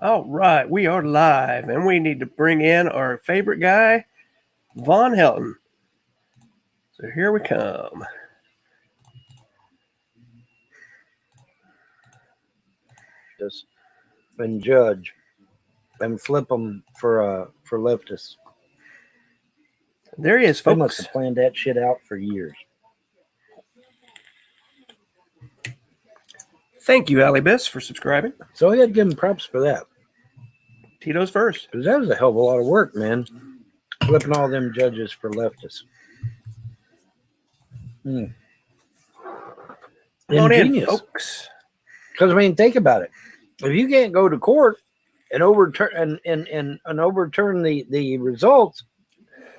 All right, we are live, and we need to bring in our favorite guy, VonHelton. So here we come. Just and judge and flip them for leftists. There he is, They must folks. have planned that shit out for years. Thank you, Alibis, for subscribing. So I got to give him props for that. Tito's first. Because that was a hell of a lot of work, man. Flipping all them judges for leftists. Come on in, Ingenious. folks. Because, I mean, think about it. If you can't go to court and overturn and overturn the results,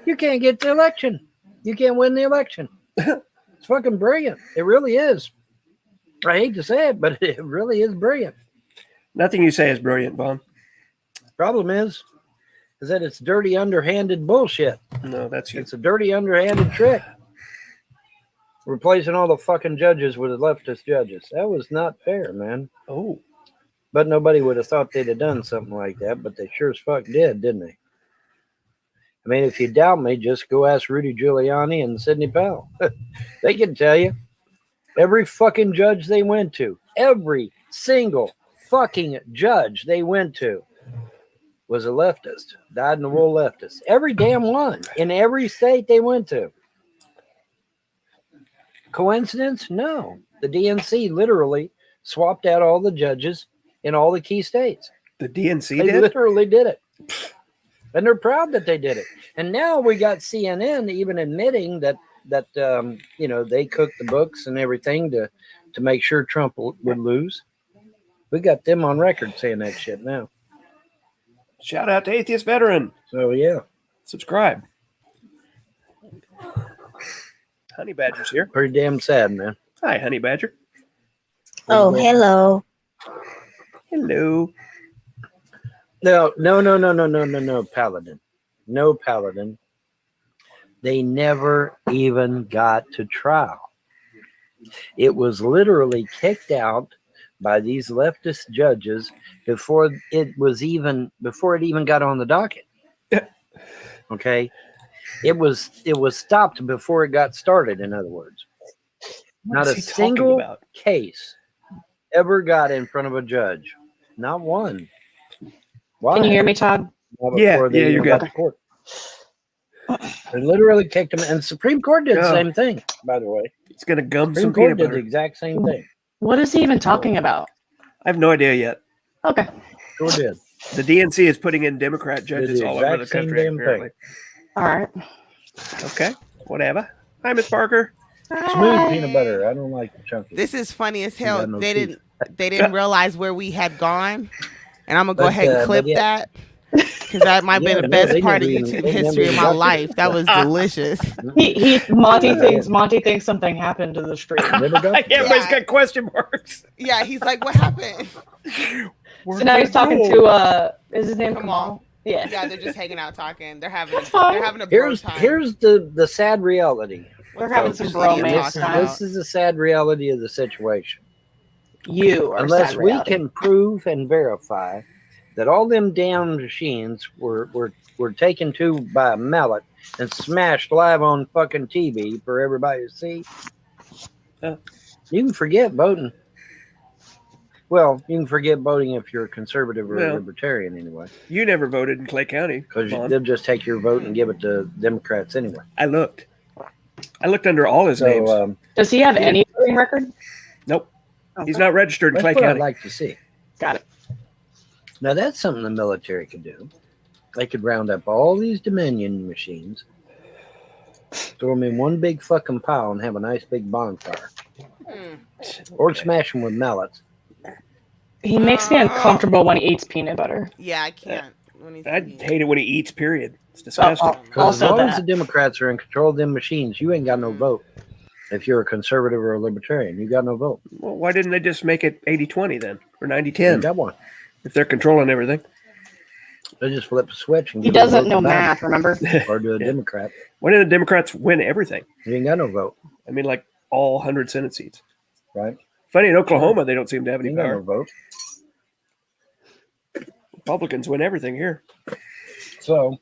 you can't get the election. You can't win the election. It's fucking brilliant. It really is. I hate to say it, but it really is brilliant. Nothing you say is brilliant, Von. Problem is that it's dirty, underhanded bullshit. No, that's you. It's a dirty, underhanded trick. Replacing all the fucking judges with leftist judges. That was not fair, man. Oh. But nobody would have thought they'd have done something like that, but they sure as fuck did, didn't they? I mean, if you doubt me, just go ask Rudy Giuliani and Sidney Powell. They can tell you. Every fucking judge they went to, every single fucking judge they went to was a leftist, dyed-in-the-wool leftist. Every damn one in every state they went to. Coincidence? No. The DNC literally swapped out all the judges in all the key states. The DNC They did? literally did it. And they're proud that they did it. And now we got CNN even admitting that they cooked the books and everything to make sure Trump would lose. We got them on record saying that shit now. Shout out to Atheist Veteran. So, yeah. Subscribe. Honey Badger's here. Pretty damn sad, man. Hi, Honey Badger. Oh, hello. Hello. No, Paladin. No, Paladin. They never even got to trial. It was literally kicked out by these leftist judges before it even got on the docket. Okay? It was stopped before it got started, in other words. Not a single case ever got in front of a judge. Not one. Why? Can you hear me, Todd? Yeah, you're good. Court. They literally kicked him, and Supreme Court did the same thing, by the way. It's going to gum Supreme some Court peanut did butter. the exact same thing. What is he even talking about? I have no idea yet. Okay. Sure did. The DNC is putting in Democrat judges the all over the exact same country, damn apparently. All right. Okay, whatever. Hi, Miss Parker. Smooth peanut butter. I don't like the chunky. This is funny as hell. got no They teeth. didn't realize where we had gone, and I'm gonna go ahead and But clip yeah. that because that might be the best part of YouTube history of my life. That was delicious. Monty thinks something happened to the stream. Never got Everybody's got question marks. Yeah, he's like, "What happened?" So now he's talking to is his name Kamal? Yeah. Yeah, they're just hanging out talking. They're having fine. a bro Here's time. the sad reality. We're having some What are you bromance talking time. about? This is the sad reality of the situation. You are Unless sad we reality. can prove and verify that all them damn machines were taken to by a mallet and smashed live on fucking TV for everybody to see, you can forget voting. Well, you can forget voting if you're a conservative or a libertarian anyway. You never voted in Clay County. Because they'll just take your vote and give it to Democrats anyway. I looked under all his names. Does he have any voting record? Nope. He's not registered in That's Clay what I'd County. like to see. Got it. Now, that's something the military could do. They could round up all these Dominion machines, throw them in one big fucking pile, and have a nice big bonfire. Or smash them with mallets. He makes me uncomfortable when he eats peanut butter. Yeah, I can't. When he's I eating. hate it when he eats, period. It's disgusting. Because as Also long as that. the Democrats are in control of them machines, you ain't got no vote. If you're a conservative or a libertarian, you got no vote. Well, why didn't they just make it 80-20 then? Or You 90-10? got one. If they're controlling everything. They just flip a switch and He give a vote doesn't to know Biden math, remember? or to a Democrat. Why didn't the Democrats win everything? You ain't got no vote, I mean, like all 100 Senate seats. right? Funny, in Oklahoma, they don't seem to have You any ain't got no power. vote. Republicans win everything here. So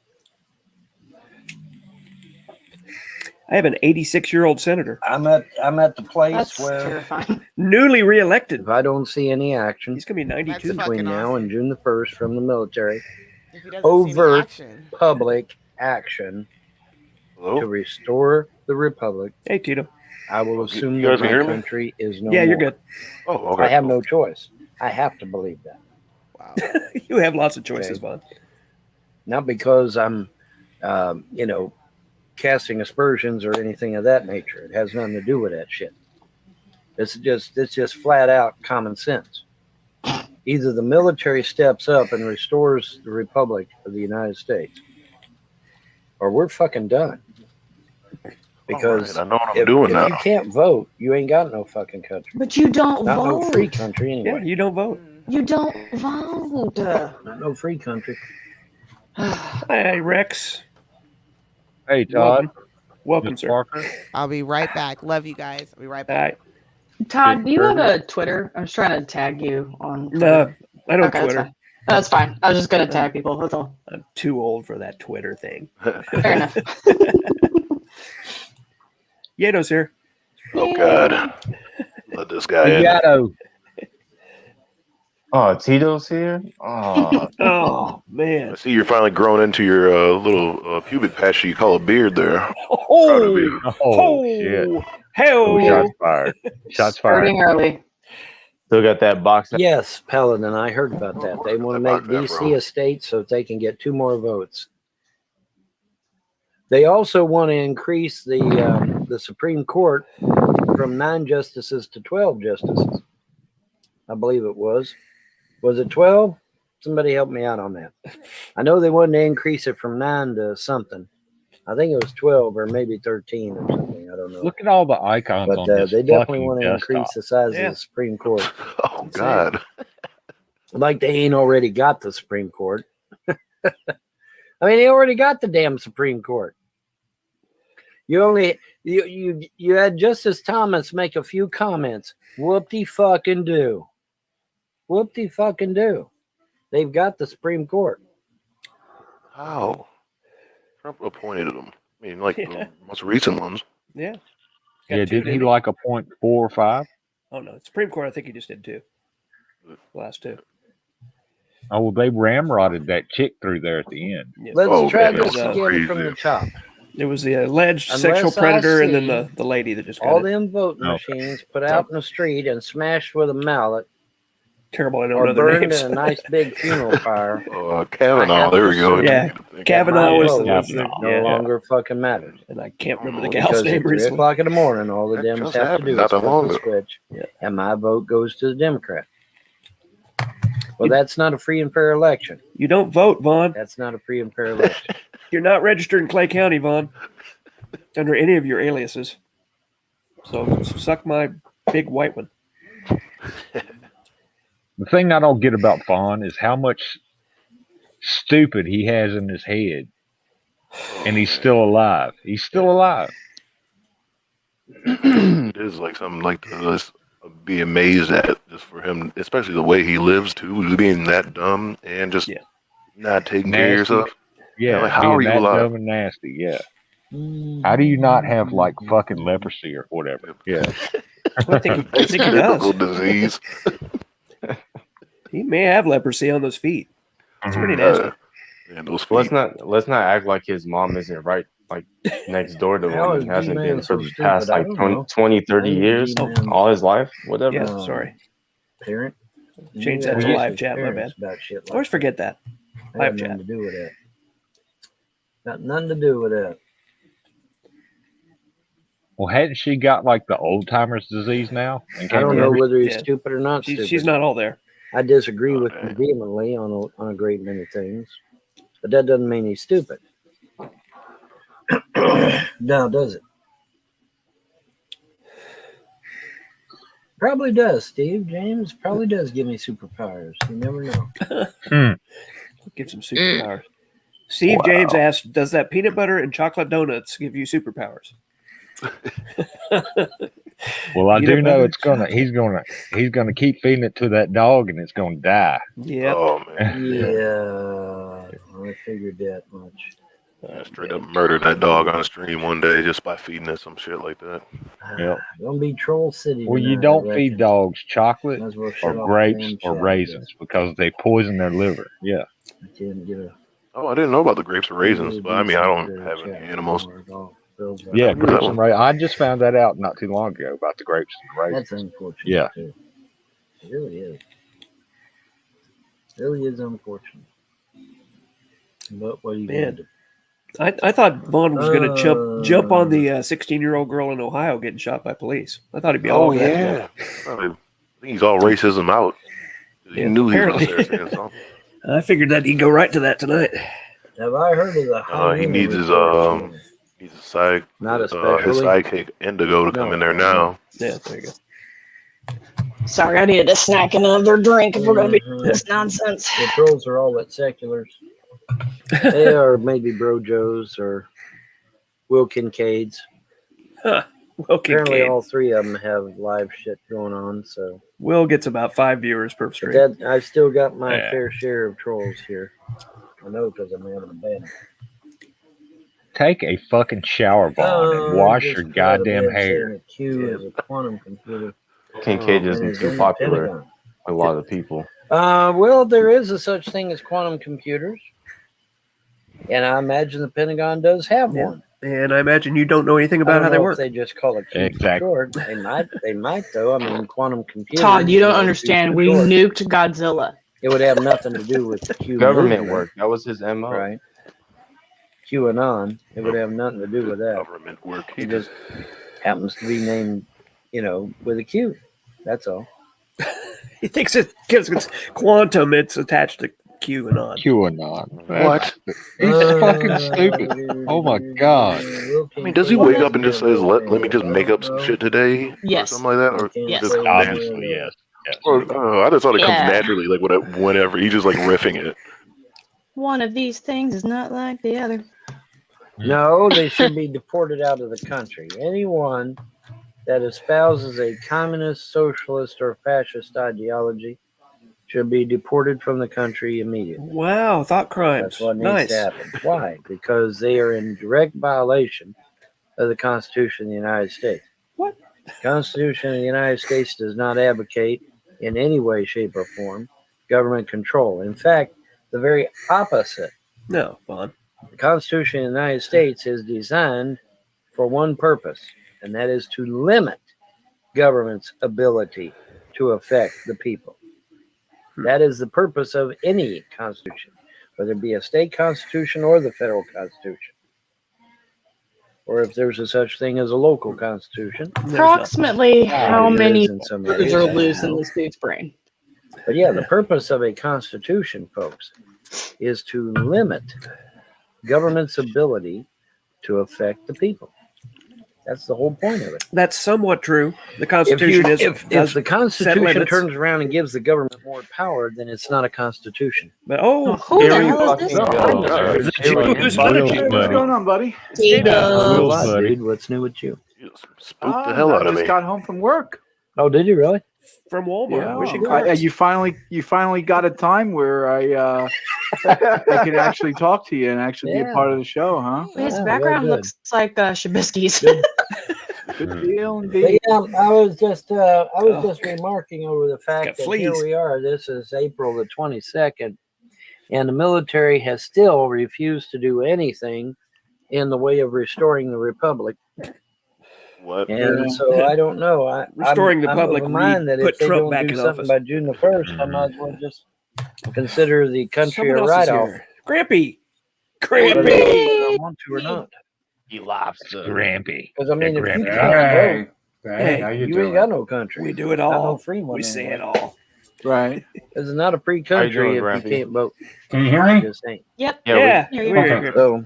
I have an 86-year-old senator, I'm at the place That's where terrifying. newly reelected. if I don't see any action He's gonna be 92. That's between fucking now and awesome. June the 1st from the military, If he doesn't see any overt action. public action to Hello? restore the republic, Hey, Tito. I will Oh, assume you that guys can my hear me? country is no Yeah, you're more. good. Oh, okay. I have no choice. I have to believe that. Wow. You have lots of choices, Okay. Vaughn. Not because I'm, casting aspersions or anything of that nature. It has nothing to do with that shit. It's just flat out common sense. Either the military steps up and restores the Republic of the United States, or we're fucking done. Because All right, I know what I'm if doing now. you can't vote, you ain't got no fucking country. But you don't Not no vote. free country Yeah, anyway. you don't vote. You don't vote. Not no free country. Hi, Rex. Hey, Todd. Welcome, Miss sir. Parker. I'll be right back. Love you guys. I'll be right All back. right. Todd, do you have a Twitter? I was trying to tag you on Twitter. No, I don't Okay, that's Twitter. fine. That's fine. I was just gonna tag people. That's all. I'm too old for that Twitter thing. Fair enough. Yato's here. Oh, God. Let this guy in. Yato. Oh, Tito's here? Oh, Oh, I man. see you're finally growing into your little pubic patch you call a beard there. Proud of Oh, you. oh shit. Oh, Hell. shots fired. Shots fired. Starting early. Still got that box. Yes, Paladin, I heard about that. They want to make That box DC afro. a state so they can get 2 more votes. They also want to increase the Supreme Court from 9 justices to 12 justices. I believe it was. Was it 12? Somebody help me out on that. I know they wanted to increase it from 9 to something. I think it was 12 or maybe 13 or something. I don't know. Look at all the icons But on this they definitely fucking want to desktop. increase the size Yeah. of the Supreme Court. Oh, God. Like they ain't already got the Supreme Court. I mean, they already got the damn Supreme Court. You had Justice Thomas make a few comments. Whoop-de-fucking do. Whoop-de-fucking do. They've got the Supreme Court. How? Trump appointed him. I mean, like Yeah. the most recent ones. Yeah. Yeah, Got 2, didn't he didn't like a 0.4 or 5? Oh, no. Supreme Court, I think he just did 2. The last 2. Oh, well, they ramrodded that chick through there at the end. Yeah. Let's Oh, try man, this that's again from crazy. the top. It was the alleged Unless sexual I predator and then see the lady that just got All it. them voting Okay. machines put out in the street and smashed with a mallet Terrible. I don't or know their burned names. in a nice big funeral fire. Oh, I Kavanaugh. have There to we go. assume- Yeah. Kavanaugh My was vote the Kavanaugh. no yeah. longer fucking matters. And I can't remember the Oh, gal's Because name at 3 recently. o'clock in the morning, all the That Dems just have to happened do not is that flip long the ago. switch, Yeah. and my vote goes to the Democrat. Well, that's not a free and fair election. You don't vote, Vaughn. That's not a free and fair election. You're not registered in Clay County, Vaughn, under any of your aliases. So suck my big white one. The thing I don't get about Fawn is how much stupid he has in his head. And he's still alive. He's still alive. It is like something like to just be amazed at, just for him, especially the way he lives too, just being that dumb and just Yeah. not taking care of Nasty. yourself. Yeah, like, how being are you that alive? dumb and nasty. Yeah. How do you not have like fucking leprosy or whatever? Yeah. I think he Typical does. disease. He may have leprosy on those feet. It's pretty Mhm. nasty. And those feet. Let's not act like his mom isn't right like next door to How him is and hasn't D-Man been so for the stupid? past I like don't 20, know. 20 30 Maybe years, D-Man- all his life, whatever. Yeah, Um, sorry. Parent. Change You that gotta to ask live his chat, my parents bad. About shit I like always forget that. that. live Had chat. nothing to do with that. Got nothing to do with that. Well, hadn't she got like the old timers disease now? And I can't don't know remember- whether he's Yeah. stupid or not stupid. She's not all there. I disagree with Okay. him vehemently on a great many things, but that doesn't mean he's stupid. Now, does it? Probably does, Steve. James probably does give me superpowers. You never know. Give some superpowers. Steve James asked, "Does that peanut butter and chocolate donuts give you superpowers?" Well, I Peanut do know butter it's gonna. He's gonna keep feeding it to that dog, and it's gonna die. Yep. Oh man, Yeah, I figured that much. I straight up murdered that dog on stream one day just by feeding it some shit like that. Yep. Gonna be Troll City. Well, you tonight, don't I feed reckon. dogs chocolate Might as well or shut off the grapes damn or chat, raisins because they poison their liver. Yeah. I can't get a Oh, I didn't know about the grapes or raisins, but I mean, I don't decent have any chat animals. or at all. Feels like- Yeah, What's that grapes one? and raisins. I just found that out not too long ago about the grapes and the raisins. That's unfortunate. Yeah. Too. It really is. It really is unfortunate. But what are you Man. gonna do? I thought Vaughn was going to jump on the 16-year-old girl in Ohio getting shot by police. I thought he'd be all Oh over that yeah, today. I think he's all racism out. He Yeah, knew he was apparently. there saying something. I figured that he'd go right to that tonight. Have I heard of the He hygiene needs his report? he's a side Not his especially. sidekick Indigo to come No. in there now. Yeah, there you go. Sorry, I needed a snack and another drink if we're going to be Mhm. this nonsense. The trolls are all at seculars. They are maybe Brojos or Will Kincaids. Will Apparently, Kincaid. all three of them have live shit going on. So, Will gets about 5 viewers per but stream. that I've still got my Yeah. fair share of trolls here. I know because I'm having a bad. Take a fucking shower, Vaughn, and wash your goddamn hair. Q is a quantum computer. Kincaid and isn't is too in the popular. Pentagon. A lot of people. Well, there is a such thing as quantum computers, and I imagine the Pentagon does have Yeah. one. And I imagine you don't know anything I about don't how they know work. if they just call it Q Exactly. for short. They might though. I mean, quantum computers. Todd, you don't Q understand. for We short. nuked Godzilla. It would have nothing to do with the Q Government movement, work. That was his MO. right? QAnon. It would have nothing to do with that. Government work. He just happens to be named, with a Q. That's all. He thinks it because it's quantum, it's attached to QAnon. QAnon. What? He's fucking stupid. Oh my god. I mean, does he wake up and just says, "Let me just make up some shit today," or Yes. something like that, or Yes. just Obviously, yes. Or, I just thought it comes Yeah. naturally, like whenever he just like riffing it. One of these things is not like the other. No, they should be deported out of the country. Anyone that espouses a communist, socialist, or fascist ideology should be deported from the country immediately. Wow, thought crimes. That's what needs Nice. to happen. Why? Because they are in direct violation of the Constitution of the United States. What? The Constitution of the United States does not advocate in any way, shape, or form government control. In fact, the very opposite. No, Vaughn. The Constitution of the United States is designed for one purpose, and that is to limit government's ability to affect the people. That is the purpose of any constitution, whether it be a state constitution or the federal constitution, or if there's a such thing as a local constitution. Approximately how There many is in some screws areas. are loose in this dude's brain? But yeah, the purpose of a constitution, folks, is to limit government's ability to affect the people. That's the whole point of it. That's somewhat true. The If, Constitution is if does the Constitution limits. turns around and gives the government more power, then it's not a constitution. But Who Here the we hell is this? fucking go. God. The Here we Jews go. love Will's you. What's buddy. going on, buddy? Diego. What, buddy. dude? What's new with you? You just spooked the hell I out of just me. got home from work. Oh, did you really? from Walmart. Yeah. Wishing I- cards. you finally got a time where I can actually talk to you and actually be Yeah. a part of the show, huh? His Yeah, background very good. looks like Shabisky's. Good deal But indeed. yeah, I was just remarking over the got fact that here fleas. we are. This is April the 22nd, and the military has still refused to do anything in the way of restoring the republic. What? And so I don't know. Restoring the I'm public, of a mind that put if they Trump don't back do in something office. by June the 1st, I might as well just consider the country Someone a else is write-off, here. Grampy. whether Grampy. I want to or not. He laughs. Grampy. Because I mean, if you Grampy. can't vote, Hey, how you you doing? ain't got no country. We do it Not no all. free one. We say anyway. it all. Right. This is not a free How you country doing, if Grampy? you can't vote. Can you hear It me? just ain't. Yep. Yeah. Here you we're go. here. So,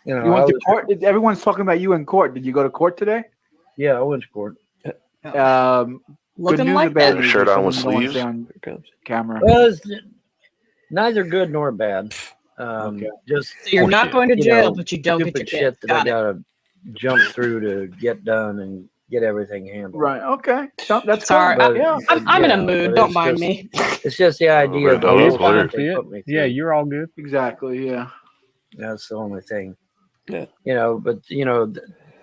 you know, You I went to was, court? Everyone's talking about you in court. Did you go to court today? yeah, I went to court. Good Looking news like or bad that. news? Shirt Or on with someone don't sleeves? wanna say on Here it comes. camera. Well, it's neither good nor bad. Okay. Just So you're not going to you jail, know, but you don't get your stupid kid. shit that I Got it. gotta jump through to get done, and get everything handled. Right. Okay. So that's Sorry, cool. But, I'm in a yeah, mood. but Don't it's mind just- me. It's just the idea of that was the hilarious. they put me Yeah, through. you're all good. Exactly. Yeah. That's the only thing. Yeah. But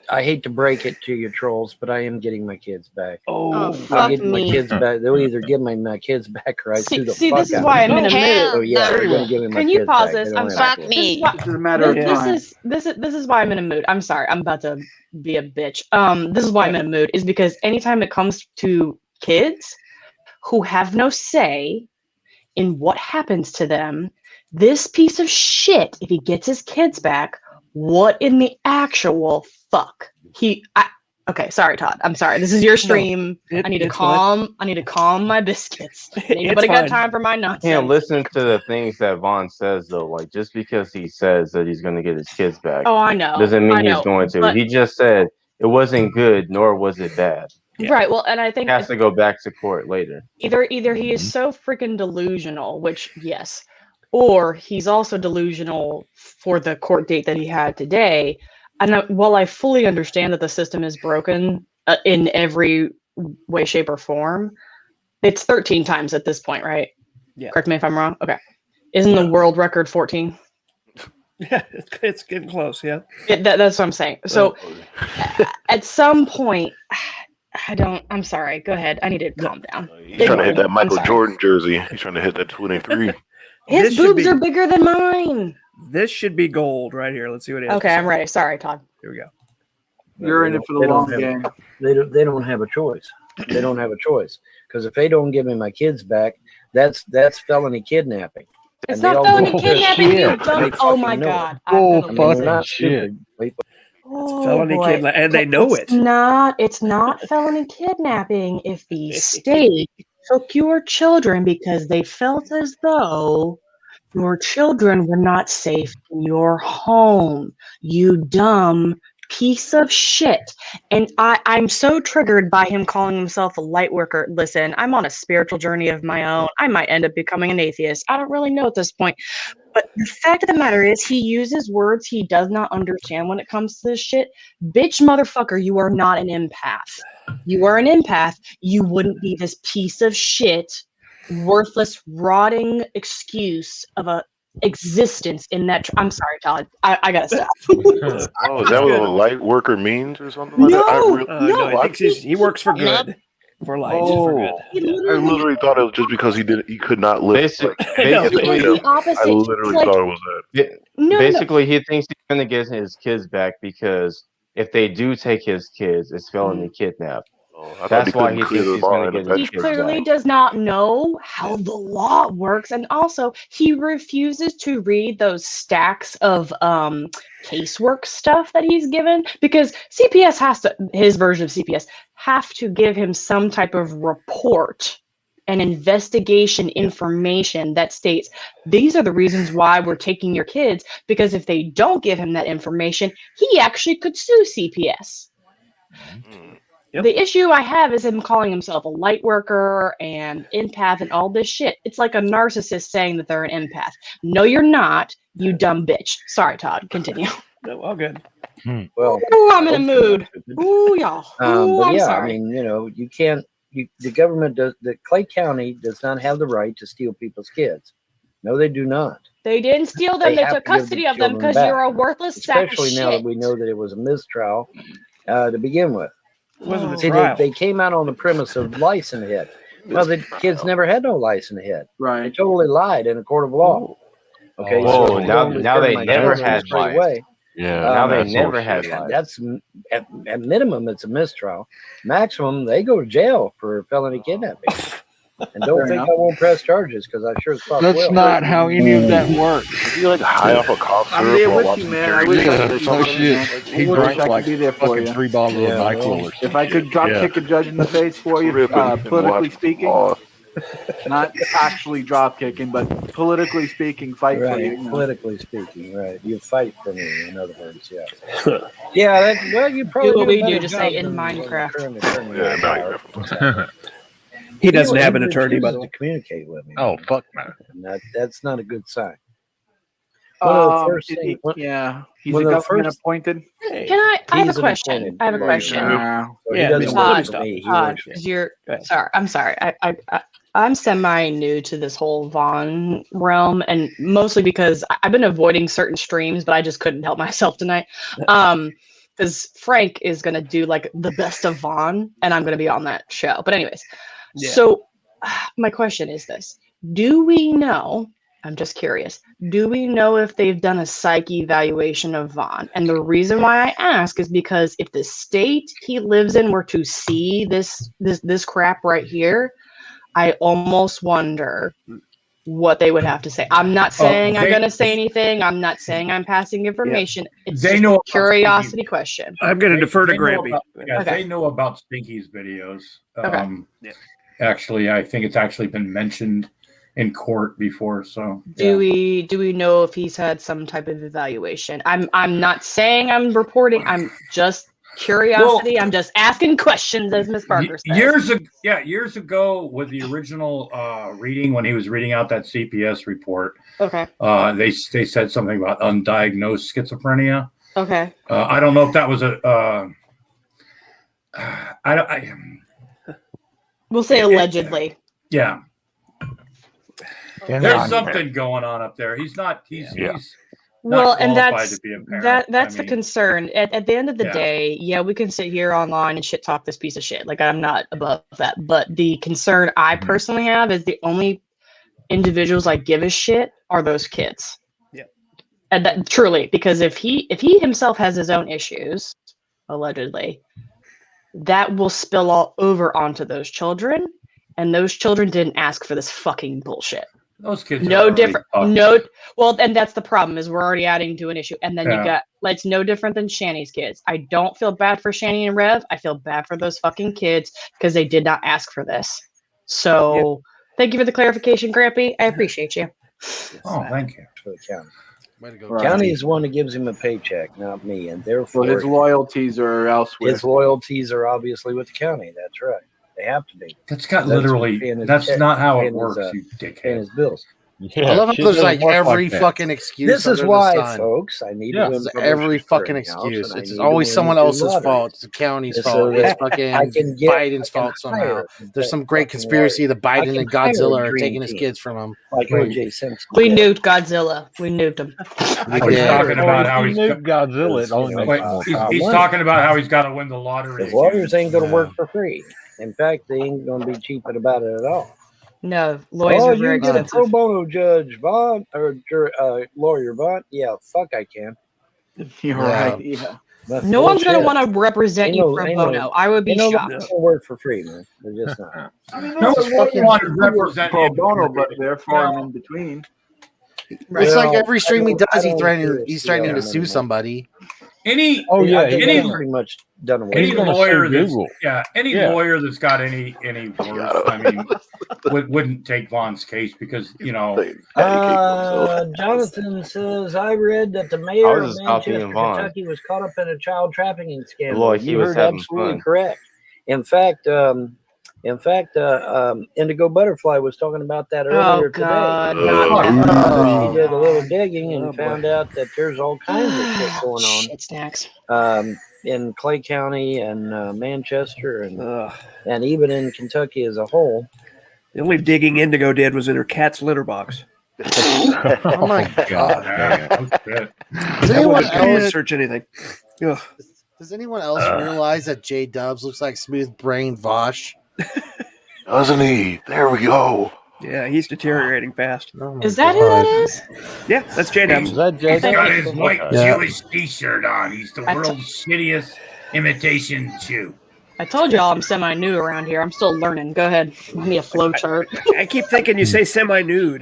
I hate to break it to you trolls, but I am getting my kids back. Oh, I'm fuck getting my me. kids back. They'll either give my kids back or I sue the See, fuck this is out why of I'm in them. a mood. So yeah, they're gonna give me my Can you kids pause back. this? They don't I'm have sorry. to. This is why, It's just a matter of time. this is why I'm in a mood. I'm sorry. I'm about to be a bitch. This is why I'm in a mood is because anytime it comes to kids who have no say in what happens to them, this piece of shit, if he gets his kids back, what in the actual fuck? Okay, sorry, Todd. I'm sorry. This is your stream. I need to calm my biscuits. Ain't nobody got time for my nonsense. Can't listen to the things that Vaughn says though. Like just because he says that he's going to get his kids back, Oh, I know. doesn't mean I know, he's going to. but- He just said it wasn't good, nor was it bad. Yeah. Right. Well, and I think He has to go back to court later. either he is so freaking delusional, which yes, or he's also delusional for the court date that he had today. And while I fully understand that the system is broken in every way, shape, or form, it's 13 times at this point, right? Yeah. Correct me if I'm wrong. Okay. Isn't the world record 14? Yeah, it's getting close. Yeah. That's what I'm saying. So at some point, I'm sorry. Go ahead. I need to calm down. He's trying to hit that I'm Michael sorry. Jordan jersey. He's trying to hit that 23. His boobs are bigger than mine. This should be gold right here. Let's see what it is. Okay, I'm ready. Sorry, Todd. Here we go. You're in it for the long game. They don't have a choice. They don't have a choice because if they don't give me my kids back, that's felony kidnapping. It's And they not all felony know kidnapping, you it. dumb. They Oh my fucking know it. god. Oh, I'm They're fucking not shit. stupid. Felony kidnapping, and they know it. It's not felony kidnapping if the state took your children because they felt as though your children were not safe in your home. You dumb piece of shit. And I'm so triggered by him calling himself a light worker. Listen, I'm on a spiritual journey of my own. I might end up becoming an atheist. I don't really know at this point. But the fact of the matter is he uses words he does not understand when it comes to this shit. Bitch motherfucker, you are not an empath. You are an empath. You wouldn't be this piece of shit, worthless, rotting excuse of a existence in that. I'm sorry, Todd. I gotta stop. Oh, is that what a light worker means or something like that? No, I think he works for good. For life, just for good. I literally thought it was just because he could not live. Basically, I literally thought it was that. Basically, he thinks he's going to get his kids back because if they do take his kids, it's felony kidnap. That's why he thinks he's going to get his He kids clearly back. does not know how the law works, and also he refuses to read those stacks of casework stuff that he's given because CPS has to, his version of CPS, have to give him some type of report and investigation information that states these are the reasons why we're taking your kids, because if they don't give him that information, he actually could sue CPS. Yep. The issue I have is him calling himself a light worker and empath and all this shit. It's like a narcissist saying that they're an empath. No, you're not, you dumb bitch. Sorry, Todd. Continue. No, all good. Well, Ooh, I'm in a mood. Ooh, y'all. Ooh, but I'm yeah, sorry. I mean, you can't. The government does. The Clay County does not have the right to steal people's kids. No, they do not. They didn't steal them. They have took to give custody the of them children because back. you're a worthless sack of Especially now that shit. we know that it was a mistrial to begin with. It wasn't a See, trial. they came out on the premise of license hit. Well, the kids never had no license hit. They Right. totally lied in a court of law. Okay, Whoa, so if you now- don't now return they my never children had straight life. away, Yeah, Now they that's never bullshit. had life. that's at minimum it's a mistrial. Maximum they go to jail for felony kidnapping. And don't Fair think enough. I won't press charges because I sure as fuck That's will. not how any of that works. Is he like high off a cough syrup? I'm there while with watching you, man. I wish I Dietary? could No do something, shit. man. He Wish drank I could like be there for fucking you. 3 bottles Yeah, of NyQuil well, or If I could drop kick a judge in the face for you, Ripping and politically watching speaking, Law. not actually drop kicking, but politically speaking, fight for you. Right, you know. politically speaking, right. You fight for me, in other words, yeah. Yeah, well, you probably Do what a we do, better just job say in than the Minecraft. current attorney Yeah, right Minecraft. He doesn't He have an attorney, refuses but to communicate with me. Oh, fuck no. And that's not a good sign. One of the first Is things. he- yeah, he's one a of the government first- appointed. Hey, Can I have a He's an question? appointed. I have a question. No. So Yeah, he doesn't let me work stop. for me. He Todd, works for 'cause you're Go ahead. sorry. I'm sorry. I'm semi new to this whole Vaughn realm, and mostly because I've been avoiding certain streams, but I just couldn't help myself tonight. Because Frank is gonna do like the best of Vaughn, and I'm gonna be on that show. But anyways, Yeah. so my question is this: do we know? I'm just curious. Do we know if they've done a psych evaluation of Vaughn? And the reason why I ask is because if the state he lives in were to see this crap right here, I almost wonder what they would have to say. I'm not saying I'm going to say anything. I'm not saying I'm passing information. It's They just know a about curiosity question. I'm going to defer to They know Grampy. about- Yeah, Okay. they know about Stinky's videos. Okay. Yeah. Actually, I think it's actually been mentioned in court before. So Do we know if he's had some type of evaluation? I'm not saying I'm reporting. I'm just curiosity. I'm just asking questions, as Miss Parker said. Years ago, with the original reading, when he was reading out that CPS report, Okay. they said something about undiagnosed schizophrenia. Okay. I don't know if that was We'll say allegedly. Yeah. And There's something going on up there. He's not Well, and qualified to be a parent. that's I the mean, concern. At the end of the Yeah. day, yeah, we can sit here online and shit talk this piece of shit. Like, I'm not above that. But the concern I personally have is the only individuals I give a shit are those kids. Yeah. And that truly, because if he himself has his own issues, allegedly, that will spill all over onto those children. And those children didn't ask for this fucking bullshit. those kids No are already different. fucked. No. Well, and that's the problem is we're already adding to an issue, and then you Yeah. got it's no different than Shanny's kids. I don't feel bad for Shanny and Rev. I feel bad for those fucking kids because they did not ask for this. So thank you for the clarification, Grampy. I appreciate you. Oh, thank you. For the county. Way to go. Right. County is the one that gives him a paycheck, not me, and therefore So his loyalties are elsewhere. his loyalties are obviously with the county. That's right. They have to be. That's got That's literally. paying his That's check, not how paying it his, works, you paying dickhead. his bills. Yeah, I love how shit there's doesn't like work every that. fucking excuse. This is under why, the sun. folks, I need Yeah, to it's win every promotion for fucking in-house, excuse. and I It's need to always win someone the else's lottery. fault. It's the county's So fault. It's that fucking I can get Biden's I can fault somehow. hire There's that some great fucking conspiracy lawyer. that I Biden can and hire a Godzilla are dream taking his team, kids from him. like O.J. Simpson. We did. nuked Godzilla. We nuked him. He's did. talking about how If he's. you nuke Godzilla, it only you makes know, Wait, more he's powerful. talking about how he's got to win the lottery. Because lawyers again. ain't going to Yeah. work for free. In fact, they ain't going to be cheap about it at all. No, lawyers Oh, are you very can get a pro expensive. bono judge, Vaughn, or lawyer, Vaughn. Yeah, fuck, I can. You're Yeah. right. Yeah. That's No one's gonna bullshit. want to represent Ain't you no- pro ain't no- bono. I would be Ain't no shocked. lawyers gonna work for free, man. They're just not. I mean, No there's lawyer lawyers wanted to who work represent pro him. bono, but they're far and in between. It's like Well, every stream he I does, don't he's threatening to him sue anymore. somebody. Any Oh yeah, I think any- that's pretty much done away. any He's gonna lawyer sue that's Google. any Yeah. lawyer that's got any worse, I mean, wouldn't take Vaughn's case because Jonathan says, I read that the mayor I of was just copying Manchester, Vaughn. Kentucky was caught up in a child trafficking scandal. Like he You was heard having absolutely fun. correct. In fact, Indigo Butterfly was talking about that earlier Oh God, today. not that. She did a little digging and Oh, boy. found out that there's all kinds of shit going on Shit snacks. in Clay County and Manchester and Ugh. even in Kentucky as a whole. The only digging Indigo did was in her cat's litter box. Oh my god. Oh, shit. Does I anyone wouldn't else, research anything. Ugh. does anyone else realize that J Dubs looks like smooth brain Vosh? Doesn't he? There we go. Yeah, he's deteriorating fast. Oh my Is that who that God. is? Yeah, that's J-Dubs. Is that He's Jay? got his white Yeah. Jewish T-shirt on. He's the I t- world's shittiest imitation Jew. I told y'all I'm semi-new around here. I'm still learning. Go ahead. Give me a flow chart. I keep thinking you say semi-nude.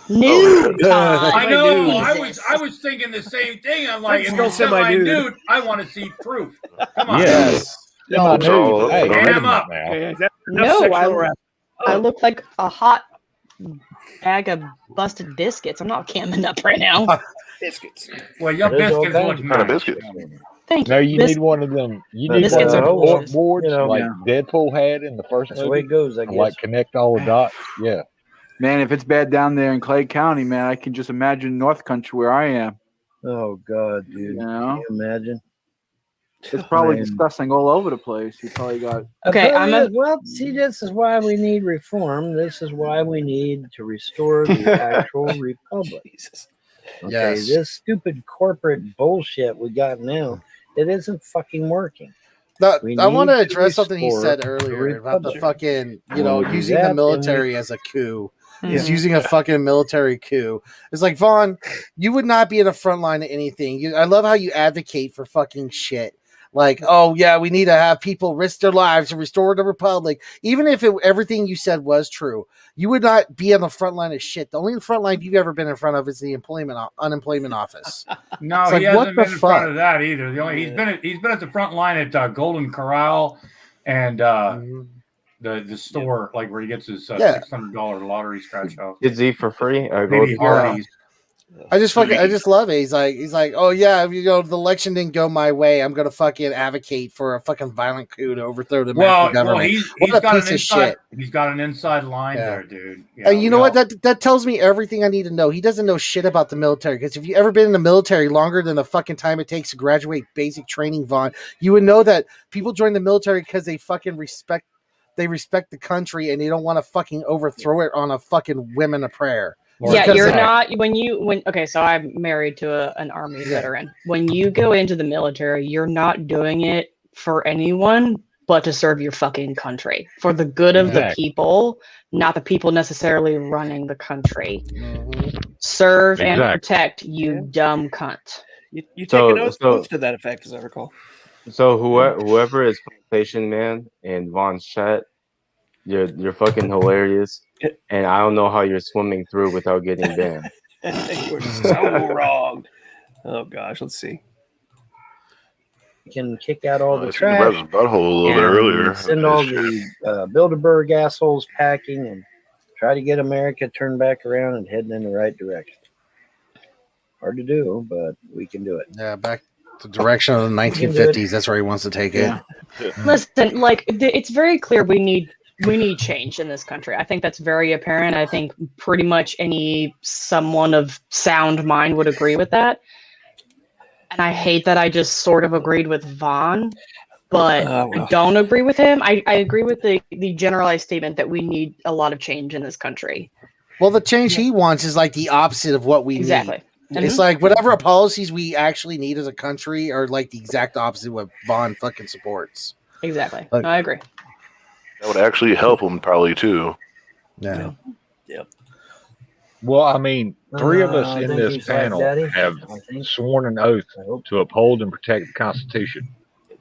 Nude. I know. Jesus. I was thinking the same thing. I'm like, I'm if still you're semi-nude. semi-nude, I want to see proof. Come on. Yes. No, no, Hey, no. wait a Ham minute up. now. Okay, is that No, enough sexual I- harassment? I look like a hot bag of busted biscuits. I'm not camming up right now. Biscuits. Well, your There's all biscuits look kinds Kind of nice. biscuits. Thank you. No, you Bis- need one of them. You But, need one of Biscuits them are delicious. boards You know, like yeah. Deadpool had in the first That's the way movie, it goes, I to, guess. like connect all the dots. Yeah, Man, if it's bad down there in Clay County, man, I can just imagine North Country where I am. Oh God, dude! You know? Can you imagine? It's probably Man. disgusting all over the place. You probably got. Okay, well, see, this is why we need reform. This is why we need to restore the actual republic. Jesus. Okay, Yes. this stupid corporate bullshit we got now, it isn't fucking working. I want to need address something he restore said the earlier about the republic. fucking, When we do using that, the then military as a coup. He's Mhm. using a fucking military coup. It's like, Vaughn, you would not be in the front line of anything. I love how you advocate for fucking shit. Like, oh yeah, we need to have people risk their lives to restore the republic. Even if everything you said was true, you would not be on the front line of shit. The only front line you've ever been in front of is the unemployment office. No, It's he like, hasn't what been the in front fuck? of that either. The only he's been at the front line at Golden Corral and the store, like where he gets his $600 lottery scratch off. Kids eat for free. Maybe Hardee's. I just love it. He's like, oh yeah, the election didn't go my way. I'm gonna fucking advocate for a fucking violent coup to overthrow the American government. He's What a got piece an of inside. shit. He's got an inside line there, dude. And you know what? That tells me everything I need to know. He doesn't know shit about the military, because if you ever been in the military longer than the fucking time it takes to graduate basic training, Vaughn, you would know that people join the military because they fucking respect the country and they don't want to fucking overthrow it on a fucking women of prayer. Yeah, you're not okay, so I'm married to an Army veteran. When you go into the military, you're not doing it for anyone but to serve your fucking country, for the good of the people, not the people necessarily running the country. Serve and protect, you dumb cunt. You take an oath to that effect, as I recall. So whoever is PlayStation Man and Vaughn's chat, you're fucking hilarious, and I don't know how you're swimming through without getting banned. You're so wrong. Oh gosh, let's see. Can kick out all the His trash. butthole a little bit earlier. Send all the Bilderberg assholes packing and try to get America turned back around and heading in the right direction. Hard to do, but we can do it. Yeah, back to the direction of the 1950s. That's where he wants to take it. Listen, it's very clear we need change in this country. I think that's very apparent. I think pretty much someone of sound mind would agree with that. And I hate that I just sort of agreed with Vaughn, but I don't agree with him. I agree with the generalized statement that we need a lot of change in this country. Well, the change he wants is like the opposite of what we need. It's like whatever policies we actually need as a country are like the exact opposite of what Vaughn fucking supports. Exactly. Like, I agree. That would actually help him probably too. Yeah. Yep. Well, I mean, three of us in this panel have sworn an oath to uphold and protect the Constitution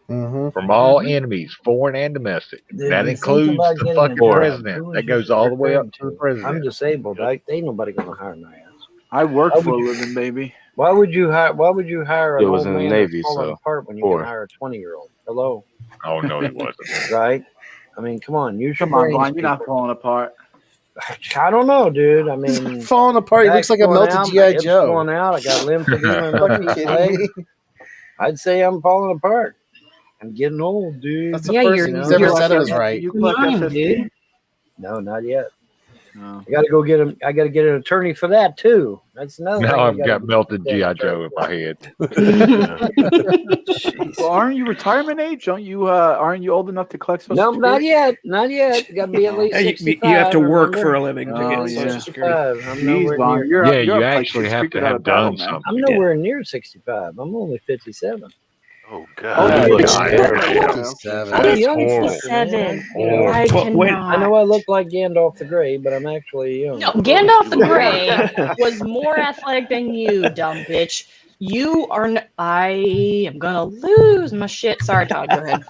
from all enemies, foreign and domestic. That includes the fucking president. That goes all the way up to the president. I'm disabled. Ain't nobody gonna hire my ass. I work for a living, baby. Why would you hire an old in the man Navy, that's falling so apart when you can hire a 20-year-old? Hello. Oh no, he wasn't. Right? I mean, come on. Come on, Vaughn. You're not falling apart. I don't know, dude. I mean, falling apart. He looks like a melted GI Joe. Going out. I got lymphedema in my leg. I'd say I'm falling apart. I'm getting old, dude. That's the first thing he's ever said it was right. You collect FFP? No, not yet. No. I gotta go get him. I gotta get an attorney for that too. That's another. Now I've got melted GI Joe in my head. Well, aren't you retirement age? Aren't you old enough to collect Social Security? Not yet. Not yet. You got to be at least 65. You have to work for a living to get Social Security. You actually have to have done something. I'm nowhere near 65. I'm only 57. Oh God! Oh, I'm young 57. I cannot. I know I look like Gandalf the Grey, but I'm actually young. No, Gandalf the Grey was more athletic than you, dumb bitch. You are. I am gonna lose my shit. Sorry, Todd. Go ahead.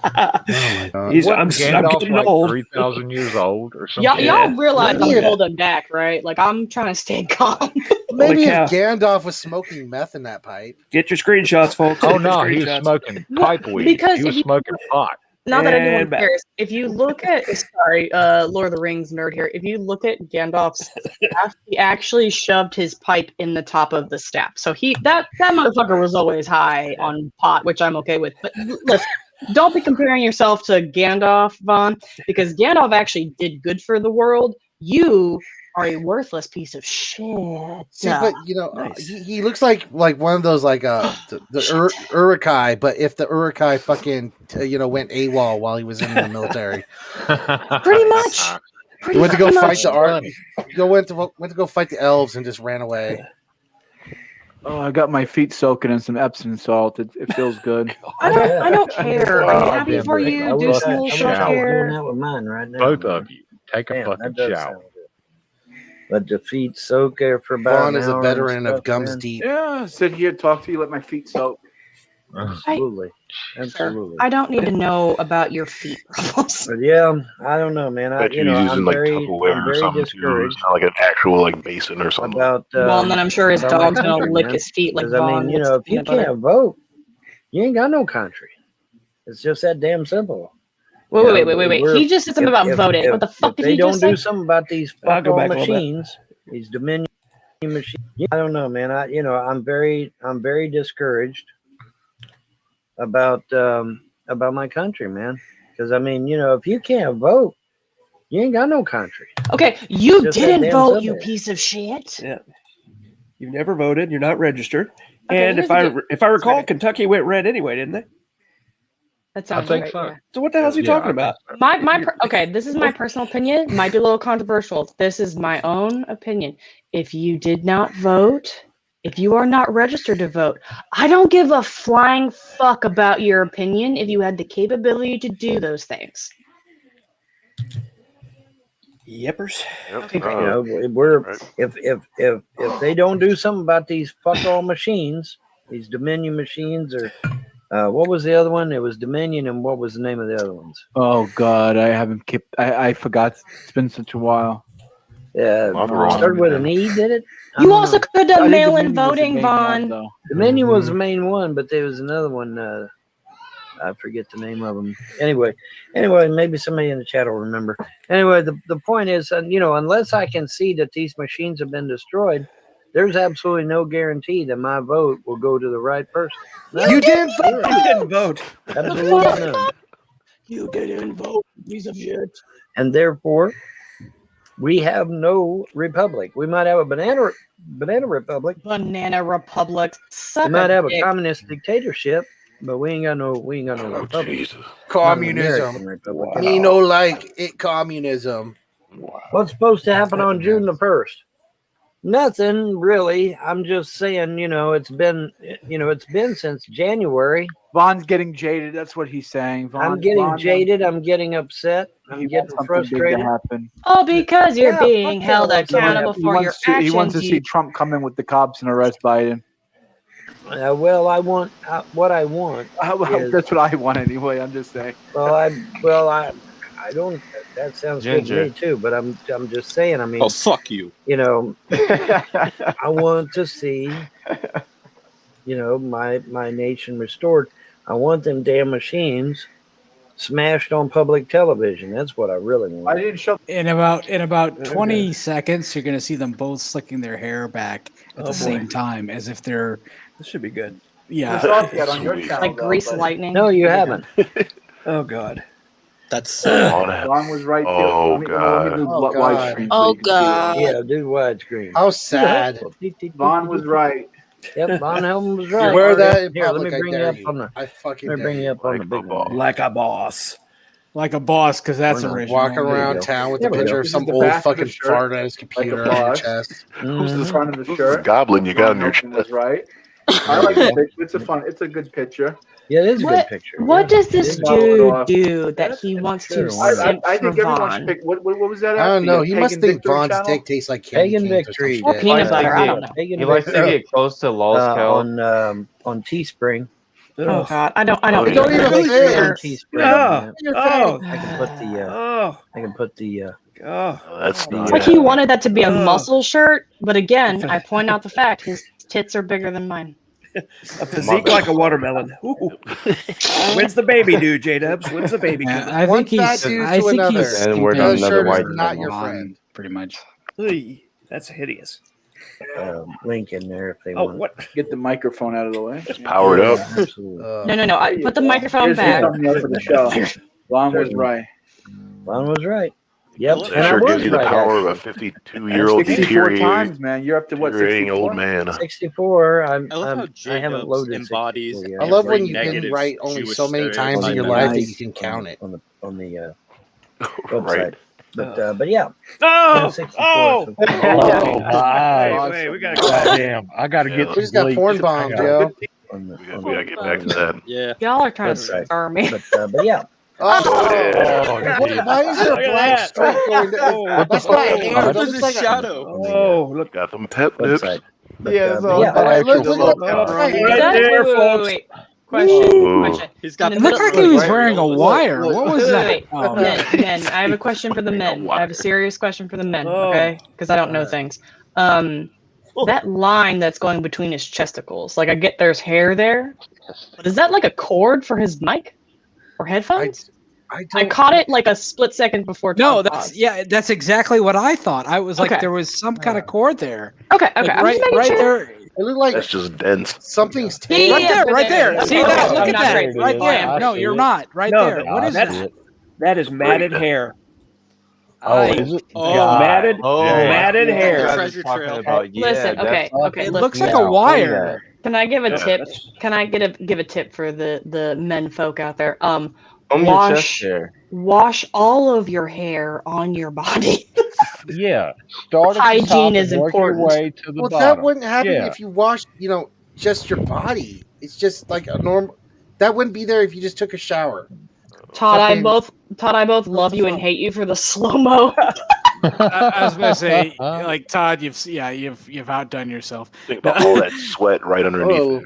Oh my God. I'm getting old. 3,000 years old or something. Y'all realize I'm holding back, right? Like I'm trying to stay calm. Maybe if Gandalf was smoking meth in that pipe. Get your screenshots, folks. Oh no, he was smoking pipe weed. Because he was smoking pot. Not that anyone cares. If you look at, Lord of the Rings nerd here. If you look at Gandalf's staff, he actually shoved his pipe in the top of the staff. So that motherfucker was always high on pot, which I'm okay with. But listen, don't be comparing yourself to Gandalf, Vaughn, because Gandalf actually did good for the world. You are a worthless piece of shit. See, but Nice. he looks like one of those the Urukai, but if the Urukai fucking went AWOL while he was in the military. Pretty much. He went to go fight the art. Went to go fight the elves and just ran away. Oh, I got my feet soaking in some Epsom salt. It feels good. I don't care. I'm happy for you. Do some little short hair. Doing that with mine right now. Both of you. Take a Damn, fucking that does shower. sound good. Let the feet soak there for about Vaughn an is a hour veteran and of stuff, Gums man. Deep. Yeah, sit here, talk to you, let my feet soak. Absolutely. Sir, Absolutely. I don't need to know about your feet problems. But yeah, I don't know, man. Bet you're using like Tupperware or something too. It's not like an actual like basin or something. About Well, and then I'm sure his about my dog's gonna country, lick man. his feet like 'Cause, I Vaughn mean, you licks know, the if you peanut butter. can't vote, you ain't got no country. It's just that damn simple. Wait. He just said something about voting. What the fuck if did they he don't just do say? something about these I'll go fuck all back a little bit. machines, these Dominion machines. I don't know, man. I'm very discouraged about my country, man. Because I mean, if you can't vote, you ain't got no country. Okay, you It's just that didn't damn vote, simple. you piece of shit. Yeah. You've never voted. You're not registered. Okay, And here's if I recall, Kentucky went red anyway, didn't they? That sounds think right. so. Yeah. So what the hell is he talking about? Okay, this is my personal opinion. Might be a little controversial. This is my own opinion. If you did not vote, if you are not registered to vote, I don't give a flying fuck about your opinion if you had the capability to do those things. Yippers. Okay, great. You know, if they don't do something about these fuck all machines, these Dominion machines, or what was the other one? It was Dominion, and what was the name of the other ones? Oh God, I haven't kept. I forgot. It's been such a while. Yeah, started with an E, did it? You also could have I think mail-in Dominion was the voting, main Vaughn. one, though. Dominion was the main one, but there was another one. I forget the name of them. Anyway, maybe somebody in the chat will remember. Anyway, the point is, unless I can see that these machines have been destroyed, there's absolutely no guarantee that my vote will go to the right person. You didn't vote. You didn't vote. Absolutely none. You didn't vote, piece of shit. And therefore, we have no republic. We might have a banana republic. Banana republic. We might have a communist dictatorship, but we ain't got no republic. Jesus. Communism. Republic. Me no like it. Communism. What's supposed to happen on June the 1st? Nothing really. I'm just saying, it's been since January. Vaughn's getting jaded. That's what he's saying. I'm getting jaded. I'm getting upset. I'm getting frustrated. Oh, because you're Yeah, being fuck held that. accountable for your actions. He wants to see Trump come in with the cops and arrest Biden. Well, I want what I want. is- That's what I want anyway. I'm just saying. I don't. That sounds good to me too. But I'm just saying. I mean, Oh, fuck you. I want to see, my nation restored. I want them damn machines smashed on public television. That's what I really want. I didn't show. In about 20 seconds, you're gonna see them both slicking their hair back at the same time, as if they're. This should be good. Yeah. Like grease lightning. No, you haven't. Oh God. That's Vaughn was right. Oh, Let me God. do Oh, widescreen. Oh, so you can see God. Yeah, do widescreen. How sad. it. Vaughn was right. Yep, VonHelton was right. Wear that in Here, let public. me I bring you dare up you. on the. I fucking Let me dare bring you up on the big one. Like a boss. Like a boss, because that's Or not. original. Walking There you around go. town with There a we go. picture of This some is the old back of the fucking shirt, fart on his like a computer on your boss. chest. Who's the front of the Who's shirt? the goblin you got on your VonHelton was chest? right. I like the picture. It's a good picture. Yeah, it is a good What? picture. What yeah. does this Bottle it dude off. do that he wants to Sure, why not? simp I for think everyone should Vaughn? pick. What was that? I don't at? know. The He must Pagan think Victory Vaughn's channel? dick tastes like candy Pagan canes or some Victory. Or shit. peanut butter, I don't know. Pagan He likes to Victory. get close to Law's Kel. On Teespring. Oh God, I don't Oh, even yeah. know Who this is? On year. Teespring. Oh. I can put the. Oh. I can put the. Oh. That's the, not It's like he wanted that to be a Oh. muscle shirt, but again, I point out the fact his tits are bigger than mine. A physique like a watermelon. Ooh. When's the baby due, J-Dubs? When's the baby Yeah, coming? I One think he's. fat dude I to think another. he's. And we're keeping down That another shirt white is not channel. your on, friend. pretty much. Oy, that's hideous. link in there if they Oh, want. what? Get the microphone out of the way. Just power it up. Absolutely. No. I put the microphone Here's the back. thumbnail for the show. Vaughn was right. Vaughn was right. Yep. That sure gives you the power of a 52-year-old 64 times, man. You're up to what? deteriorating 64? old man. 64. I love how I haven't Jacobs loaded embodies 64 yet. I love every when you can negative write only Jewish so many times in stereotype your ever. life that you can count it. on the Right. website. But yeah. Oh, 64. oh, Oh, my. wait, we gotta go. Goddamn. I got to Yeah. get We some just got bleach. porn bombed, I gotta- Joe. We gotta get back to that. Yeah. Y'all are trying That's to right. star me. But yeah. Oh, Oh, why is there a Look at black that. streak going down? What the That's fuck? not hair. That That was looks a like shadow. Oh, look. Got them pep nips. Website. Yeah, But so yeah. Look at that. Right That- there, wait, folks. wait. Question. Ooh. Question. He's got In It the looked middle- like he was Right, wearing a look, wire. look. What was Wait, that? wait, Oh, men, I have a question for the men. I have a serious question for the men, Oh. okay? Because I don't know things. That line that's going between his chesticles, like I get there's hair there, but is that like a cord for his mic or headphones? I caught it like a split second before. no, Tom that's paused. that's exactly what I thought. I was like, Okay. there was some kind of cord there. Okay. Like, I'm just making right sure. there. It looked like That's just dense. something's Yeah, tail. Right there, right there. Okay, See that? Look I'm at not that. crazy. Right I am there. No, crazy. you're not. Right No, there. What is that's- that? That is matted hair. Oh, is it? Oh, Matted, Oh, matted yeah, hair. that's Treasure what I'm talking trail. about. Yeah, Listen, okay, that's- okay. It Listen. looks like Yeah, a funny wire. Can I give a Yeah, tip? that's- Can I give a tip for the men folk out there? Comb your chest hair. Wash all of your hair on your body. Yeah. Start at the Hygiene top is and work important. your way to the Well, bottom. that wouldn't happen Yeah. if you washed, just your body. It's just like a normal. That wouldn't be there if you just took a shower. Todd, I Fucking- both love you and hate you for the slow mo. I was gonna say, like Todd, you've outdone yourself. Think about all that sweat right underneath. Oh,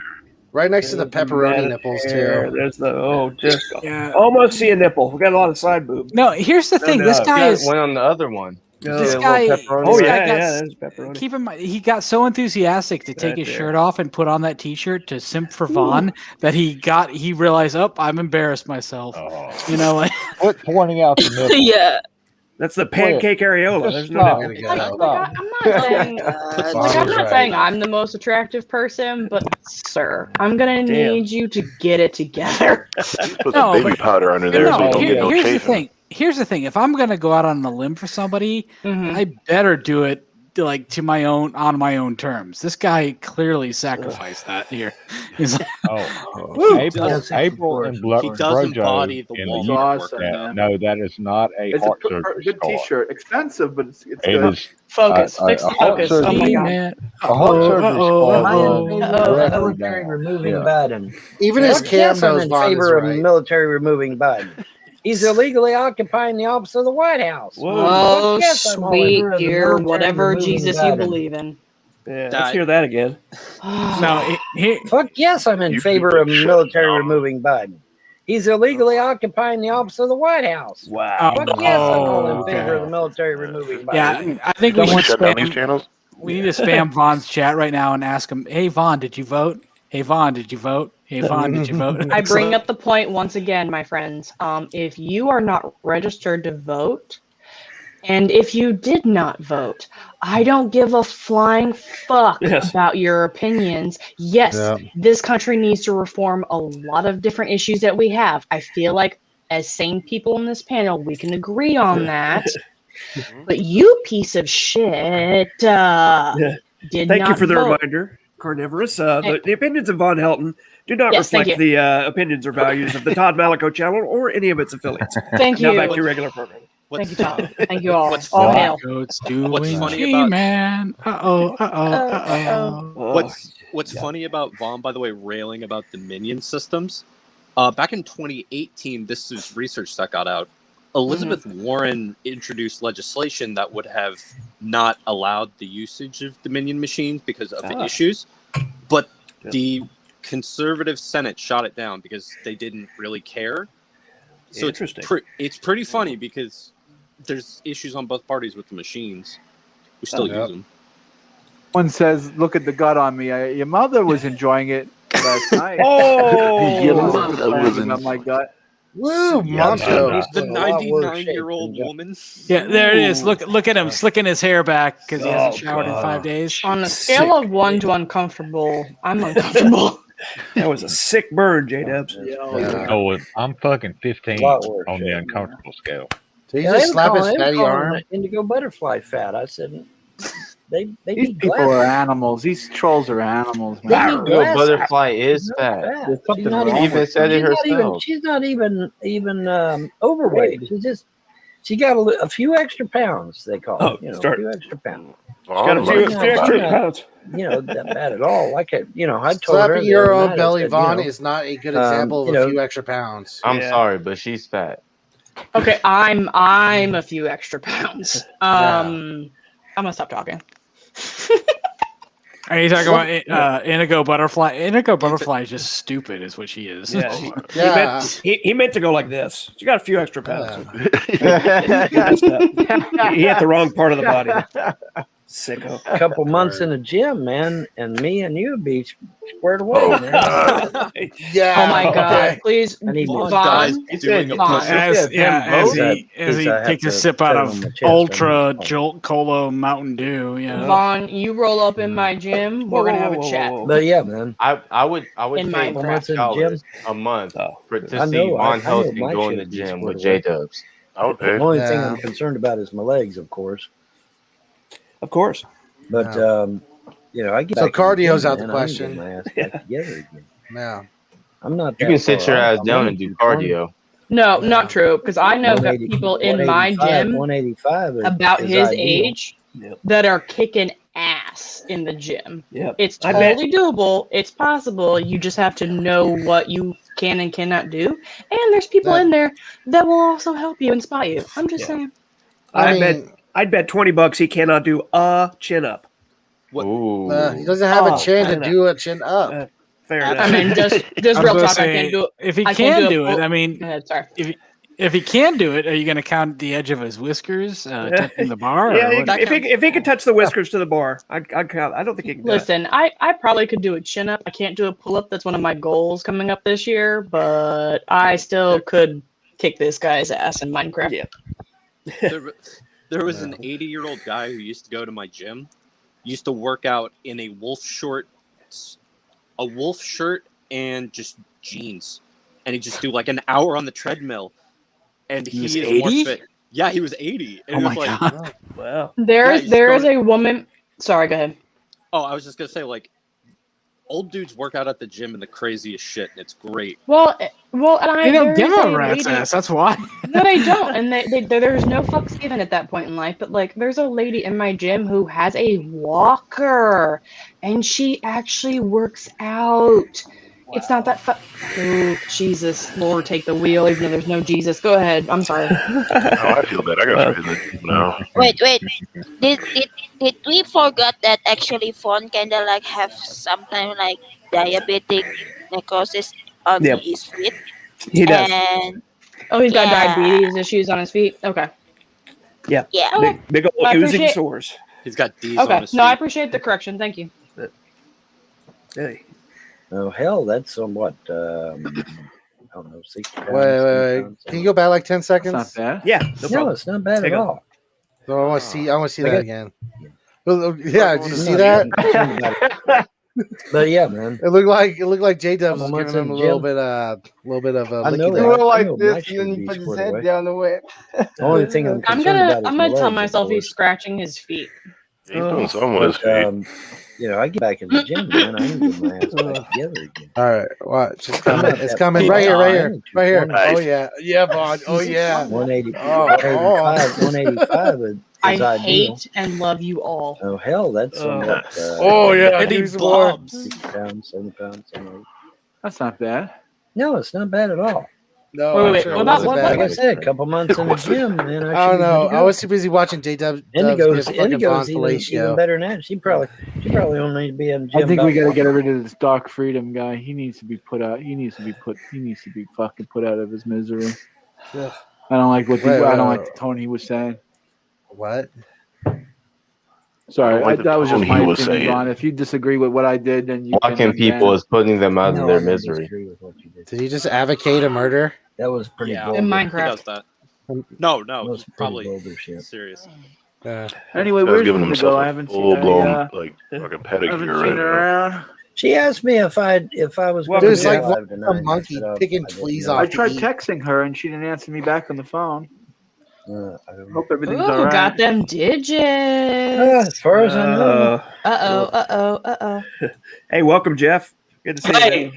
right next to the pepperoni Matted nipples hair. too. There's the just Yeah. almost see a nipple. We got a lot of side boob. No, here's the No thing. This doubt. guy Got is. one on the other one. No. This See a guy. little pepperoni Oh this there? guy yeah, got, yeah. There's pepperoni. Keep in mind, he got so enthusiastic to take Right his there. shirt off and put on that T-shirt to simp for Vaughn that he realized, oh, I'm embarrassed myself. Oh. You know, like, Quit pointing out the nipple. Yeah. That's the pancake areola. Just There's no stop. nipple. Gotta go. I'm not saying Right. I'm the most attractive person, but sir, I'm gonna Damn. need you to get it together. Put No, some baby but- powder under there so you don't get no here's the chafing. thing. Here's the thing. If I'm gonna go out on a limb for somebody, Mhm. I better do it like on my own terms. This guy clearly sacrificed that here. He's like, Oh, April and He does embody the in Walmart the awesome, that, man. no, that is not a It's heart a surgery good scar. T-shirt. Expensive, but it's It good. is Focus. Fix a the heart focus. Oh my surgery. god. man. A heart surgery scar I am in runs favor of directly military down. removing Yeah. Biden. Even his Yes, cam I'm knows in Vaughn is favor of right. military removing Biden. He's illegally occupying the office of the White House. Oh, Yes, I'm all in sweet favor of the dear, military whattever removing Jesus you Biden. believe in. Yeah, let's hear that again. No, Fuck yes, I'm in favor of military removing Biden. He's illegally occupying the office of the White House. Wow. Fuck yes, I'm all in okay. favor of the military removing Biden. Yeah, I think we should shut down these spam, channels. we need to spam Vaughn's chat right now and ask him, hey Vaughn, did you vote? Hey Vaughn, did you vote? Hey Vaughn, did you vote? I bring up the point once again, my friends. If you are not registered to vote, and if you did not vote, I don't give a flying fuck about your opinions. Yes, this country needs to reform a lot of different issues that we have. I feel like as sane people in this panel, we can agree on that. But you piece of shit did Thank not you for the vote. reminder, Carnivorous. The opinions of VonHelton do not Yes, thank reflect the opinions or values of the Todd Malico channel or any of its affiliates. Thank Now you. back to your regular program. Thank you, Tom. Thank you all. What's All funny- hail. Goats doing funny G-Man. Uh-oh. What's funny about Vaughn, by the way, railing about the minion systems? Back in 2018, this is research that got out. Elizabeth Warren introduced legislation that would have not allowed the usage of Dominion machines because of the issues, but the conservative Senate shot it down because they didn't really care. So Interesting. It's pretty funny because there's issues on both parties with the machines. We still use them. One says, "Look at the gut on me. Your mother was enjoying it last night." Oh, you that wasn't on my gut. Woo, Yeah, Monto. The 99-year-old woman. Yeah, there it is. Look at him slicking his hair back because he hasn't showered in 5 days. On a scale of 1 to uncomfortable, I'm uncomfortable. That was a sick burn, J-Dubs. Oh, I'm fucking 15 Lot worse, on the yeah. uncomfortable scale. So you just slap his fatty call arm? him Indigo butterfly fat. I said, they These need people glasses. are animals. These trolls are animals, They man. need Your glasses. butterfly is fat. There's something She's not wrong She even with said it herself. She's not even overweight. She got a few extra pounds. They call it. A few extra pounds. She's got a few extra pounds. That bad at all. Like I told her. Slapping your own belly, said, Vaughn, is not a good example of a few extra pounds. I'm sorry, but she's fat. Okay, I'm a few extra pounds. I'm gonna stop talking. Are you talking about Indigo Butterfly? Indigo Butterfly is just stupid, is what she is. Yeah, he meant to go like this. She got a few extra pounds. He hit the wrong part of the body. Sicko. A couple months in the gym, man, and me and you be squared away, man. Yeah. Oh my God! Please, I need more Vaughn. As he takes a sip out of Ultra Jolt Cola Mountain Dew. Yeah. Vaughn, you roll up in my gym. We're gonna have a chat. But yeah, man. I would In pay $5 a month to see VonHelton go in the gym with J-Dubs. I would pay. The only thing I'm concerned about is my legs, of course. Of course. But I get So back in the cardio's gym, out the man. I need to question. get my ass back together again. Yeah. I'm not. You can sit your ass down and do cardio. No, not true. Because I know people in my gym 185 about his ideal. age that are kicking ass in the gym. Yep. It's totally doable. It's possible. You just have to know what you can and cannot do. And there's people in there that will also help you and spot you. I'm just saying. I'd bet $20 he cannot do a chin up. He doesn't have a chin to do a chin up. Fair enough. I mean, just real talk. I can't do it. If he I can do it, I mean, Go ahead, sorry. if he can do it, are you going to count the edge of his whiskers touching the bar? Yeah, if he could touch the whiskers to the bar, I'd count. I don't think he can. Listen, I probably could do a chin up. I can't do a pull up. That's one of my goals coming up this year, but I still could kick this guy's ass in Minecraft. Yeah. There was an 80-year-old guy who used to go to my gym, used to work out in a wolf shirt and just jeans, and he'd just do like an hour on the treadmill. And he was is 80? more fit. Yeah, he was 80. And Oh it my was like, God. Wow. There is a woman. Sorry, go ahead. Oh, I was just gonna say, like, old dudes work out at the gym in the craziest shit, and it's great. Well, and They don't give there is a rat's lady- ass. That's why. No, they don't, and there's no fucks given at that point in life. But like, there's a lady in my gym who has a walker, and she actually works out. Wow. It's not that Oh, Jesus, Lord, take the wheel, even though there's no Jesus. Go ahead. I'm sorry. I feel bad. I got to try this now. Wait. Did we forget that actually Fawn kind of like have sometimes like diabetic necrosis on his feet? He does. And he's got diabetes issues on his feet. Okay. Yeah. Yeah. Okay. Big old I oozing appreciate- sores. He's got D's Okay. on his feet. No, I appreciate the correction. Thank you. Hey. Oh hell, that's somewhat. I don't know, 60 pounds. Wait. Can you go back like 10 seconds? That's not bad. Yeah. No, it's not bad at all. So I want to see. I want to see that again. Well, yeah, did you see that? But yeah, man, It looked like J Dubs was I'm giving him a gym. little bit of I know licky that. there. I like know this, my and then should he be put his squared head away. down the way. The only thing I'm I'm concerned about gonna is my tell legs, myself of he's course. scratching his feet. He's doing something with his feet. I get back in the gym, man. I need to get my ass back together again. All right, watch. It's coming. It's coming right here. Nice. Oh yeah, Vaughn. Oh yeah. 180, Oh. 185 is I ideal. hate and love you all. Oh hell, that's somewhat. Oh yeah. And he here's more. blobs. 60 pounds, 70 pounds, something like that. That's not bad. No, it's not bad at all. No, Wait, I'm wait, sure what it about- wasn't what bad. Like I said, a couple months in the gym, man. I don't know. I was too busy watching J Dubs. Indigo's even fellatio. better than that. She probably only need to be in the gym. I think we about got to get once. rid of this Dark Freedom guy. He needs to be put out. He needs to be fucking put out of his misery. Ugh. I don't like what Wait, I don't wait, like the tone he was saying. What? Sorry, I don't like the that was just tone my he was opinion, saying. Ron. If you disagree with what I did, then you Blocking can people is putting them out of their misery. Did you just advocate a murder? That was pretty Yeah. vulgar. In He Minecraft. does that. No, That was pretty probably vulgar shit. serious. Anyway, He's where's giving Indigo? himself I a haven't seen. full-blown, like, fucking I haven't pedicure seen right her now. around. She asked me if I was Well, going there's to like alive tonight. a monkey I said, picking I didn't fleas know. off. I tried to eat. texting her and she didn't answer me back on the phone. Hope everything's Ooh, all right. got them digits. As far as I know. Uh-oh. Hey, welcome, Jeff. Good to see you. Hey,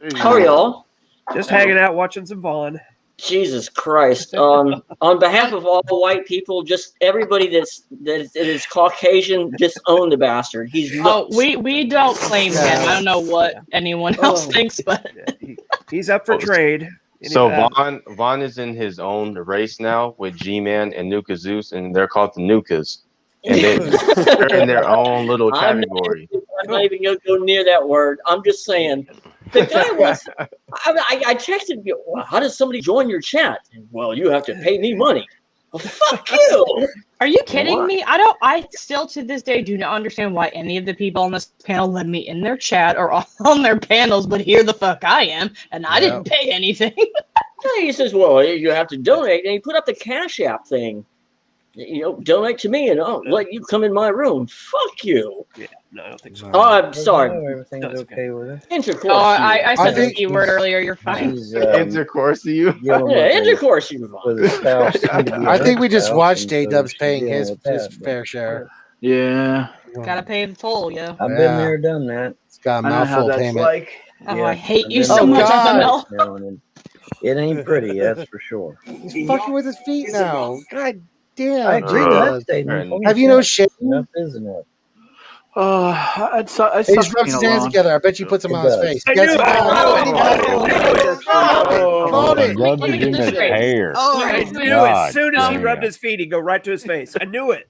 Man. how are y'all? Just hanging out, watching some Vaughn. Jesus Christ! On behalf of all white people, just everybody that is Caucasian, just own the bastard. He's nuts. We don't claim him. I don't know what anyone else thinks, but he's up for trade. So Vaughn is in his own race now with G-Man and Nuka Zeus, and they're called the Nukas, and they're in their own little category. I'm not even gonna go near that word. I'm just saying. The guy was. I texted you. Well, how does somebody join your chat? Well, you have to pay me money. Well, fuck you. Are you kidding me? I still to this day do not understand why any of the people on this panel let me in their chat or on their panels, but here the fuck I am, and I didn't pay anything. He says, well, you have to donate, and he put up the Cash App thing. Donate to me, and I'll let you come in my room. Fuck you. Yeah, no, I don't think so. Oh, I'm sorry. Everything's okay with it. Intercourse. Oh, I said the key word earlier. You're fine. Intercourse to you. Intercourse you. I think we just watched J-Dubs paying his fair share. Yeah. Gotta pay the toll, yo. I've been there, done that. It's got a I know how mouthful that's payment. like. Oh, I hate I've you been so there much, God. FML. It ain't pretty, that's for sure. He's fucking with his feet now. God damn. I agree with that statement. Have you no shame? Enough is enough. I He just rubs his hands together. I bet you puts them on his face. I Yes, knew he Called it. Rubbed it in his hair. I knew as soon as he rubbed his feet, he'd go right to his face. I knew it.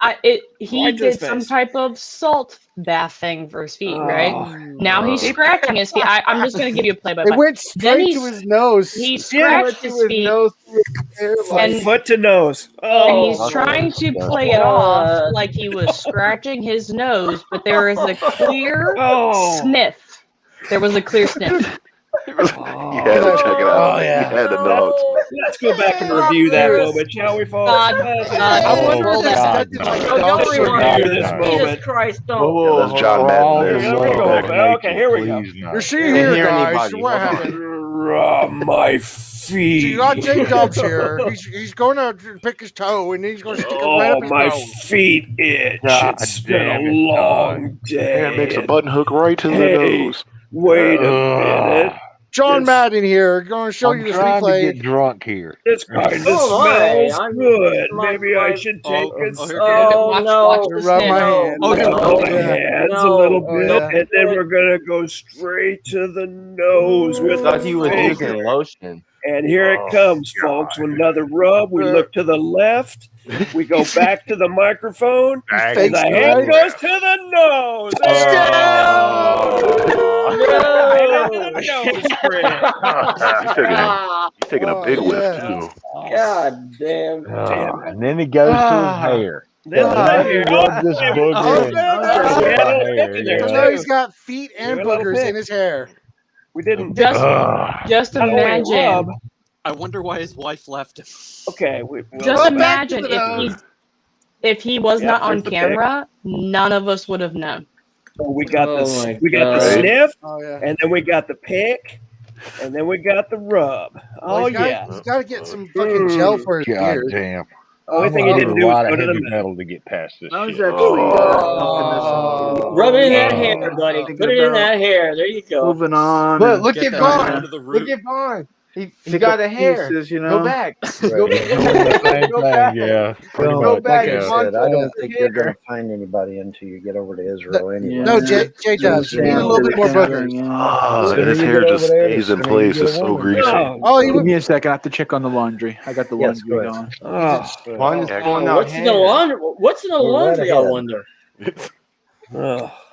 He Right to his did some face. type of salt bath thing for his feet, right? Now he's scratching his feet. I'm just going to give you a play-by-play. It went Then straight to his nose. He scratched his feet, From foot to nose. and he's Oh, trying to play it off like he was scratching his nose, but there is a clear sniff. There was a clear sniff. You had to check it out. Oh, yeah. You had to know. let's go back and review that moment, shall we, folks? I wonder if Don't review this moment. Jesus Christ, don't. Yeah, that's John Madden Here we go. Okay, here we go. You're seeing here, guys. What happened? Rub my feet. You got J-Dubs here. He's going to pick his toe, and he's going to stick it right up his my nose. feet itch. It's been a long day. And makes a button hook right to the nose. Wait a minute. John Madden here. Going to show you this trying replay. to get drunk here. This kind of Oh, smells my. good. Maybe I should take a Oh, no. Rub my hand. Rub my hands a little Oh, bit, yeah. and then we're gonna go straight to the nose with I thought a he was finger. using lotion. And here it comes, folks. With another rub, we look to the left. We go back to the microphone. Back And the to the hand left. goes to the nose. He's taking a big whiff too. God damn. And then he goes to his hair. Then He rubs this booger in. So now he's got feet and boogers in his hair. We didn't. Just imagine. I wonder why his wife left him. Okay. Just imagine if he was not on camera, none of us would have known. So we got the God. sniff, Oh, yeah. and then we got the pick, and then we got the rub. Well, he's got to get some fucking gel for his God beard. damn. Only thing he didn't do was go to the heavy metal to get past this I was shit. actually Rub it in that hair, buddy. Put it in that hair. There you go. moving on. Look and at trying Vaughn. to Look at Vaughn. He pick got up a hair. pieces, you Go know? back. Same thing, yeah. Pretty Go much. back. Yeah. It's I don't think you're hair. going to find anybody until you get over to Israel anyway. No, J-Dubs. You need a little bit more boogers. Oh, and his hair just stays in place. It's so greasy. Oh, Give me a second. I have to check on the laundry. I got the Yes, laundry go going. Vaughn is pulling out What's in the laundry? What's in the laundry? I wonder.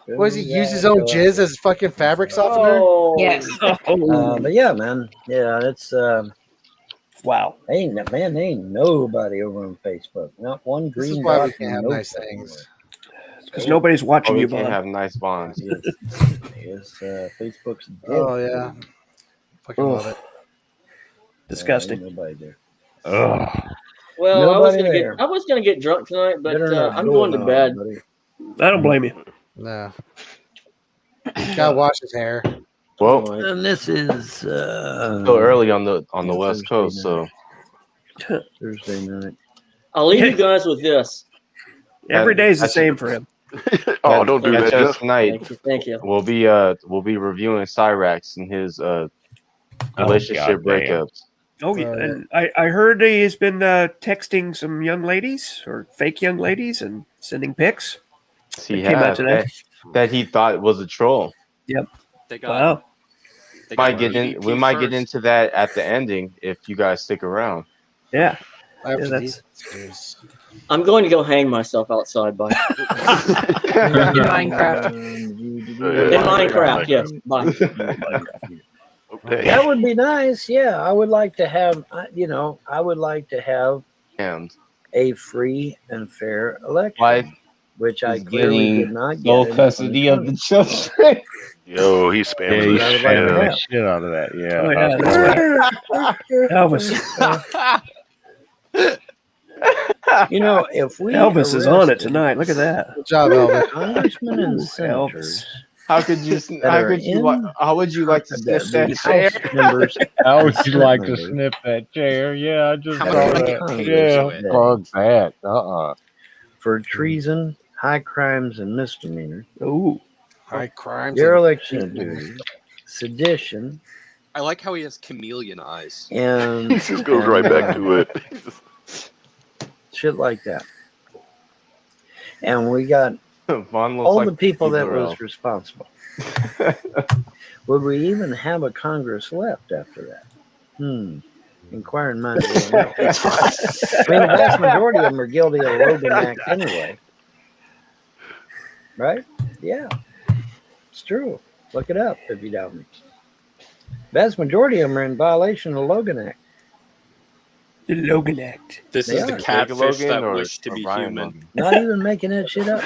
What does he use his own jizz as fucking fabric softener? Oh, Yes. But yeah, man. Yeah, it's Wow. ain't nobody over on Facebook. Not one This is green why dot. we can't have nobody nice things. Because nobody's watching We you, can't Bob. have nice bonds. It's Facebook's dead. Oh, yeah. Fucking love it. Disgusting. Ain't nobody there. well, Nobody I was gonna get drunk tonight, but Better not I'm go going to now, bed. buddy. I don't blame you. No. Gotta wash his hair. Well, And this is still early on the West Coast, so Thursday night. I'll leave you guys with this. Every day is the same for him. Oh, don't do that, Jeff. Tonight, thank you. We'll be reviewing Cyrax and his relationship breakups. Oh, yeah. And I heard he's been texting some young ladies or fake young ladies and sending pics. He came out has today. that he thought was a troll. Yep. They got, Wow. they Might got get in. We EVP might get first. into that at the ending if you guys stick around. Yeah. After that's- these. I'm going to go hang myself outside. Bye. In Minecraft. In Minecraft, yes. Bye. That would be nice. Yeah, I would like to have. I would like to have a free and fair election, which I clearly did not get. Sole custody of the children. Yo, he spams Yeah, he the spammed the shit. shit out of that. Yeah. Oh, yeah, Elvis. If we Elvis is on it arrested tonight. Look at that. Good job, Elvis. Congressmen and Ooh, senators. How could you? How would you like to sniff that chair? Members, How would you like to sniff that chair? Yeah, I just How saw much would that. get paid Yeah, to it? fuck that. for treason, high crimes, and misdemeanors, Ooh. High crimes. dereliction of duty, sedition, I like how he has chameleon eyes. and He just goes right back to it. shit like that. And we got Vaughn looks all like the people that Pedro. was responsible. Would we even have a Congress left after that? Inquiring minds will know. I mean, the vast majority of them are guilty of the Logan Act anyway. Right? Yeah. It's true. Look it up if you doubt me. Vast majority of them are in violation of the Logan Act. The Logan Act. This They is are. the catfish Logan that or- wish to or be Ryan human. Logan? Not even making that shit up.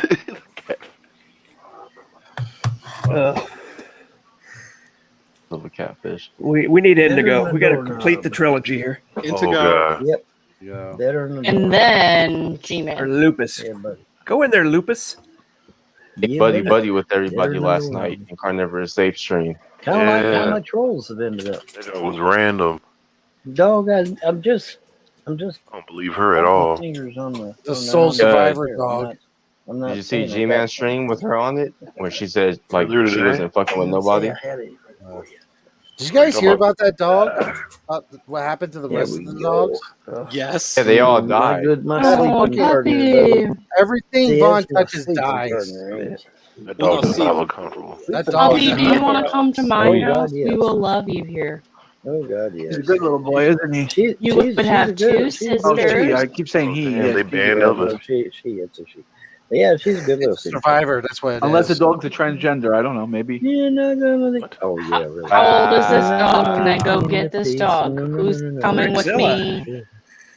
Of a catfish. We need Indigo. Better We got to than a complete the doorknob. trilogy here. Indigo. God. Yep. Yeah. Better than a And door. then Or G-Man. Lupus. Yeah, but Go in there, Lupus. Big Yeah, buddy but- buddy with everybody Better last than night in Carnivorous Safe Stream. kind of like how Yeah. my trolls have ended up. That was random. Dog, I'm just I don't believe her at pointing all. fingers on the The on soul on survivor I'm dog. not- I'm not Did you see saying I G-Man got- stream with her on it? Where she said like Earlier she today? wasn't fucking with I didn't say nobody? I had it. Did you guys hear about that dog? What happened to the rest of the dogs? Yes. Yeah, they all My died. good, my Oh, sleeping partner. Puppy. buddy. Everything See, Vaughn that's my touches sleeping dies. partner, ain't it? That Well, dog no, does see- not look comfortable. That dog. Puppy, do you want to come to my Oh, God, house? yes. We will love you here. Oh God, yes. He's a good little boy, isn't he? You would have a good- two she's a Oh, good- she. I sisters. keep saying he. Damn, Yes, they she's a banned good Elvis. boy. No, it's a she. But yeah, she's a good little Survivor. That's what it Unless the is. dog's a transgender. I don't know. Maybe. You're not gonna think. Oh yeah, really. How old is this dog? Can I go get this dog? Who's coming with me? Sure.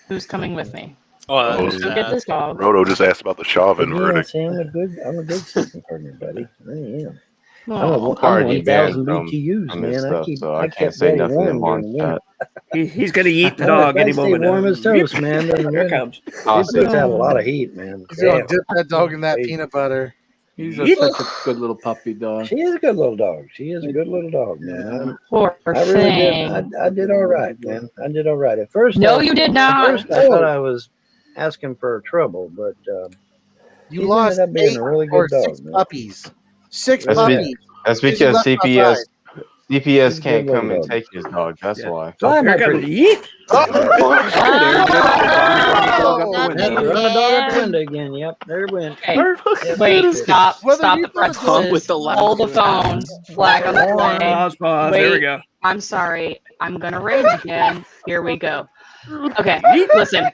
Who's coming with me? Oh, Oh, Let's go get this dog. Roto just asked about the Chauvin Yeah, verdict. see, I'm a good sleeping partner, buddy. I am. Oh, I'm already 1,000 banned BTUs, from this man. stuff, I so I can't kept say Daddy nothing in warm Vaughn's during the winter. He's going to eat the Oh, dog I any stay moment. warm as toast, man. during the Here it winter. comes. I'll He say puts out a lot of heat, man. He's gonna Damn. dip that dog in that peanut butter. He's Yeet. such a good little puppy dog. She is a good little dog. She is a good little dog, man. Poor I really thing. did. I did all right, man. I did all right. At first, No, you did not. At first, I thought I was asking for trouble, but You she's lost ended up being 8 a really or good dog, 6 man. puppies. 6 That's puppies. That's She's because left CPS outside. CPS She's a can't good come little and dog. take his dog. That's why. Fly, Here my comes pretty. Yeet. Oh, That's run a dog out the window again. Yep, there it went. Okay, Yep, wait, that's it. stop Whether the you put a Pump with pretzels. the Hold the phone. Flag on the play. Pause. There we Wait, go. I'm sorry. I'm gonna rage again. Here we go. Okay, listen.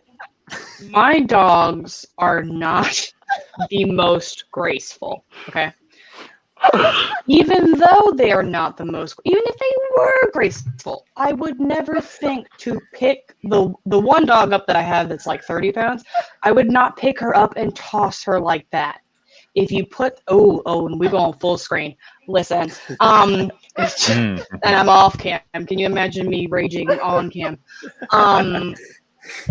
My dogs are not the most graceful. Okay. Even though they are not the most, even if they were graceful, I would never think to pick the one dog up that I have that's like 30 pounds. I would not pick her up and toss her like that. If you put and we go on full screen. Listen, and I'm off cam. Can you imagine me raging on cam?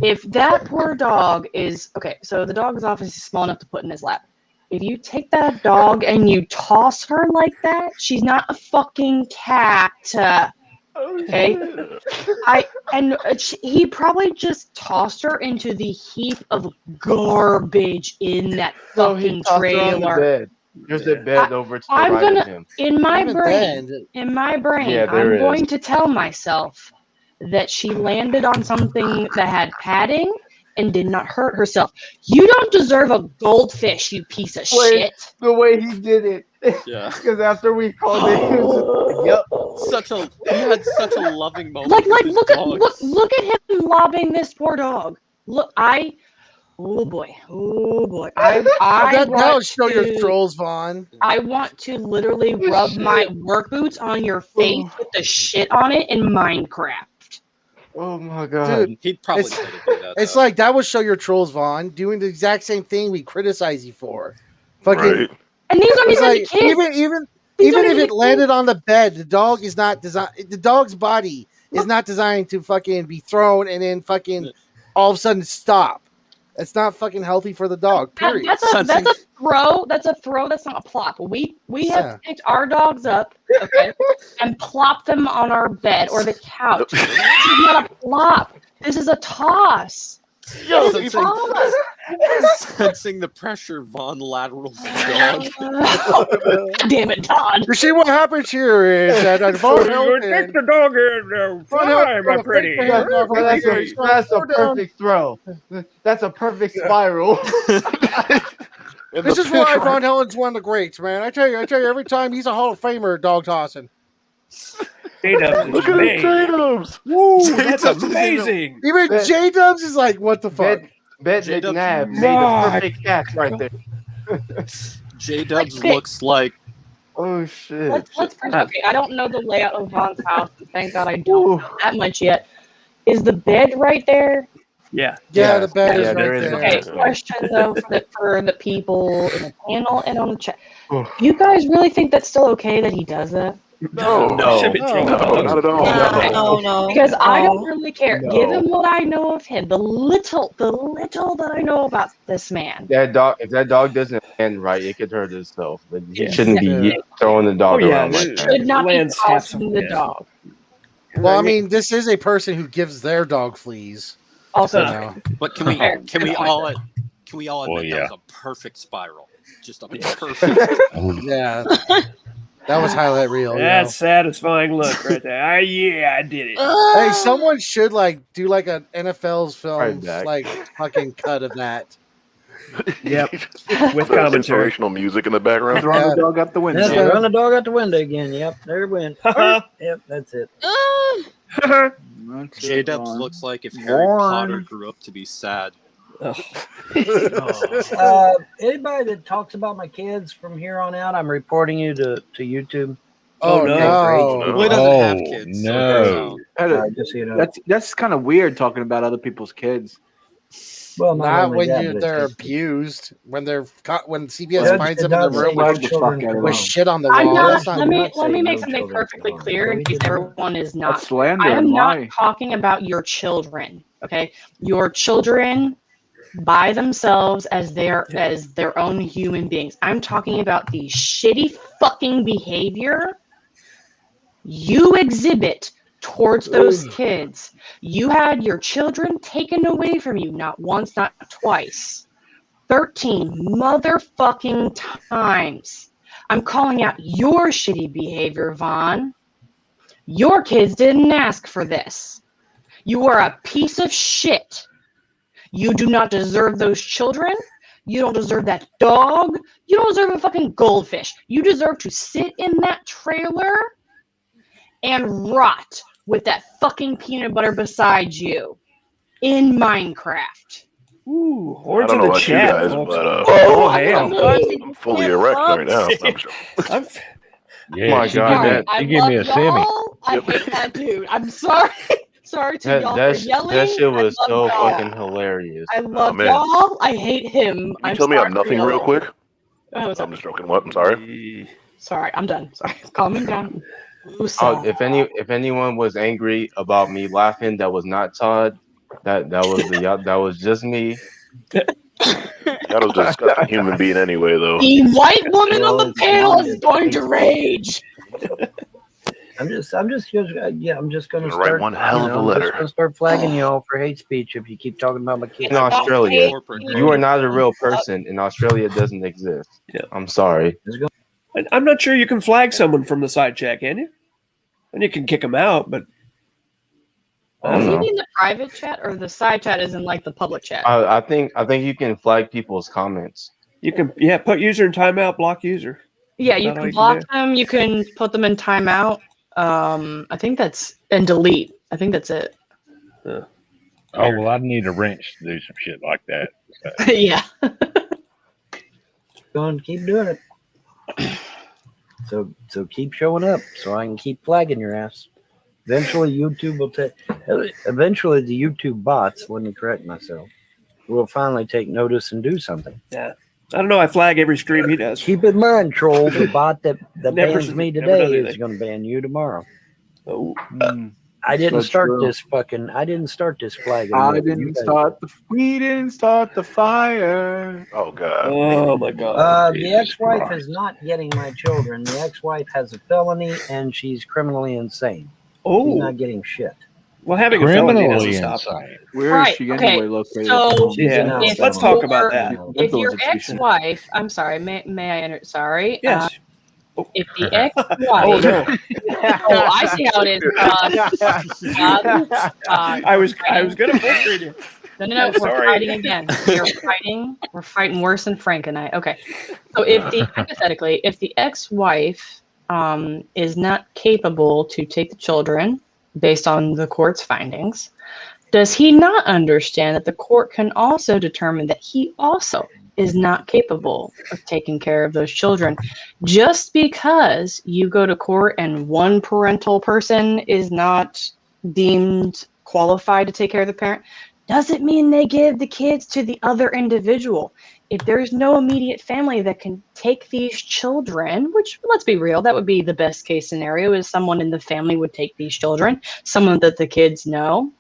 If that poor dog is okay, so the dog is obviously small enough to put in his lap. If you take that dog and you toss her like that, she's not a fucking cat. Okay, he probably just tossed her into the heap of garbage in that So he fucking tossed her on the trailer. bed. There's a bed over to the I'm right gonna of him. in my Even brain, then, Yeah, there I'm is. going to tell myself that she landed on something that had padding and did not hurt herself. You don't deserve a goldfish, you piece of shit. The way he did it. Yeah. Because after we called it, he was just like, He had such a loving moment. Like with his look dog. at look at him lobbing this poor dog. Look, oh boy. I that'll want show your to- trolls, Vaughn. I want to literally rub my work boots on your face with the shit on it in Minecraft. oh my god. Dude, He'd probably it's, try to do that. it's though. like that will show your trolls, Vaughn, doing the exact same thing we criticize you for. Fucking, Right. And these aren't it's even like, the kids. even These aren't if even it the landed on the bed, the dog is not designed. The dog's body is not designed to fucking be thrown and then fucking all of a sudden stop. It's not fucking healthy for the dog. Period. That's a throw. That's a throw. That's not a plop. We have picked our dogs up, okay, and plopped them on our bed or the couch. This is not a plop. This is a toss. Sensing the pressure, Vaughn laterals the dog. Damn it, Todd. You see what happens here is that VonHelton Take the dog in. Fly, my pretty. That's a perfect throw. That's a perfect spiral. This is why VonHelton's one of the greats, man. I tell you, every time he's a Hall of Famer dog tossing. J-Dubs Look at the J-Dubs. Woo, that's amazing. Even J-Dubs is like, what the fuck? Bet McNabb made a perfect catch right there. J-Dubs looks like. Oh shit. Let's okay. I don't know the layout of Vaughn's house. Thank God I don't know that much yet. Is the bed right there? Yeah. Yeah, the bed is there right is there. Okay, question though for the people in the panel and on the chat. You guys really think that's still okay that he does that? No, not at all. No. Because I don't really care. Given what I know of him, the little that I know about this man. That dog, if that dog doesn't land right, it could hurt itself. But he Yeah. shouldn't be throwing the dog around like that. Should not be Lands have tossing some- the yeah. dog. Well, I mean, this is a person who gives their dog fleas. Also, But can we Fair. can we Good point. all admit yeah. that was a perfect spiral? Just a perfect. Yeah. That was highlight reel. That's satisfying look right there. I did it. Hey, someone should like do like an NFL's film Right back. like fucking cut of that. Yep. With The commentary. inspirational music in the background. Throwing the dog out the window. That's run the dog out the window again. Yep, there it went. Yep, that's it. J-Dubs looks like if Harry Potter grew up to be sad. Anybody that talks about my kids from here on out, I'm reporting you to YouTube. Oh, no. Willie doesn't have kids. No. Just so you know. That's kind of weird talking about other people's kids. Well, Not only when that, but they're it's- abused, when they're when CBS Judge- finds the them in the judge room said with, no children with shit on the I'm wall. not. That's not Let me saying make no something children perfectly belong. clear in case everyone is not. That's slander. I am Why? not talking about your children. Okay, your children by themselves as their own human beings. I'm talking about the shitty fucking behavior you exhibit towards those kids. You had your children taken away from you, not once, not twice. 13 motherfucking times. I'm calling out your shitty behavior, Vaughn. Your kids didn't ask for this. You are a piece of shit. You do not deserve those children. You don't deserve that dog. You don't deserve a fucking goldfish. You deserve to sit in that trailer and rot with that fucking peanut butter beside you in Minecraft. Ooh, I hordes don't of know the about you chat, guys, folks. but Oh, hell. I'm fully erect right now. I'm sure. I'm Yeah, my she God, give me, that- she give me a semi. Y'all. I hate that dude. I'm sorry. Sorry to y'all for yelling. That shit was I so love y'all. fucking hilarious. I love man. y'all. I hate him. Can you tell me I'm nothing real quick? Oh, I'm just joking. What? I'm sorry. sorry, I'm done. Sorry. Calming down. Oh, if anyone was angry about me laughing, that was not Todd. That was just me. That was a disgusting human being anyway, though. The white woman on the panel is going to rage. I'm just gonna Gonna start write one hell of a I'm letter. just gonna start flagging y'all for hate speech if you keep talking about my kids. In Australia, you are not a real person, and Australia doesn't exist. Yeah. I'm sorry. I'm not sure you can flag someone from the side chat, can you? And you can kick them out, but I don't Is know. he in the private chat or the side chat is in like the public chat? I think you can flag people's comments. You can, put user in timeout, block user. Yeah, you That's all can you can block do. them. You can put them in timeout. I think that's and delete. I think that's it. Oh well, I need a wrench to do some shit like that. Yeah. Go and keep doing it. So keep showing up so I can keep flagging your ass. Eventually YouTube will take. Eventually the YouTube bots, let me correct myself, will finally take notice and do something. Yeah. I don't know. I flag every stream he does. Keep in mind, troll, the bot that Never bans me never done today is anything. going to ban you tomorrow. Oh. I didn't So start true. this flagging. We didn't start the fire. Oh God. Oh my God. The ex-wife is not getting my children. The ex-wife has a felony and she's criminally insane. Oh. She's not getting shit. Well, having a felony doesn't Criminally stop. insane. Where is she anyway located? So Yeah, if let's talk about that. If your ex-wife, I'm sorry, may I enter? Sorry. Yes. If the ex-wife, Oh no. oh, I see how it is. I was gonna frustrate you. No, we're Sorry. fighting again. We're fighting worse than Frank and I. Okay. So hypothetically, if the ex-wife is not capable to take the children based on the court's findings, does he not understand that the court can also determine that he also is not capable of taking care of those children? Just because you go to court and one parental person is not deemed qualified to take care of the parent doesn't mean they give the kids to the other individual. If there's no immediate family that can take these children, which let's be real, that would be the best case scenario, is someone in the family would take these children, someone that the kids know.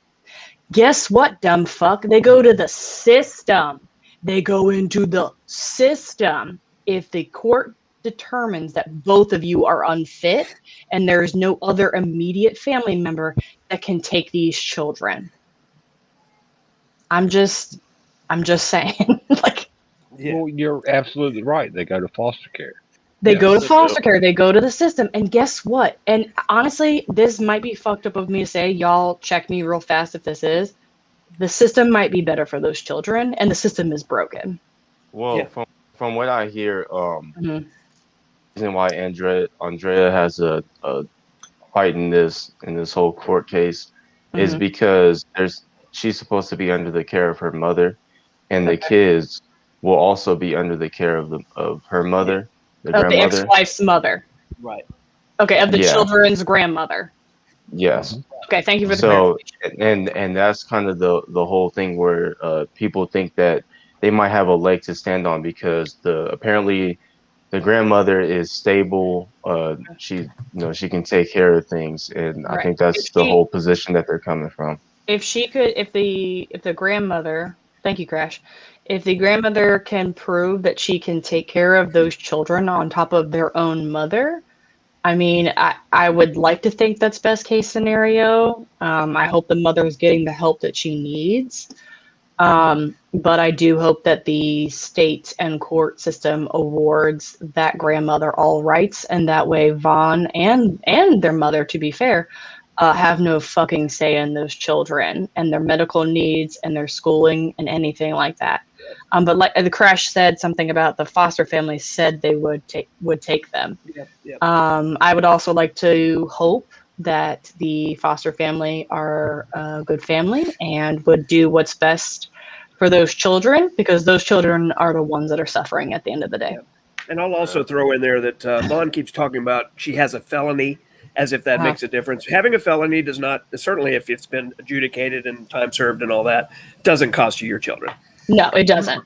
Guess what, dumb fuck? They go to the system. They go into the system. If the court determines that both of you are unfit and there is no other immediate family member that can take these children. I'm just saying. Well, you're absolutely right. They go to foster care. They go to foster care. They go to the system. And guess what? And honestly, this might be fucked up of me to say. Y'all check me real fast if this is. The system might be better for those children, and the system is broken. Well, from what I hear, the reason why Andrea has a fight in this whole court case is because she's supposed to be under the care of her mother, and the kids will also be under the care of her mother, the Of the grandmother. ex-wife's mother. Right. Okay, of the Yeah. children's grandmother. Yes. Okay, thank you for the So and that's kind of the whole thing where people think that they might have a leg to stand on because apparently the grandmother is stable. She she can take care of things, and I Right. think that's If the she- whole position that they're coming from. If the grandmother, thank you, Crash. If the grandmother can prove that she can take care of those children on top of their own mother, I mean, I would like to think that's best case scenario. I hope the mother is getting the help that she needs. But I do hope that the state and court system awards that grandmother all rights, and that way Vaughn and their mother, to be fair, have no fucking say in those children and their medical needs and their schooling and anything like that. But like the Crash said something about the foster family said they would take them. Yep. I would also like to hope that the foster family are a good family and would do what's best for those children, because those children are the ones that are suffering at the end of the day. And I'll also throw in there that Vaughn keeps talking about she has a felony, as if that makes a difference. Having a felony does not, certainly if it's been adjudicated and time served and all that, doesn't cost you your children. No, it doesn't.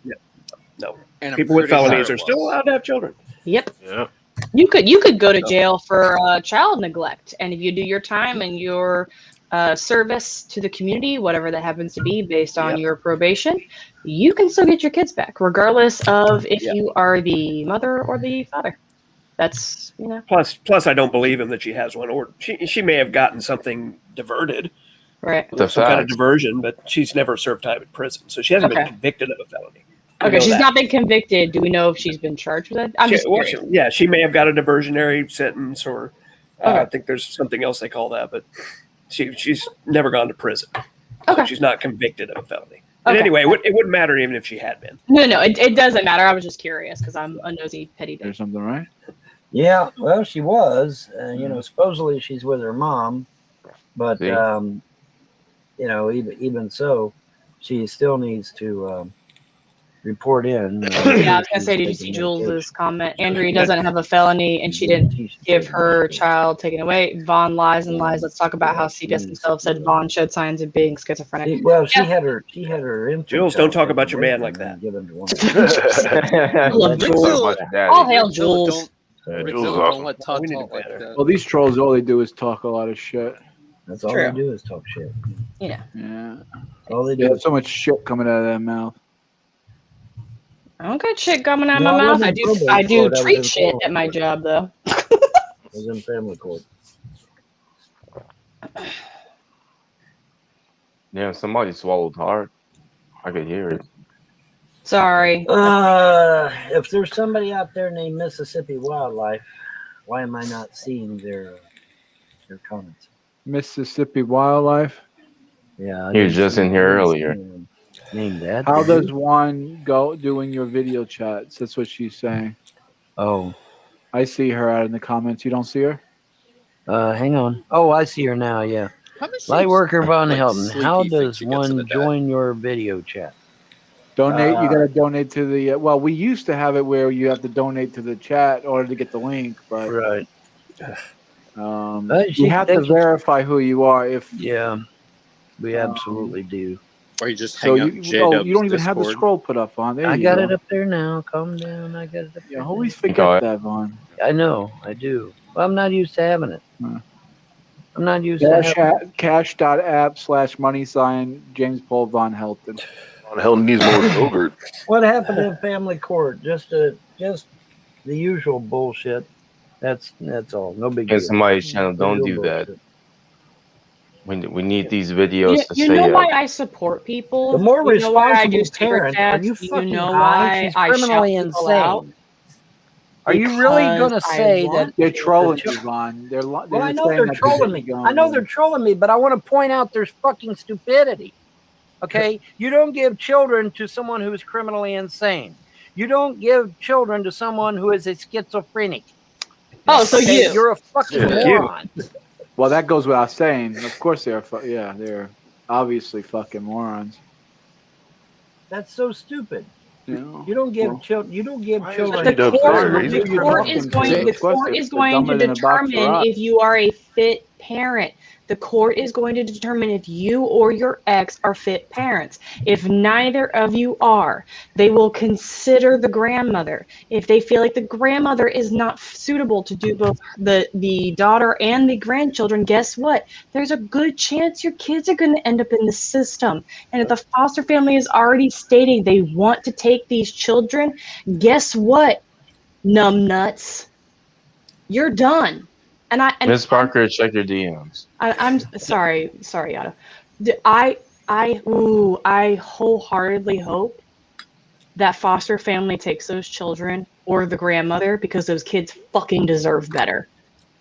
No. And I'm People with pretty felonies sure are it still was. allowed to have children. Yep. Yeah. You could go to jail for child neglect, and if you do your time and your service to the community, whatever that happens to be based on your probation, you can still get your kids back, regardless of if you are the mother or the father. That's Plus, I don't believe him that she has one, or she may have gotten something diverted, right? Some kind of diversion, but she's never served time in prison, so she hasn't been Okay. convicted of a felony. Okay, she's not been convicted. Do we know if she's been charged with it? I'm just curious. She may have got a diversionary sentence, or I Okay. think there's something else they call that, but she's never gone to prison. Okay. So she's not convicted of a felony. And Okay. anyway, it wouldn't matter even if she had been. No, it doesn't matter. I was just curious because I'm a nosy petty bitch. There's something right. Yeah, well, she was. Supposedly she's with her mom, but even so, she still needs to report in. Yeah, I was gonna say, did you see Jules's comment? Andrea doesn't have a felony, and she didn't give her child taken away. Vaughn lies and lies. Let's talk about how CBS himself said Vaughn showed signs of being schizophrenic. Well, she had her. Jules, don't talk about your man like that. All hail Jules. Don't let Todd talk like that. Well, these trolls, all they do is talk a lot of shit. That's all they do is talk shit. Yeah. All they They do have is so much shit coming out of their mouth. I don't got shit coming out of No, my I mouth. wasn't I probate do court, I was treat in shit family at my court. job though. I was in family court. Yeah, somebody swallowed hard. I could hear it. Sorry. If there's somebody out there named Mississippi Wildlife, why am I not seeing their comments? Mississippi Wildlife. Yeah, He was just in here earlier. Name that. How does one go doing your video chats? That's what she's saying. Oh, I see her out in the comments. You don't see her? Hang on. Oh, I see her now. Yeah. Light worker VonHelton. How does one join your video chat? Donate. You got to donate to the. Well, we used to have it where you have to donate to the chat in order to get the link, but right. You have to verify who you are. We absolutely do. Or you just So hang out you don't even have the scroll put up on there. I you got go. it up there now. Calm down. I got it up there. You always now. forget that, Vaughn. I know. I do. Well, I'm not used to having it. I'm not used to having it. Cash.app/money sign James Paul VonHelton. VonHelton needs more yogurt. What happened in family court? Just the usual bullshit. That's all. No big deal. And somebody's channel, don't do that. We need these videos to You say know why I support people? The more You know why I do responsible super parent. Are chats? you You fucking know high? why She's I shout criminally people out? insane. Are you really Because going to I say want that They're trolling you, Vaughn. Well, I know they're trolling me. I know they're trolling me, but I want to point out there's fucking stupidity. Okay? You don't give children to someone who is criminally insane. You don't give children to someone who is a schizophrenic. Oh, so Okay? you. You're a fucking moron. Well, that goes without saying. Of course, they're they're obviously fucking morons. That's so stupid. You don't give children. You don't give children. The court is going to determine if you are a fit parent. The court is going to determine if you or your ex are fit parents. If neither of you are, they will consider the grandmother. If they feel like the grandmother is not suitable to do both the daughter and the grandchildren, guess what? There's a good chance your kids are going to end up in the system. And if the foster family is already stating they want to take these children, guess what, numbnuts? You're done. And Miss Parker, check your DMs. I'm sorry, Otto. I wholeheartedly hope that foster family takes those children or the grandmother because those kids fucking deserve better.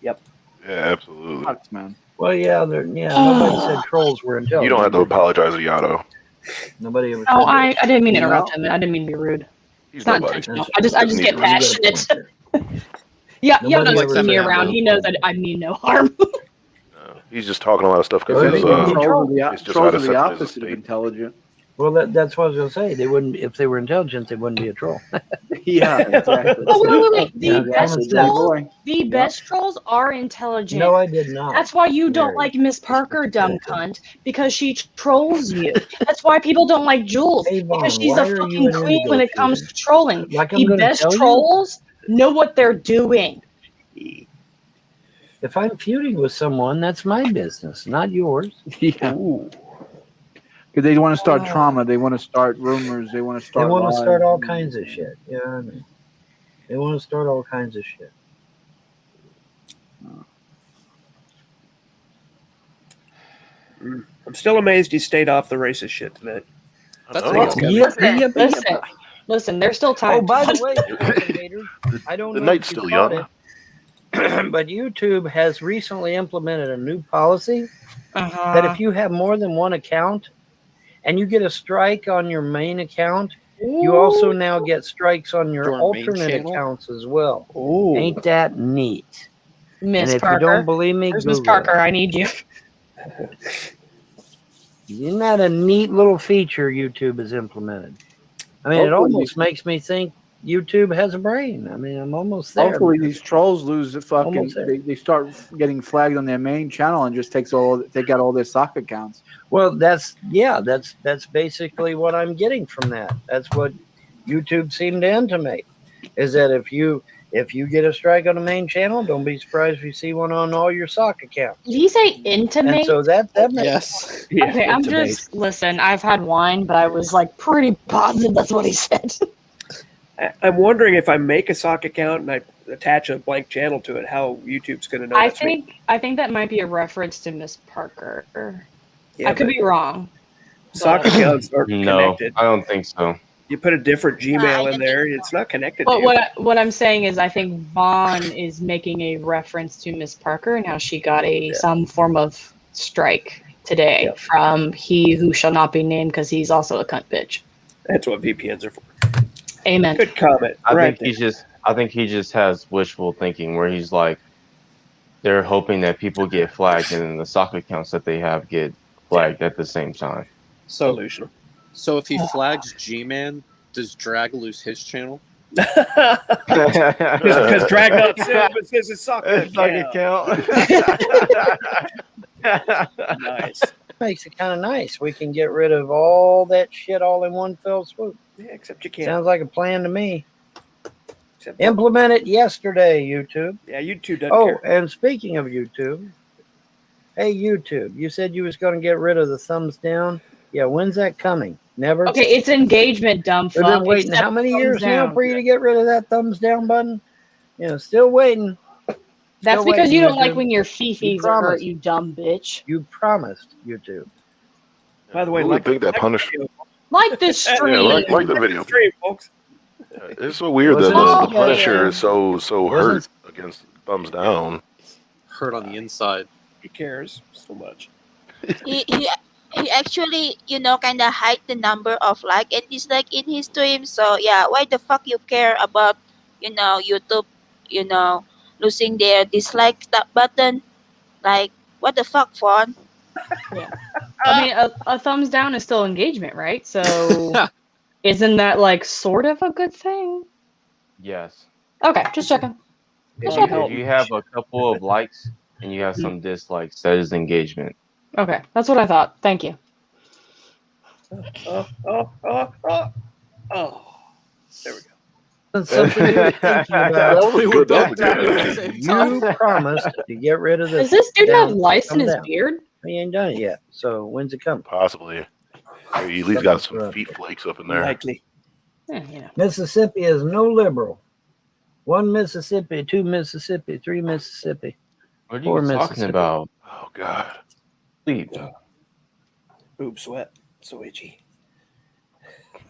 Yep. Yeah, absolutely. Man. Well, nobody said trolls were intelligent. You don't have to apologize to Yato. Nobody ever. Oh, said I that. didn't mean to interrupt him. I didn't mean to be rude. It's not nobody. intentional. I just get passionate. Yeah, Nobody Yato knows ever me said around. that. He knows that I mean no harm. He's just talking a lot of stuff because Trolls it's just out are of the opposite of intelligent. Well, that's what I was going to say. They wouldn't, if they were intelligent, they wouldn't be a troll. Yeah, exactly. Oh, wait. Yeah, The best trolls are intelligent. No, I did not. That's why you don't like Miss Parker, dumb cunt, because she trolls you. That's why people don't like Jules, because she's why a are fucking you an queen when it comes to trolling. Like I'm The gonna best tell you? trolls know what they're doing. If I'm feuding with someone, that's my business, not yours. Yeah. Because they want to start trauma. They want to start rumors. They want to start. They want to lies. start all kinds of shit. Yeah, I mean, they want to start all kinds of shit. I'm still amazed he stayed off the racist shit tonight. Listen, there's still time. Oh, by the way, Fortune haters, I don't know night's if you still caught young. it, but YouTube has recently implemented a new policy that if you have more than one account and you get a strike on your main account, you also now get strikes on your alternate accounts as well. Ooh. Ain't that neat? Miss And if Parker, you don't believe me, where's Miss Google Parker? it. I need you. Isn't that a neat little feature YouTube has implemented? I mean, it almost makes me think YouTube has a brain. I mean, I'm almost there. Hopefully, these trolls lose the fucking. Almost there. They start getting flagged on their main channel and just take out all their sock accounts. Well, that's basically what I'm getting from that. That's what YouTube seemed to intimate, is that if you get a strike on the main channel, don't be surprised if you see one on all your sock accounts. Did he say intimate? And so that makes Yes. Yeah, okay, I'm intimate. just listen. I've had wine, but I was like pretty positive that's what he said. I'm wondering if I make a sock account and I attach a blank channel to it, how YouTube's going to know that's me. I think that might be a reference to Miss Parker. Yeah, I could but be wrong. Sock but- accounts aren't No, connected. I don't think so. You put a different Gmail in there, it's not connected But to you. what I'm saying is, I think Vaughn is making a reference to Miss Parker and how she got some form of strike today from he who shall not be named because he's also a cunt bitch. That's what VPNs are for. Amen. Good comment. I think he just has wishful thinking where he's like, they're hoping that people get flagged and then the sock accounts that they have get flagged at the same time. So, Delusional. so if he flags G-Man, does Drag lose his channel? Because Drag Not Silver says his sock account. Nice. makes it kind of nice. We can get rid of all that shit all in one fell swoop. Yeah, except you can't. Sounds like a plan to me. Implement it yesterday, YouTube. Yeah, YouTube doesn't care. And speaking of YouTube, hey YouTube, you said you was going to get rid of the thumbs down. Yeah, when's that coming? Never. Okay, it's engagement, dumb fuck. We've been waiting how many years now for you to get rid of that thumbs down button? You know, still waiting. That's Still because waiting, you don't YouTube. like when your fifis are hurt, you dumb bitch. You promised, YouTube. By the way, I really think that Punisher. Like this stream. Yeah, like the video. Stream, folks. It's so weird that the Punisher is so hurt against thumbs down. Hurt on the inside. He cares so much. He actually, kind of hide the number of like and dislike in his stream. So yeah, why the fuck you care about, YouTube, losing their dislike button? Like, what the fuck, Fawn? I mean, a thumbs down is still engagement, right? So isn't that like sort of a good thing? Yes. Okay, just checking. If you have a couple of likes and you have some dislikes, that is engagement. Okay, that's what I thought. Thank you. Oh. There we go. That's something you were thinking about. You promised to get rid of this. Does this dude have down, lice in come his down. beard? He ain't done it yet. So when's it coming? Possibly. He at least got some feet flakes up in there. Likely. Mississippi is no liberal. 1 Mississippi, 2 Mississippi, 3 Mississippi. What are 4 you talking Mississippi. about? Oh God. Sleep. Boob sweat. So itchy.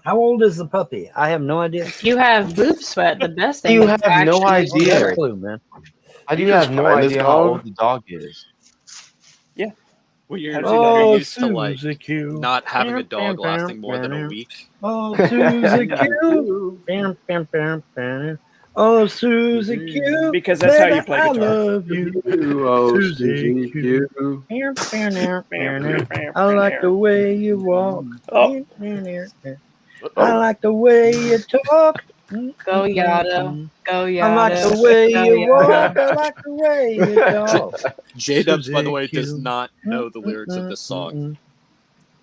How old is the puppy? I have no idea. You have boob sweat. The best thing. You is have actually- no idea. No clue, man. I do You just have no find this idea how dog? old the dog is. Yeah. Well, you're Oh, used to like Suzy Q. not having a dog lasting more than a week. Oh, Suzy Q. Bam, bam, bam, bam. Oh, Suzy Q. Because that's how you baby, play I guitar. love you. Oh, Suzy Q. Bam, bam, bam, bam. I like the way you walk. Oh. I like the way you talk. Go Yada. Go Yada. I like the way Go you Yada. walk. I like the way you talk. J-Dubs, by the way, Suzy does Q. not know the lyrics of this song.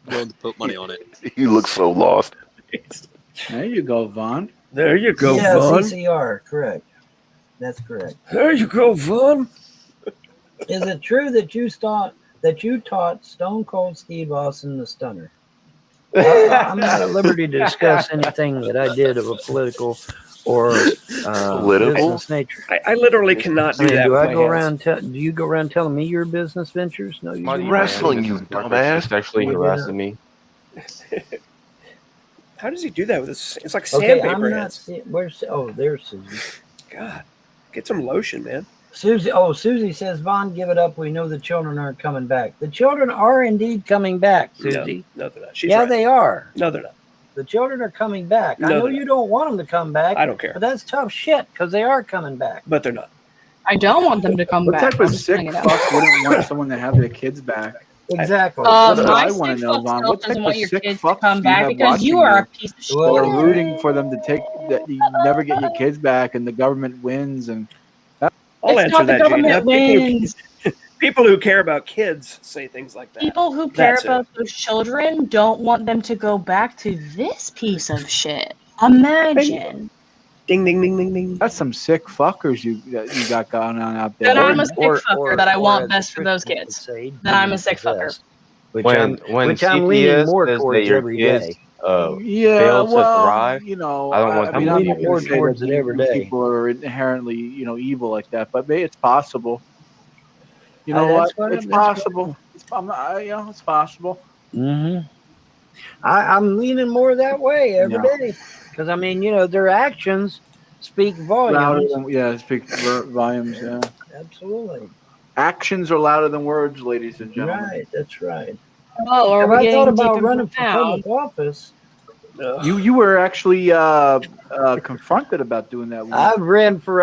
Willing to put money on it. He looks so lost. There you go, Vaughn. There you go, Yeah, Vaughn. CCR, correct. That's correct. There you go, Vaughn. Is it true that you taught Stone Cold Steve Austin the Stunner? I'm not at liberty to discuss anything that I did of a political or Political? business nature? I literally cannot do that. Do with I my go hands. around? Do you go around telling me your business ventures? No, you My do not. Wrestling, you business partner dumbass. sexually You do harassing not. me. How does he do that with his? It's like Okay, sandpaper I'm not hands. seeing. Where's? Oh, there's Susie. God, get some lotion, man. Susie. Oh, Susie says, Vaughn, give it up. We know the children aren't coming back. The children are indeed coming back, Susie. No, they're not. She's yeah, right. they are. No, they're not. The children are coming back. I No, know they're you don't want them to come back. I don't care. But that's tough shit because they are coming back. But they're not. I don't want them to come What back. type of I'm just sick putting it out. fuck wouldn't want someone to have their kids back? Exactly. That's what My I want sick to know, fuck Vaughn. self What doesn't type want of your sick kids to fucks come do you back have because you watching are you a piece of shit. that are rooting for them to take that you never get your kids back and the government wins and I'll It's answer not the that, Gene. government wins. People who care about kids say things like that. People who care That's it. about those children don't want them to go back to this piece of shit. Imagine. Ding, ding, ding, ding, ding. that's some sick fuckers you got going on out there. Then I'm a sick fucker that I want best for those kids. Then I'm a sick fucker. Which When I'm leaning CPS more says that towards your every kids, day. Yeah, fail to well, thrive, you know, I don't want them mean, to I'm be not there. going to say towards that it every day. people are inherently, evil like that, but it's possible. You know That's what? what It's I'm- possible. It's possible. Mm-hmm. I'm leaning more that way every day because I mean, their actions speak Louder volumes. than, speak volumes. Yeah, Absolutely. actions are louder than words, ladies and gentlemen. Right. That's right. Oh, are If we I getting thought deep about and running for profound? public office, You were actually confronted about doing that. I've ran for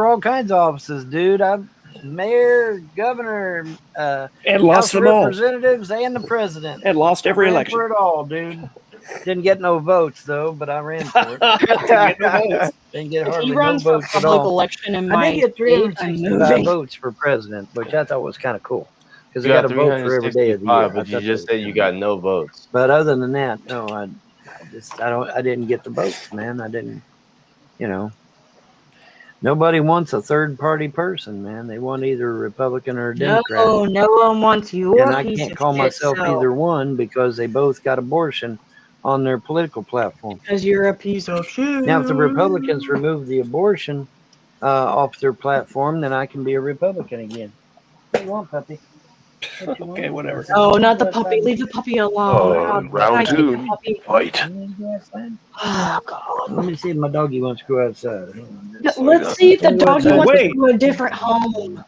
all kinds of offices, dude. I've mayor, governor, And House lost of them all. Representatives, and the president. And lost every I ran election. for it all, dude. Didn't get no votes though, but I ran for it. Didn't get If hardly he no runs for votes at public all. election in I my did get state, I'm 365 moving. votes for president, which I thought was kind of cool because I You got got to vote for every day of the year. 365, but you just said you got no votes. But other than that, no, I didn't get the votes, man. I didn't, Nobody wants a third party person, man. They want either a Republican or a Democrat. No one wants your And I piece can't of call shit myself self either one because they both got abortion on their political platform. because you're a piece of shit. Now, if the Republicans remove the abortion off their platform, then I can be a Republican again. What do you want, puppy? Okay, whatever. Oh, not the puppy. Leave the puppy alone. How dare I Round keep two, the puppy? fight. Oh, God. Let me see if my doggy wants to go outside. Let's see if the doggy wants to Wait. go to a different home.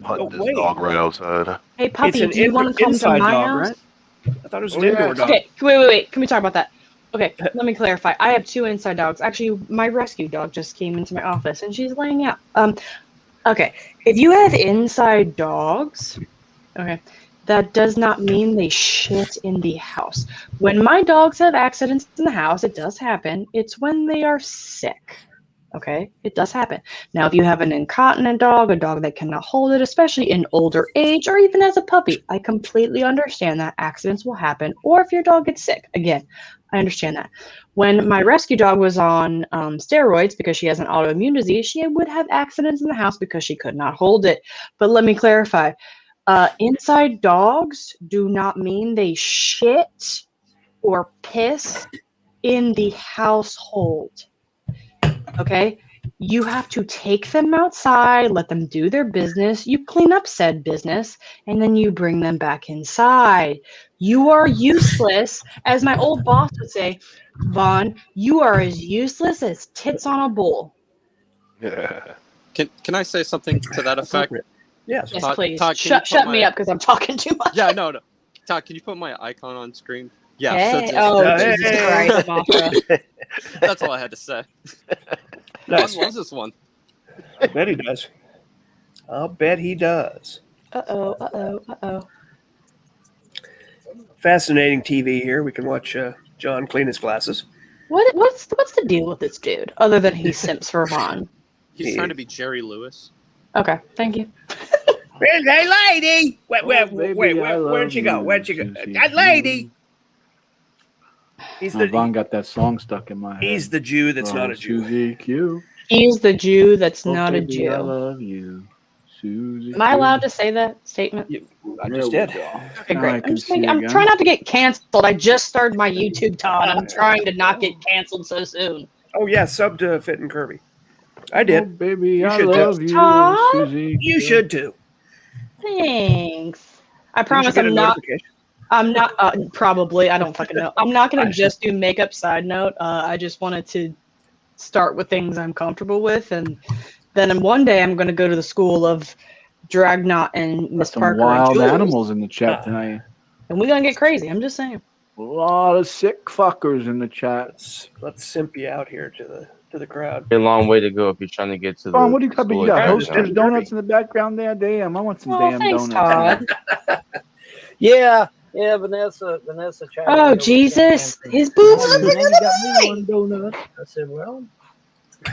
Hunt this dog right outside. Hey, puppy, It's an do you want to come to inside my dog, house? right? I thought it was an indoor dog. Okay, wait. Can we talk about that? Okay, let me clarify. I have 2 inside dogs. Actually, my rescue dog just came into my office and she's laying out. Okay, if you have inside dogs, okay, that does not mean they shit in the house. When my dogs have accidents in the house, it does happen. It's when they are sick. Okay, it does happen. Now, if you have an incontinent dog, a dog that cannot hold it, especially in older age or even as a puppy, I completely understand that accidents will happen. Or if your dog gets sick, again, I understand that. When my rescue dog was on steroids because she has an autoimmune disease, she would have accidents in the house because she could not hold it. But let me clarify. Inside dogs do not mean they shit or piss in the household. Okay? You have to take them outside, let them do their business, you clean up said business, and then you bring them back inside. You are useless, as my old boss would say, Vaughn, you are as useless as tits on a bull. Yeah. Can I say something to that effect? Yes, please. Todd, Shut me up because I'm talking too much. Yeah, no. Todd, can you put my icon on screen? Yeah. Hey. Jesus Christ, Mothra. That's all I had to say. Nice. Todd loves this one. I bet he does. I'll bet he does. Uh-oh. Fascinating TV here. We can watch John clean his glasses. What's the deal with this dude, other than he simps for Vaughn? He's trying to be Jerry Lewis. Okay, thank you. Hey, lady! Wait, baby, where'd she go? Where'd she go? That lady! Vaughn got that song stuck in my head. He's the Jew that's not a Jew. Susie Q. He's the Jew that's not a Baby, I Jew. love you, Susie. Am I allowed to say that statement? I just did. Okay, great. I'm trying not to get canceled. I just started my YouTube, Todd. I'm trying to not get canceled so soon. Oh yeah, sub to Fit and Kirby. I did. Oh, baby, You I should love too. you, Todd? Susie. You should too. Thanks. I Didn't you promise get a I'm not. notification? I'm not. Probably. I don't fucking know. I'm not gonna just do makeup. Side note. I just wanted to start with things I'm comfortable with, and then one day I'm gonna go to the school of Dragnot and Miss Some Parker wild and Jules, animals in the chat tonight. and we're gonna get crazy. I'm just saying. A lot of sick fuckers in the chat. Let's simp you out here to the crowd. A long way to go if you're trying to get to the. Vaughn, what do you got? You got school. Hostess donuts in the background there. Damn, I want some Oh, damn thanks, donuts. Todd. Yeah, Vanessa chatted. Oh Jesus, his boobs. Oh, you got me one donut. I said, well,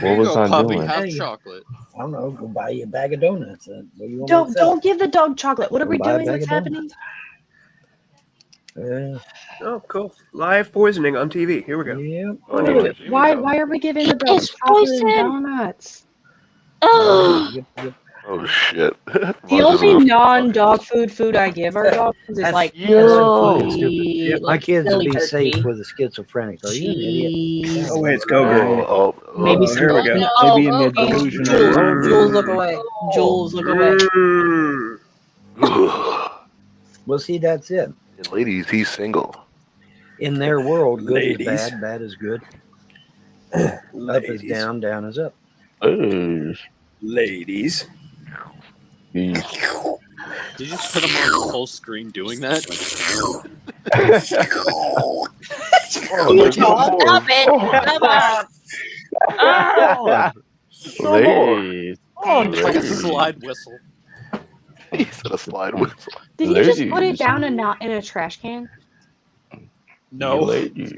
What was I Puppy, doing? have Hey. chocolate. I don't know. Go buy you a bag of donuts. What do you want me to say? Don't give the dog chocolate. What are we Buy a doing? bag What's of happening? Yeah. Oh, cool. Live poisoning on TV. Here we go. Yeah. On Wait, YouTube. why are we giving the dog It's chocolate and poison. donuts? Oh, Oh shit. The only non-dog food I give our dogs is That's like yo. turkey, My like kids will silly be turkey. safe with a schizophrenic. Are you an idiot? Cheese. Oh wait, it's Go. Maybe some. Here we go. Oh, Maybe in their oh, delusional. Jules, look away. Jules, look away. Well, see, that's it. And ladies, he's single. In their world, good Ladies. is bad, bad is good. Up is down, down is up. Ladies. Did you just put him on full screen doing that? stop it! Come on. Ladies. Oh, it's like a slide whistle. He said a slide whistle. Did you just put it down and not in a trash can? No. Ladies.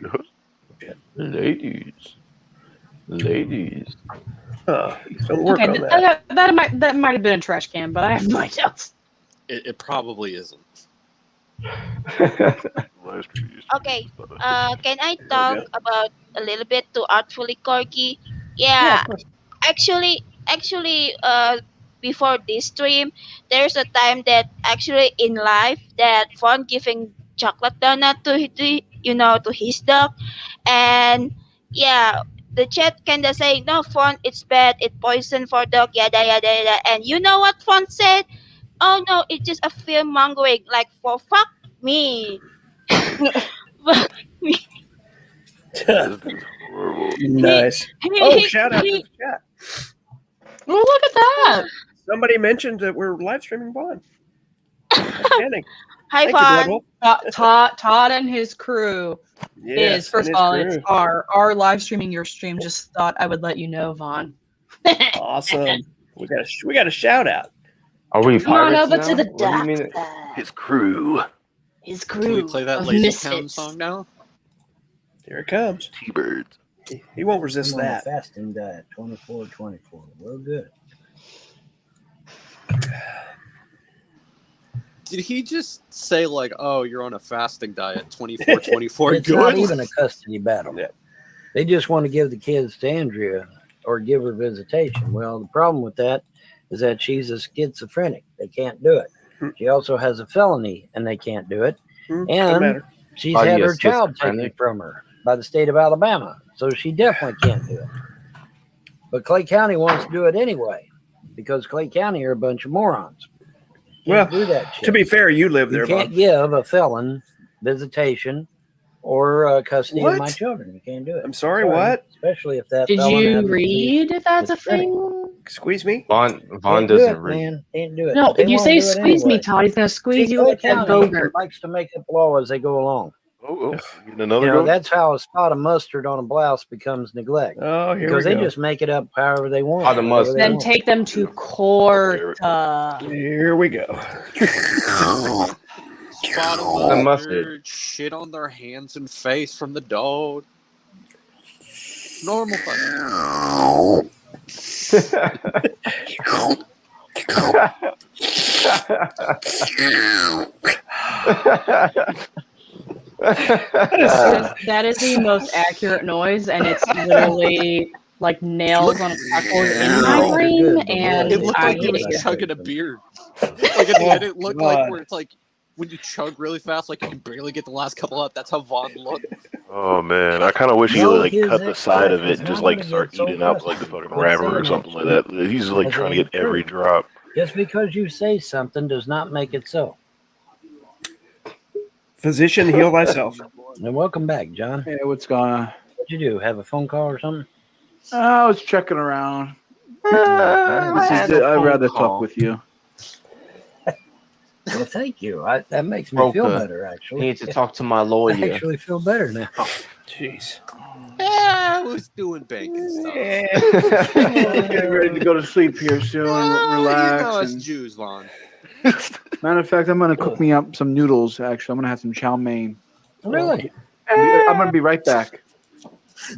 Ladies. Don't work Okay, on that. that might have been a trash can, but I have no idea. It probably isn't. Okay. Can I talk about a little bit to Artfully Corky? Yeah. Actually, before this stream, there's a time that actually in life that Fawn giving chocolate donut to his dog, and yeah, the chat kinda saying no, Fawn, it's bad, it's poison for dog, yada yada yada, and you know what Fawn said? Oh no, it's just a fear mongering, like for fuck me. Fuck me. Nice. Oh, shout out to the chat. Oh, look at that. Somebody mentioned that we're live streaming Vaughn. Outstanding. Hi, Thank you, Fawn. Todd and his crew Yes, is first and of all, his it's crew. our live streaming your stream. Just thought I would let you know, Vaughn. Awesome. We got a shout out. Are we Come on pirates over now? to the What do you dark mean? side. His crew. His Can we crew play that of Lazy misfits. Town song now? Here it comes. T-Birds. He won't resist I'm on a that. fasting diet, 24-24. Well, good. Did he just say like, "Oh, you're on a fasting diet, 24/24"? It's not even a custody battle. They just want to give the kids to Andrea or give her visitation. Well, the problem with that is that she's a schizophrenic. They can't do it. She also has a felony, and they can't do it. Doesn't And matter. she's Are had you a her child taken schizophrenic? from her by the state of Alabama, so she definitely can't do it. But Clay County wants to do it anyway because Clay County are a bunch of morons. Well, Can't do that shit. to be fair, you live there, You can't Vaughn. give a felon visitation or custody of What? my children. You can't do it. I'm sorry, what? Especially if that Did felon you happens to be read if that's a schizophrenic. thing? Squeeze me? Vaughn Can't do doesn't it, read. man. Can't do it. No, They if you won't say do it squeeze me, anyway. Todd, he's gonna squeeze See, you Clay like that County bogart. likes to make up law as they go along. Oh, getting another You know, go? that's how a spot of mustard on a blouse becomes neglect. Oh, here Because we they go. just make it up however they want. Spot of whatever mustard. they Then want. take them to court. Here we go. Spot of The mustard, mustard. shit on their hands and face from the dog. Normal fucking. That is the most accurate noise, and it's literally like nails on a chalkboard in my brain. And It looked I like he hate was it here. chugging a beer. Like at the end, it looked like where it's like when you chug really fast, like you can barely get the last couple out. That's how Vaughn looked. Oh man, I kind of wish he would like cut the side of it and just like start eating out like the fucking rapper or something like that. He's like trying to get every drop. Just because you say something does not make it so. Physician, heal thyself. And welcome back, John. Hey, what's going on? What'd you do? Have a phone call or something? I was checking around. I'd rather talk with you. Well, thank you. That makes me feel better, actually. I need to talk to my lawyer. I actually feel better now. Jeez. Yeah, I was doing banking stuff. Getting ready to go to sleep here soon. Relax. You know us and- Jews, Vaughn. Matter of fact, I'm gonna cook me up some noodles. Actually, I'm gonna have some chow mein. Really? I'm gonna be right back.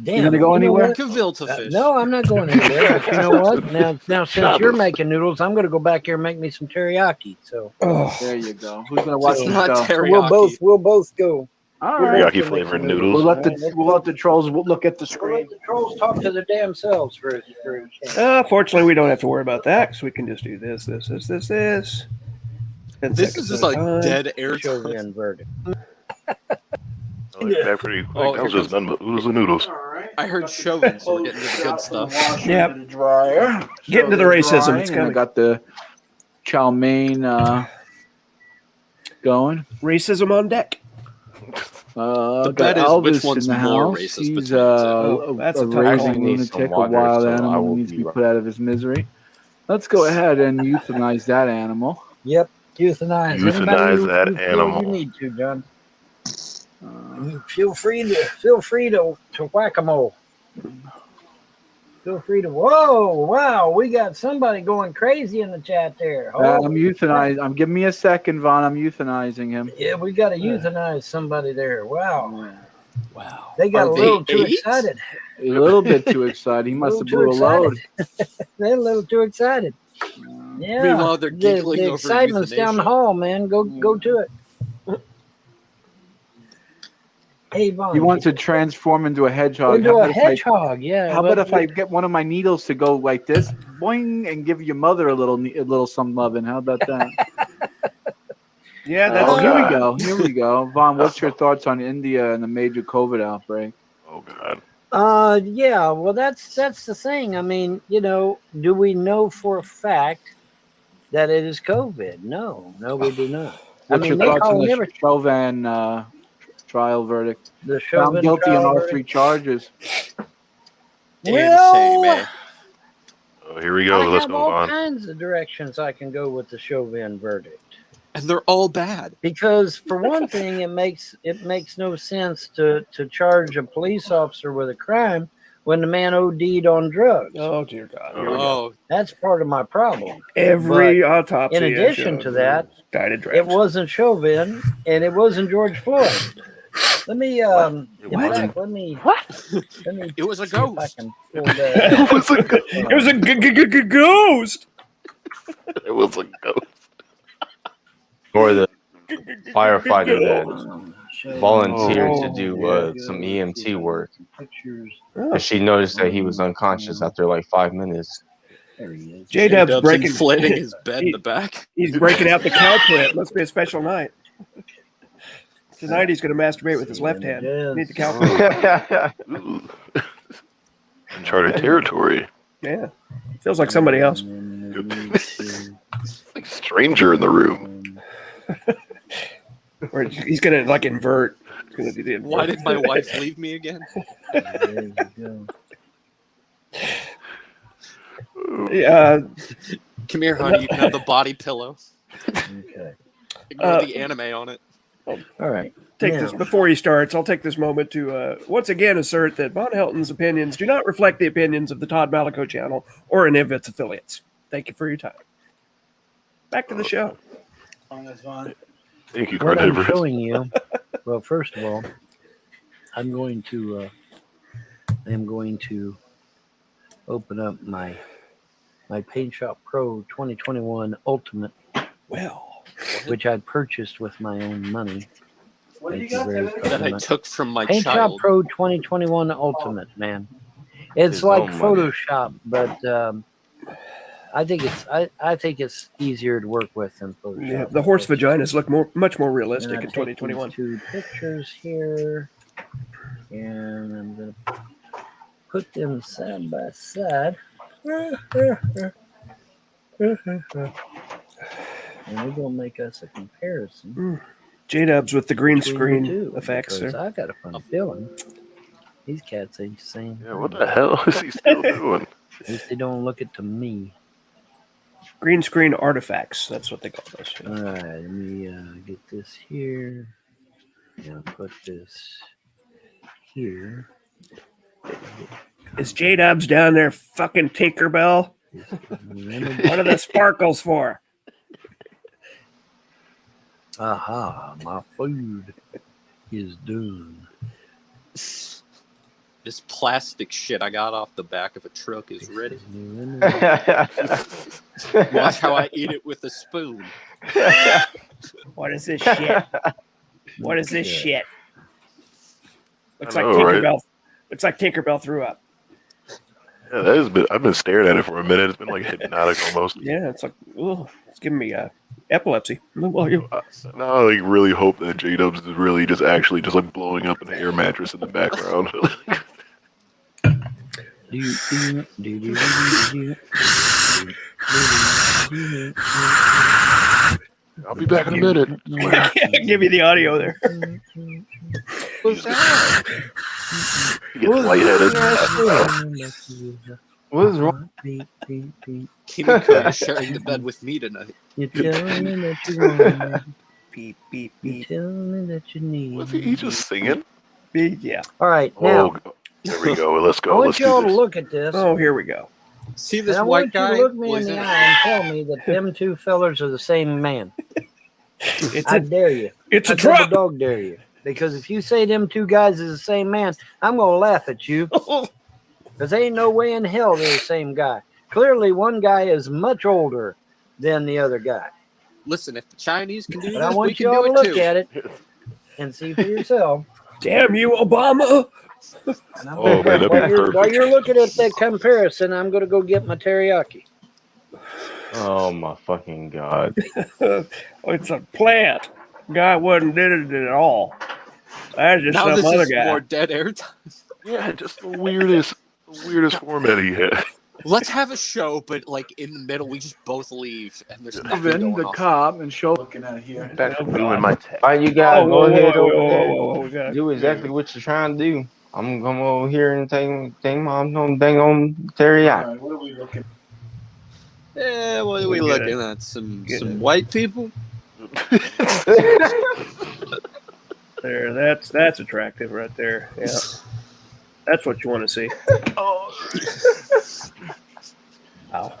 Damn. You gonna go anywhere? Gefilte fish. No, I'm not going anywhere. You know what? Now since you're making noodles, I'm gonna go back here and make me some teriyaki. So There you go. Who's gonna watch It's the not show? teriyaki. We'll both go. All right. Teriyaki flavored noodles. We'll let the trolls look at the let screen. the trolls talk to their damn selves for a change. Fortunately, we don't have to worry about that because we can just do this. 10 This seconds is just at a like time. dead air Show time. the inverted. That pretty quick. Oh, That was just nothing but oodles and noodles. I heard chauvin, so we're getting to the good stuff. Yep. The dryer. Getting to the racism. Drying, It's and I coming. got the chow mein going. Racism on deck. The Got bet is Elvis which one's in the more house. racist He's between the Oh, that's a a tough raving call. lunatic, a water, wild so I animal will who needs to be be put out of his misery. Let's go ahead and euthanize that animal. Yep. Euthanize. Euthanize Anybody that you feel animal. You need to, John. Feel free to whack-a-mole. Feel free to. Whoa! Wow! We got somebody going crazy in the chat there. I'm euthanizing. I'm giving me a second, Vaughn. I'm euthanizing him. Yeah, we got to euthanize somebody there. Wow! Wow. They got Are a little they too eight? excited. A little bit too excited. He must have blew a load. They're a little too excited. Yeah. Meanwhile, they're giggling the over excitement's down the euthanasia. hall, man. Go to it. Hey, Vaughn. He wants to transform into a hedgehog. into a hedgehog. Yeah. How about if I get one of my needles to go like this, boing, and give your mother a little some loving? How about that? Yeah, that's Oh, here we go. Here we go. Vaughn, what's your thoughts on India and the major COVID outbreak? Oh God. Yeah. Well, that's the thing. I mean, do we know for a fact that it is COVID? No, we do not. What's I your mean, they thoughts on call the every Chauvin trial verdict? the Found Chauvin guilty trial on all verdict. 3 charges. Damn shame, eh? Oh, here we go. I Let's have move all on. kinds of directions I can go with the Chauvin verdict. And they're all bad. Because for one thing, it makes no sense to charge a police officer with a crime when the man OD'd on drugs. Oh dear God. Here we go. Oh, That's part of my problem. Every But autopsy. in addition to that, guided it draft. wasn't Chauvin and it wasn't George Floyd. Let me in What? fact, let me it was a see if I ghost. can pull that. It was a ghost. It was a ghost. Or the firefighter that volunteered to do some EMT work. Because she noticed that he was unconscious after like 5 minutes. J-Dub's breaking inflating his bed in the back. He's breaking out the cow print. Must be a special night. Tonight he's going to masturbate with his left hand. Need the cow print. Ooh. Uncharted territory. Yeah. Feels like somebody else. Like a stranger in the room. Or he's going to like invert. He's going to do the invert. Why did my wife leave me again? There you Yeah. Come here, honey. You can have the body pillow. Okay. Ignore the anime on it. All right. Take this before he starts. I'll take this moment to once again assert that VonHelton's opinions do not reflect the opinions of the Todd Malico channel or any of its affiliates. Thank you for your time. Back to the show. Thank you, What I'm Carnivorous. showing you. Well, first of all, I'm going to open up my Paint Shop Pro 2021 Ultimate. Well, which I purchased with my own money. What do you got that I took from my Paint Shop child? Pro 2021 Ultimate, man. It's like Photoshop, but I think it's easier to work with than Photoshop. Yeah, the horse vaginas look much more realistic in I'm gonna take 2021. these 2 pictures here, and I'm gonna put them side by side. And we're gonna make us a comparison. J-Dubs with the green between screen the two, effects. because I got a funny feeling these cats ain't the same. Yeah, what the hell is he still doing? At least they don't look it to me. Green screen artifacts. That's what they call those. All right, let me get this here. And put this here. Is J-Dubs down there fucking Tinkerbell? What are the sparkles for? Aha, my food is done. This plastic shit I got off the back of a truck is ready. Watch how I eat it with a spoon. What is this shit? What is this shit? Looks like know, right? Tinkerbell. Looks like Tinkerbell threw up. Yeah, that has been. I've been staring at it for a minute. It's been like hypnotic almost. Yeah, it's like, oh, it's giving me epilepsy. Now I like really hope that J-Dubs is really just actually just like blowing up an air mattress in the background. I'll be back in a minute. Give me the audio there. What's that? He gets lightheaded. What is wrong? Kimmy Curry sharing the bed with me tonight. You tell me that you want me. Beep, beep, You beep. tell me that you need Was he just singing? Yeah. All right, now Oh, there we go. Let's I go. want Let's y'all do to this. look at this. Oh, here we go. See And this I white want you guy? to look me in Boys the and- eye and tell me that them two fellers are the same man. I dare you. It's a I double trap. dog dare you. Because if you say them two guys is the same man, I'm gonna laugh at you. Because there ain't no way in hell they're the same guy. Clearly, one guy is much older than the other guy. Listen, if the Chinese can do But I this, we want can you all do to it look too. at it and see for yourself. Damn you, Obama. And I'm Oh, man, that'd be perfect. while you're looking at that comparison, I'm going to go get my teriyaki. Oh my fucking god! It's a plant. Guy wasn't did it at all. That's just Now some this other is guy. more dead air time. Yeah, just the weirdest format he had. Let's have a show, but like in the middle, we just both leave, and there's nothing Chauvin, going the on. cop, and show looking at here. Back from doing my tech. All right, you guys Oh, go ahead whoa, over there. we got Do exactly what you're trying to do. I'm gonna come over here and take my dang on teriyaki. All right, what are we looking at? Yeah, what are We we get looking it. at? Some Get it. white people? there. That's attractive right there. Yeah. That's what you want to see. Wow.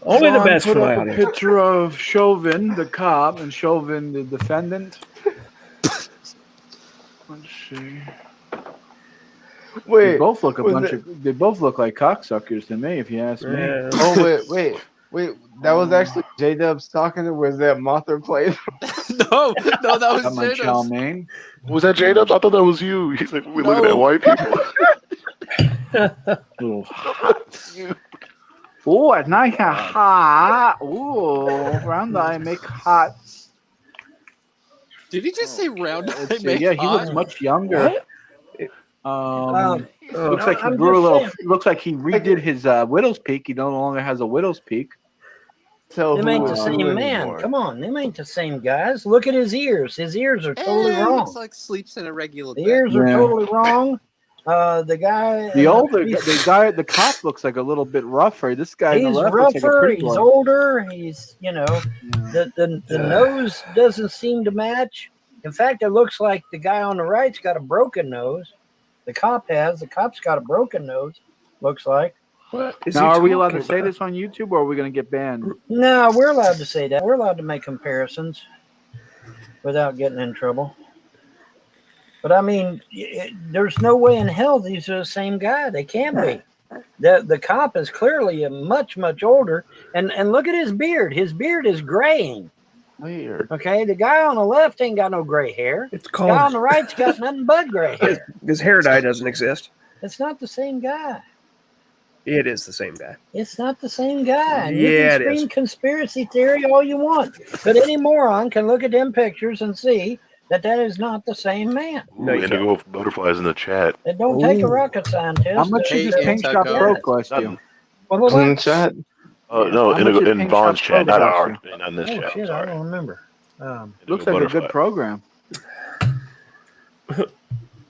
Only the Vaughn best put for my up a audience. picture of Chauvin, the cop, and Chauvin, the defendant. Let's see. They Wait, both look was they both look like cocksuckers to me, if you ask me. Yeah. oh wait. That was actually J-Dubs talking, or was that Mothra played? No, that was Got my chow J-Dubs. mein. Was that J-Dubs? I thought that was you. He's like, we're looking at white people. Little hot. Oh, at night hot. Oh, round eye make hot. Did he just say round eye Let's see. make Yeah, he hot? looks much younger. Looks like he I'm grew a just little. saying. Looks like he redid his widow's peak. He no longer has a widow's peak. Tell Them who ain't the was same who man. anymore. Come on, them ain't the same guys. Look at his ears. His ears are totally Looks wrong. like sleeps in a regular The bed. ears are Yeah. totally wrong. The guy, The cop looks like a little bit rougher. This guy on the he's left looks like a rougher. pretty He's boy. older. He's the nose doesn't seem to match. In fact, it looks like the guy on the right's got a broken nose. The cop has. The cop's got a broken nose. Looks like. What is Now, he are we allowed to talking say about? this on YouTube, or are we going to get banned? No, we're allowed to say that. We're allowed to make comparisons without getting in trouble. But I mean, there's no way in hell these are the same guy. They can't be. The cop is clearly a much older, and look at his beard. His beard is graying. Weird. Okay, the guy on the left ain't got no gray hair. It's The guy on called the right's got nothing but gray hair. his hair dye doesn't exist. It's not the same guy. It is the same guy. It's not the same guy. And you Yeah, can it scream is. conspiracy theory all you want, but any moron can look at them pictures and see that is not the same man. No, you Indigo butterflies in the chat. It don't take a rocket scientist. How much Hey, does Paint Shop Anteco. Pro cost you? What? In the chat. No, How much Indigo did in Paint Vaughn's Shop chat, Pro not cost ours, you? not in this chat. Shit, I'm I sorry. don't remember. Looks like a good program.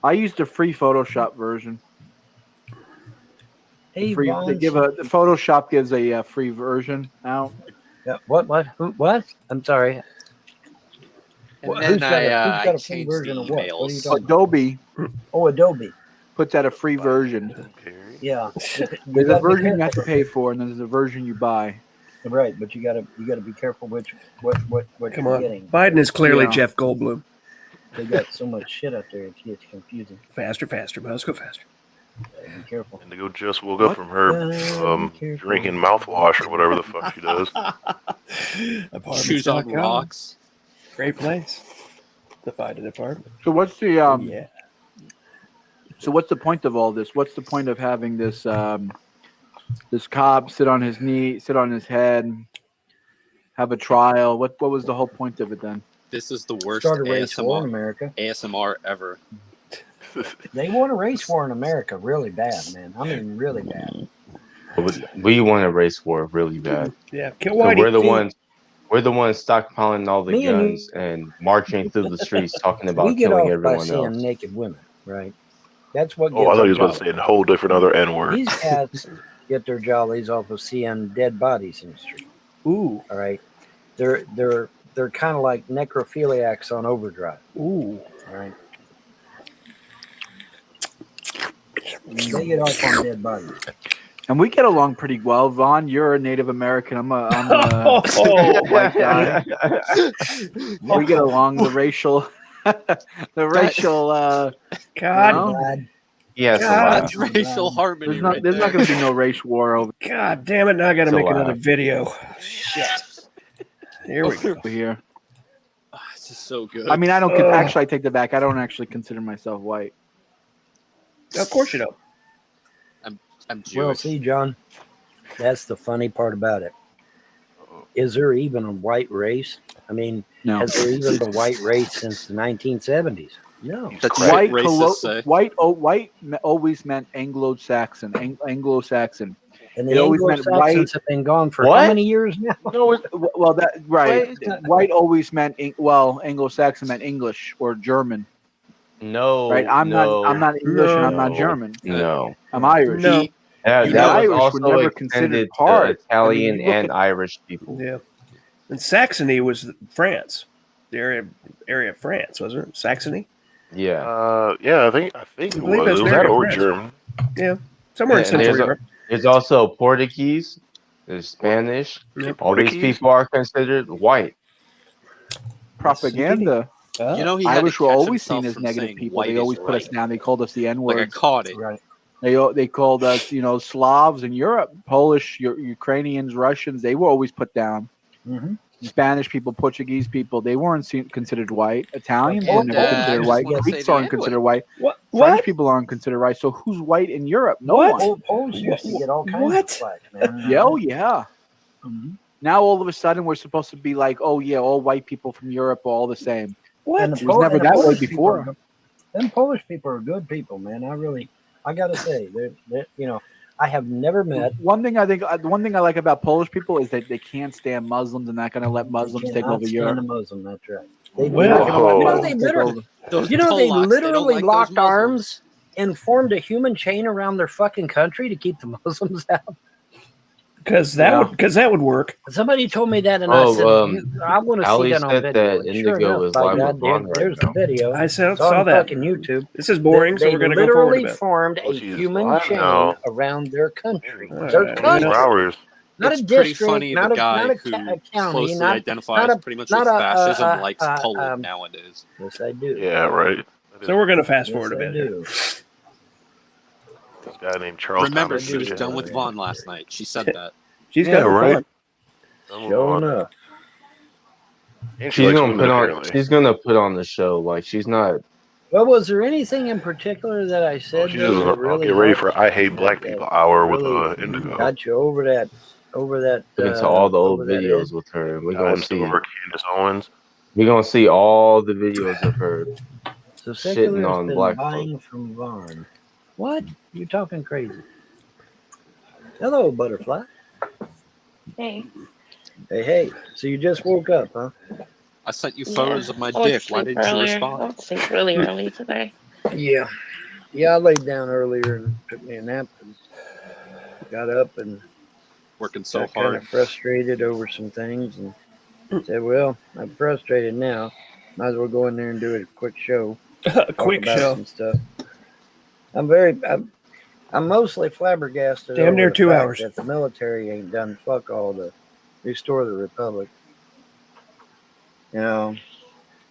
I used the free Photoshop version. Hey, Free, Vaughn, they give the Photoshop gives a free version out. Yeah, what? What? I'm sorry. And Who's then got I a free changed version the of what? What are you emails. talking Adobe. Oh, Adobe puts out a free version. Yeah, There's a version you have to pay for, and then there's a version you buy. Right, but you gotta be careful what Come you're on. getting. Biden is clearly Yeah. Jeff Goldblum. They got so much shit out there; it's confusing. Faster, let's go faster. Be careful. Indigo just woke up from her drinking mouthwash or whatever the fuck she does. Shoes on rocks. Great place to find an apartment. So what's the Yeah. So what's the point of all this? What's the point of having this this cop sit on his knee, sit on his head, have a trial? What was the whole point of it then? This is the worst Start a race war in America. ASMR ever. They want a race war in America really bad, man. I mean, really bad. We want a race war really bad. Yeah, kill So Whitey. we're the ones stockpiling all the Me and guns and marching through the streets talking We about get killing off by everyone seeing else. naked women, right? That's what. Oh, I thought he was about to say a whole different other N word. These cats get their jollies off of seeing dead bodies in the street. Ooh. All right. They're kind of like necrophiliacs on overdrive. Ooh. All right. They get off on dead bodies. And we get along pretty well. Vaughn, you're a Native American. I'm a white guy. We get along. The racial, God. Yes, That's racial harmony. There's not going to be no race war over God damn it! Now I got to make another video. Shit. Here we go. here. This is so good. I mean, I don't actually. I take that back. I don't actually consider myself white. Of course you don't. I'm Jewish. Well, see, John, that's the funny part about it. Is there even a white race? I mean, No. has there even been a white race since the 1970s? No. That's White, what racists say. white always meant Anglo-Saxon. Anglo-Saxon. And It the always meant Anglo-Saxons have been gone for What? how many years now? No, well, that right. White always meant Anglo-Saxon meant English or German. No, Right? I'm not English and I'm not German. No. I'm Irish. No. That The was Irish were also never extended considered to part. I mean, Italian you look and at- Irish people. Yeah. And Saxony was France. The area of France, wasn't it? Saxony? Yeah. Yeah, I think it I believe was. that's It was very that or French. German. Yeah. Somewhere in And Central Europe. there's also Portuguese, there's Spanish. Yeah, All these Portuguese? people are considered white. Propaganda. You know, he had Irish to were catch always himself seen as from negative saying people. white They is always put us right. down. They called us the N Like I word. caught it. Right. They called us, Slavs in Europe, Polish, Ukrainians, Russians. They were always put down. Mm-hmm. Spanish people, Portuguese people, they weren't considered white. Italians Oh, were never I considered just white. wanna say Greeks the aren't N-word. considered white. What? French What? people aren't considered white. So who's white in Europe? No What? one. Polish used to get all kinds What? of flack, man. Yeah, oh yeah. Mhm. Now all of a sudden we're supposed to be like, oh yeah, all white people from Europe are all the same. What? And It was never that way Polish people before. are- Them Polish people are good people, man. I gotta say, they're I have never met. One thing I like about Polish people is that they can't stand Muslims and not going to let Muslims They take cannot over stand Europe. a Muslim. That's right. They Well, They're not gonna let they Muslims take literally, over. Those they Polacks, they don't literally like locked those Muslims. arms and formed a human chain around their fucking country to keep the Muslims out. Because that would work. Somebody told me that, and Oh, I said, I want to see Ali that on said video. that And Indigo sure enough, is by live God, with Vaughn right there's now. the video. I saw It's on that. fucking YouTube. This is boring, so They we're going to go forward a literally bit. formed Oh, a she's human live chain now. around their country. All Their right, country. 24 hours. Not It's a pretty district, funny not the a guy not a who county, closely not identifies a pretty much not with a fascism likes Poland um, nowadays. Yes, I do. Yeah, right. So we're going to fast Yes, forward a I bit. here. do. This guy named Charles Remember, Thomas. she was Newton. done with Vaughn last night. She said that. She's Yeah, got her right. fun. Sure enough. And she She's likes gonna women, put on. apparently. She's gonna put on the show. Like she's not Well, was there anything in particular that I Oh, said she's that just really get ready helped for I Hate Black People hour with really Indigo. got you over that Look into all the old over that videos edge? with her, and we're Time gonna see. Stormer, Candace Owens. We're gonna see all the videos of her So shitting Secular has on been black buying folks. from Vaughn. What? You talking crazy? Hello, butterfly. Hey. Hey. So you just woke up, huh? I sent you photos of my I went to dick. Why sleep didn't you earlier. I respond? went to sleep really early today. Yeah. Yeah, I laid down earlier and took me a nap and got up and Working so got kind hard. of frustrated over some things and said, well, I'm frustrated now. Might as well go in there and do a quick show. A quick about show. some stuff. I'm mostly flabbergasted Damn over near the 2 fact hours. that the military ain't done fuck all to restore the republic. You know,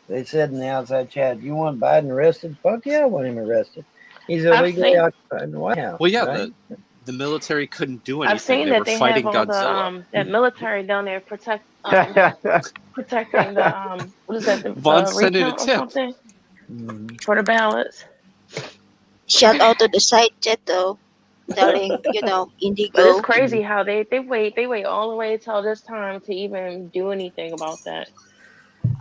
they said in the outside chat, "You want Biden arrested?" Fuck yeah, I want him arrested. He's illegally occupied the White House. Well, yeah, right? the military couldn't do I've anything. seen They that were they fighting have all Godzilla. the that military down there protecting the what is that, the Vaughn sent in a recount or tip. something for the ballots. Shout out to the side chat though, telling But it's Indigo. crazy how they wait all the way till this time to even do anything about that.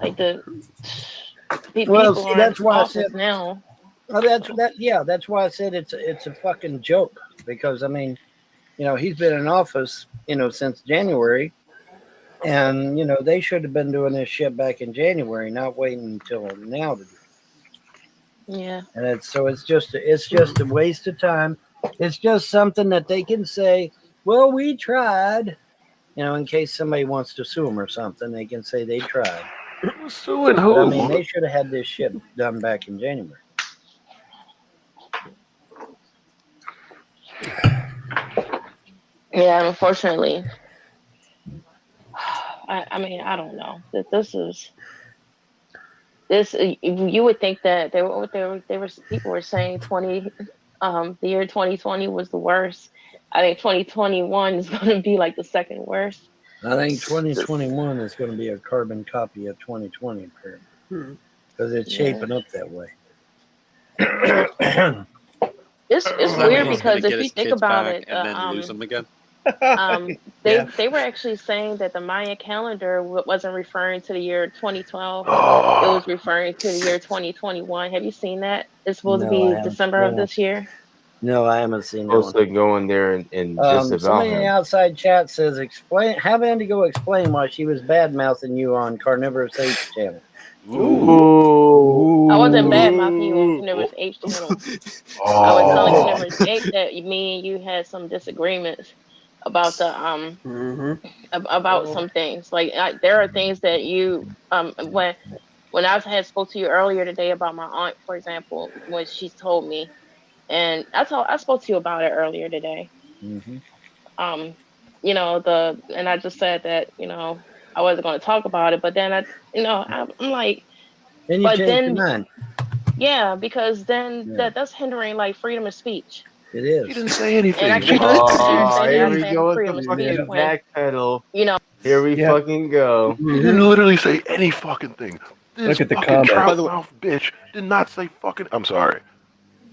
Like the Well, people see, are in that's why I office said. now. Oh, that's why I said it's a fucking joke because I mean, you know, he's been in office, you know, since January, and you know they should have been doing this shit back in January, not waiting until now to do it. Yeah. And it's just a waste of time. It's just something that they can say, well, we tried, you know, in case somebody wants to sue them or something, they can say they tried. Suing But, who? I mean, they should have had this shit done back in January. Yeah, unfortunately. I mean, I don't know. This you would think that people were saying the year 2020 was the worst. I think 2021 is going to be like the second worst. I think 2021 is going to be a carbon copy of 2020, apparently, because it's shaping up that way. It's weird because if you think about it, and then lose them again. they were actually saying that the Mayan calendar wasn't referring to the year 2012. It was referring to the year 2021. Have you seen that? It's supposed to be December of this year. No, I haven't seen that Supposed one. to go in there and just about Somebody in the him. outside chat says, have Indigo explain why she was bad mouthing you on Carnivorous H channel. I wasn't bad mouthing you on Carnivorous H channel. I was telling Carnivorous H that me and you had some disagreements about the about some things. Like there are things that you when I had spoke to you earlier today about my aunt, for example, when she told me, and I spoke to you about it earlier today. Mm-hmm. You know, and I just said that, you know, I wasn't going to talk about it, but then I'm like, then you but changed then your mind. Yeah, because then that's hindering like freedom of speech. It is. He didn't say anything. And I can't sit there and Oh, say that here I'm we saying go with freedom the of speech fucking when, backpedal. you know. Here we fucking go. He didn't literally say any fucking thing. This Look at the fucking comment. trout By the way- mouth bitch did not say fucking. I'm sorry.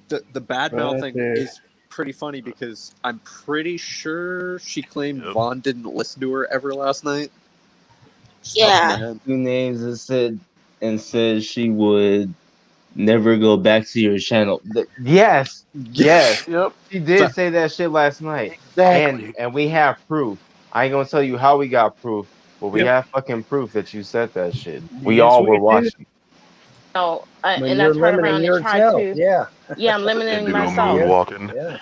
The bad mouthing there. is pretty funny because I'm pretty sure she claimed Vaughn didn't listen to her ever last night. Just off my Yeah. head. 2 names and said she would never go back to your channel. Yes. Yep. She did say that shit last night. Exactly. And we have proof. I ain't gonna tell you how we got proof, but we Yep. have fucking proof that you said that shit. We Yes, all we were do. watching. No, When and I you're turn limiting around and try yourself, to. yeah. Yeah, I'm limiting Indigo myself. moonwalking. Yeah.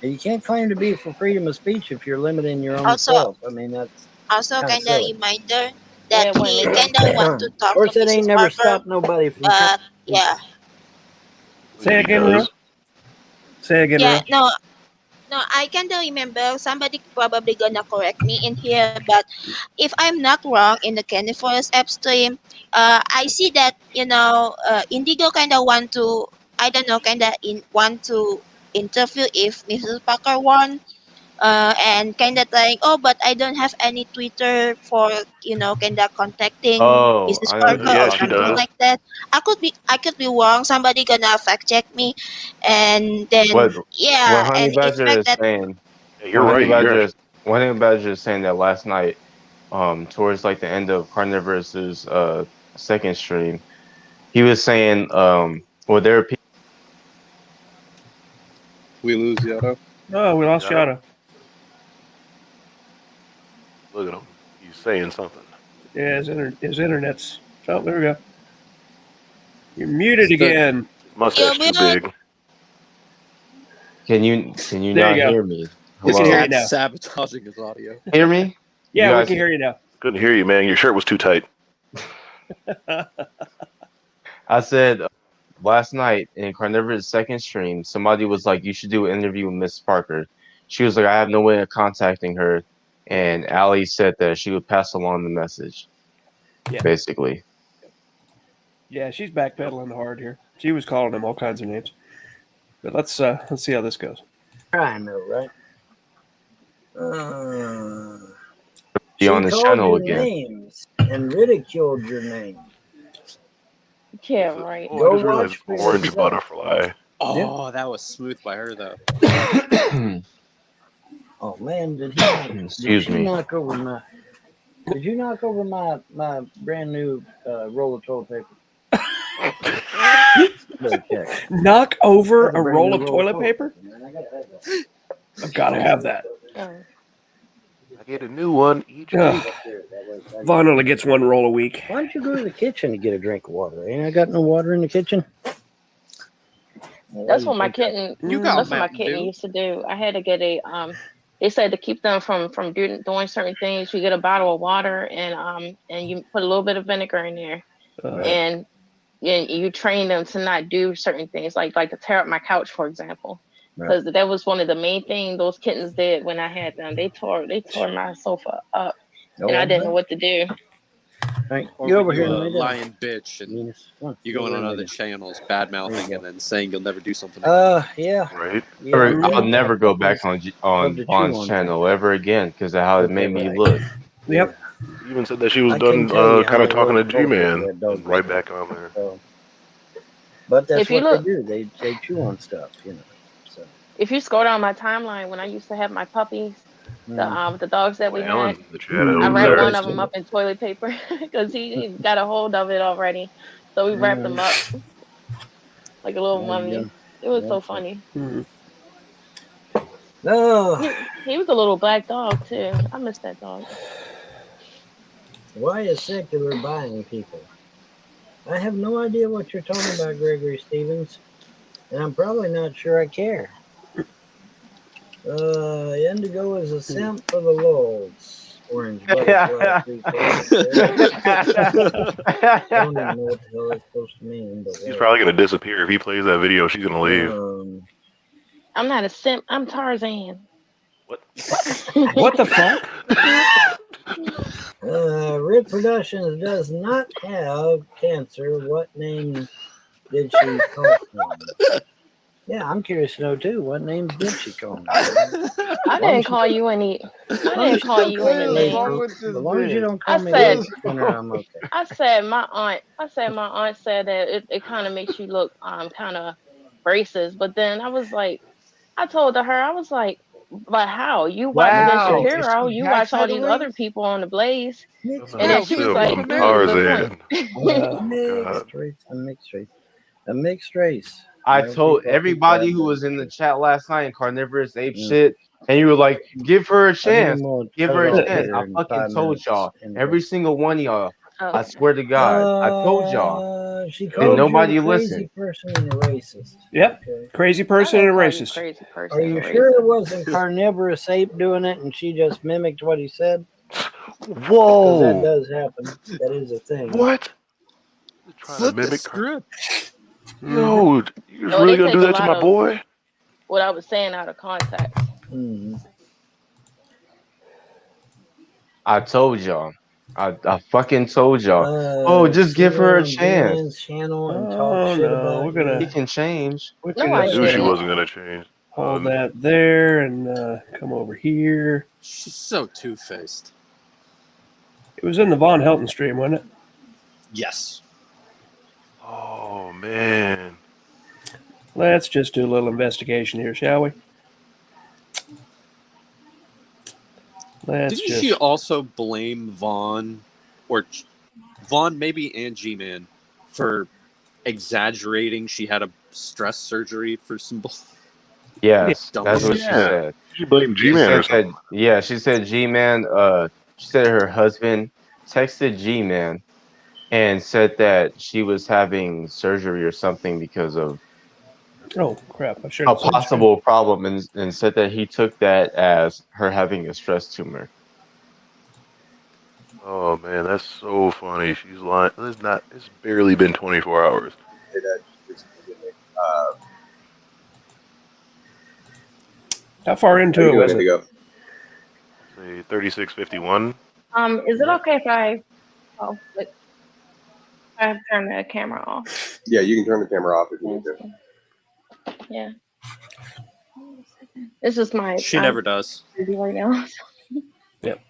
And you can't claim to be for freedom of speech if you're limiting your own Also, self. I mean, that's also kind of kind of silly. reminder Yeah, that when he they kind of want to Of talk course, to it ain't Mrs. never Parker, stopped nobody from but yeah, Say again, He Ro. does. Say again, yeah, Ro. no, I kind of remember. Somebody probably gonna correct me in here, but if I'm not wrong, in the Candy Forest app stream, I see that Indigo kind of want to, I don't know, kind of want to interview if Mrs. Parker won. and kind of like, oh, but I don't have any Twitter for kind of contacting Oh, business I know who partner you're or Yeah, she talking something does. about. like that. I could be wrong. Somebody gonna fact check me, and What then what yeah, Honey and Badger expect is that. saying. Yeah, you're What Honey right. You're Badger actually is what Honey Badger is saying that last night, towards like the end of Carnivorous' second stream, he was saying, well, there are people. We lose Yotto. Oh, we lost Shadow. Shadow. Look at him. He's saying something. Yeah, his internet's. Oh, there we go. You're muted So, again. His mustache too big. Can you There you not go. hear me? We his can hear Hello. you cat's now. sabotaging his audio. Hear me? You Yeah, we guys. can hear you now. Couldn't hear you, man. Your shirt was too tight. I said last night in Carnivorous' second stream, somebody was like, "You should do an interview with Miss Parker." She was like, "I have no way of contacting her," and Allie said that she would pass along the message. Yeah. Basically. Yeah, she's backpedaling hard here. She was calling him all kinds of names. But let's see how this goes. I know, right? Be She on this called channel you again. names and ridiculed your name. Yeah, right. Oh, I Go just realized watch it's for orange yourself. butterfly. Oh, that was smooth by her though. Oh man, did he? Excuse did me. You knock over my? Did you knock over my brand new roll of toilet paper? Okay. Knock over That's a brand roll new of toilet paper? Man, I gotta have that. I've got to have that. I get a new one each Ugh. week. Vaughn only gets one roll a week. Why don't you go to the kitchen to get a drink of water? Ain't I got no water in the kitchen? That's what my kitten. You got That's what my Mountain kitten Dew. used to do. I had to get a They said to keep them from doing certain things. You get a bottle of water and you put a little bit of vinegar in there, and you train them to not do certain things like to tear up my couch, for example. Because that was one of the main things those kittens did when I had them. They tore my sofa up, and I didn't know what to do. Right. Or You when over you here, lay down. lying bitch and you going on other channels, bad mouthing, and then saying you'll never do something. Yeah. Right. Yeah, I'll never go back on love to chew Vaughn's on channel ever again because of how it made me look. Yep. He even said that she was I done couldn't tell you how kind of many talking to rolls of toilet paper G-Man. that dog And right back on there. So, but that's If you what look- they do. They chew on stuff, you know. So If you scroll down my timeline when I used to have my puppies, the dogs that we had, Alan, the shadow I was wrapped there. one of them up in toilet paper because he got a hold of it already. So we wrapped him up like a little There you mummy. go. It was so That's funny. No. He was a little black dog too. I miss that dog. Why is secular buying people? I have no idea what you're talking about, Gregory Stevens, and I'm probably not sure I care. Indigo is a simp for the lulz. Orange butterfly. I don't even know what the hell that's supposed to mean. But She's probably going to disappear. If he plays that video, she's going to leave. I'm not a simp. I'm Tarzan. What the fuck? Reproductions does not have cancer. What name did she call him? Yeah, I'm curious to know too. What names did she call him? I didn't call you any. I didn't call you any name. As long as you don't call I me said, I'm okay. I said my aunt said that it kind of makes you look kind of racist. But then I was like, I told her, I was like, but how? You watch Wow. Vince Shapiro, you watch all these Backpedaling? other people on the Blaze, and Mixed then she was like, from Tarzan. A mixed race. I told everybody who was in the chat last night in Carnivorous Ape shit, and you were like, give her a chance. Give her a chance. I fucking told y'all. Every single one of y'all. I swear to God. I told y'all. She And called nobody you a crazy listened. person and a racist. Yep. Crazy person and a racist. Crazy person. Are you sure it wasn't Carnivorous Ape doing it and she just mimicked what he said? Whoa. That does happen. That is a thing. What? Trying Flip to mimic the script. Yo, you No, really they going to take do a that to lot my of- boy? what I was saying out of context. I told y'all. I fucking told y'all. Just give her a chance. Channel and talk shit about He can change. We No, I I knew she didn't. wasn't going to change. Hold that there and come over here. She's so two-faced. It was in the VonHelton stream, wasn't it? Yes. Oh man. Let's just do a little investigation here, shall we? Didn't she also blame Vaughn, or Vaughn maybe, and G-Man for exaggerating she had a stress surgery for some Yes, dumb that's what shit? she said. She blamed G-Man or something. Yeah, she said G-Man. She said her husband texted G-Man and said that she was having surgery or something because of Oh crap! I should a have said possible problem, and said that he took that as her having a stress tumor. Oh man, that's so funny. She's lying. It's barely been 24 hours. How far into it was it? Say 36:51. Is it okay if I turn the camera off? Yeah, you can turn the camera off if you need to. Yeah. It's just my. She never does. Busy right now. Yep.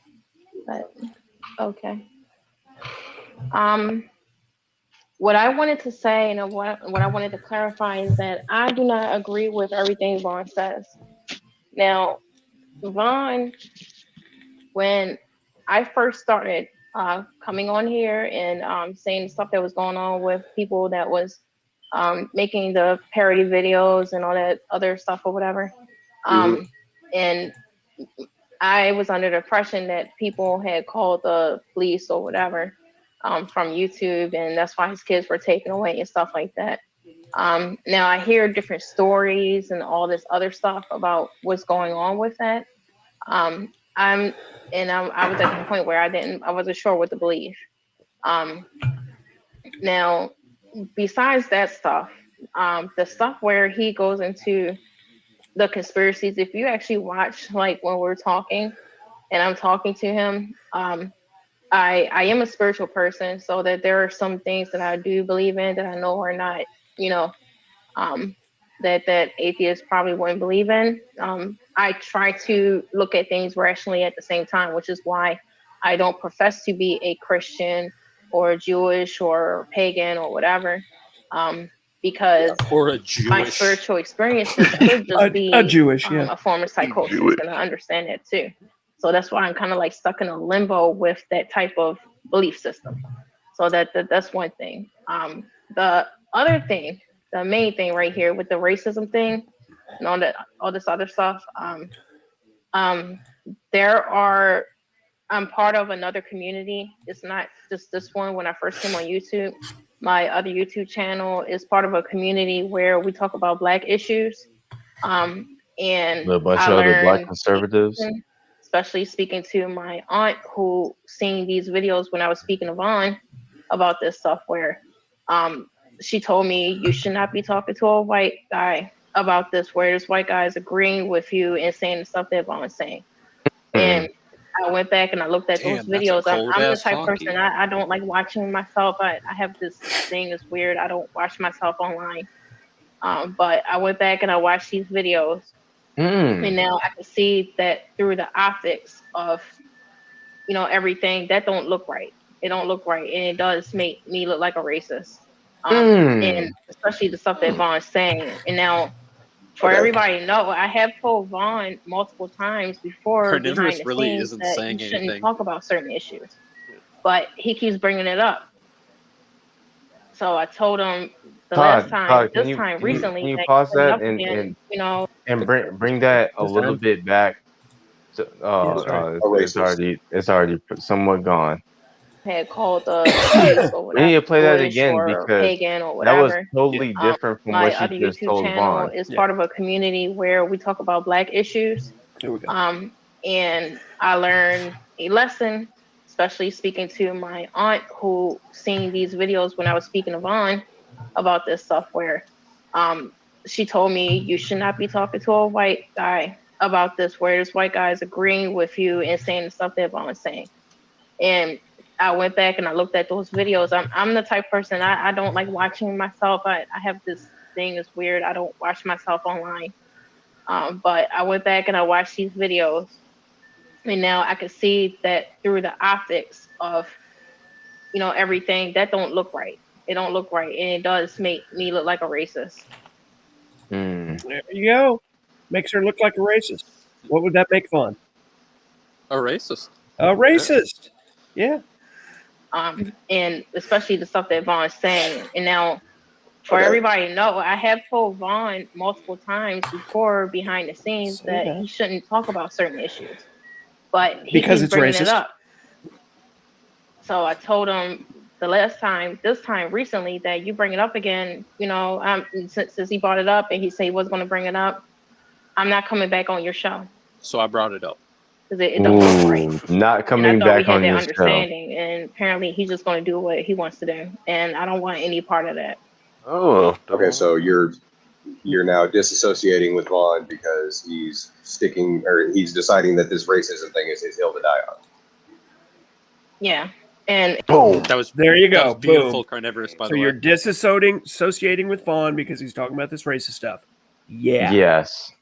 But okay. What I wanted to say and what I wanted to clarify is that I do not agree with everything Vaughn says. Now, Vaughn, when I first started coming on here and saying stuff that was going on with people that was making the parody videos and all that other stuff or whatever, and I was under the impression that people had called the police or whatever from YouTube, and that's why his kids were taken away and stuff like that. Now I hear different stories and all this other stuff about what's going on with that. I was at the point where I wasn't sure what to believe. Now, besides that stuff, the stuff where he goes into the conspiracies, if you actually watch, like when we're talking and I'm talking to him, I am a spiritual person, so that there are some things that I do believe in that I know are not, that atheists probably wouldn't believe in. I try to look at things rationally at the same time, which is why I don't profess to be a Christian or Jewish or pagan or whatever, because or a Jewish. My spiritual experiences could just be a Jewish, yeah. A form of psychosis, and I understand that too. So that's why I'm kind of like stuck in a limbo with that type of belief system. So that's one thing. The other thing, the main thing right here with the racism thing and all this other stuff, I'm part of another community. It's not just this one. When I first came on YouTube, my other YouTube channel is part of a community where we talk about Black issues. And A bunch of other Black conservatives. Especially speaking to my aunt who seen these videos when I was speaking to Vaughn about this stuff, where she told me you should not be talking to a white guy about this, where this white guy is agreeing with you and saying the stuff that Vaughn's saying. And I went back and I looked at those videos. I'm the type of person, I don't like watching myself. I have this thing that's weird. I don't watch myself online. But I went back and I watched these videos. And now I can see that through the optics of, everything, that don't look right. It don't look right. And it does make me look like a racist. And especially the stuff that Vaughn's saying. And now, for everybody to know, I have told Vaughn multiple times before Carnivorous behind the really scenes isn't that saying you shouldn't anything. talk about certain issues. But he keeps bringing it up. So I told him recently. Can you pause that again, and bring that a little bit back? It's already somewhat gone. Had called the police or whatever. We need to play that Jewish again or because pagan or that was whatever. totally different from My what she other just YouTube told channel Vaughn. is part of a community where we talk about Black issues. There we go. And I learned a lesson, especially speaking to my aunt who seen these videos when I was speaking to Vaughn about this stuff, where she told me you should not be talking to a white guy about this, where this white guy is agreeing with you and saying the stuff that Vaughn's saying. And I went back and I looked at those videos. I'm the type of person, I don't like watching myself. I have this thing that's weird. I don't watch myself online. But I went back and I watched these videos, and now I can see that through the optics of, everything that don't look right. It don't look right, and it does make me look like a racist. There you go. Makes her look like a racist. What would that make Vaughn? A racist. A racist. Yeah. And especially the stuff that Vaughn's saying. And now, for everybody to know, I have told Vaughn multiple times before behind the scenes that he shouldn't talk about certain issues, but he Because keeps it's bringing racist. it up. So I told him this time recently, that you bring it up again, since he brought it up and he said he was going to bring it up, I'm not coming back on your show. So I brought it up. Because it don't look right. Not coming and I thought back we had on that your show. understanding, and apparently he's just going to do what he wants to do, and I don't want any part of that. Oh, okay. So you're now disassociating with Vaughn because he's deciding that this racism thing is his hill to die on. Yeah, and boom. That was there. You that go. was beautiful, Boom. Carnivorous, by So the way. you're disassociating with Vaughn because he's talking about this racist stuff. Yeah. Yes.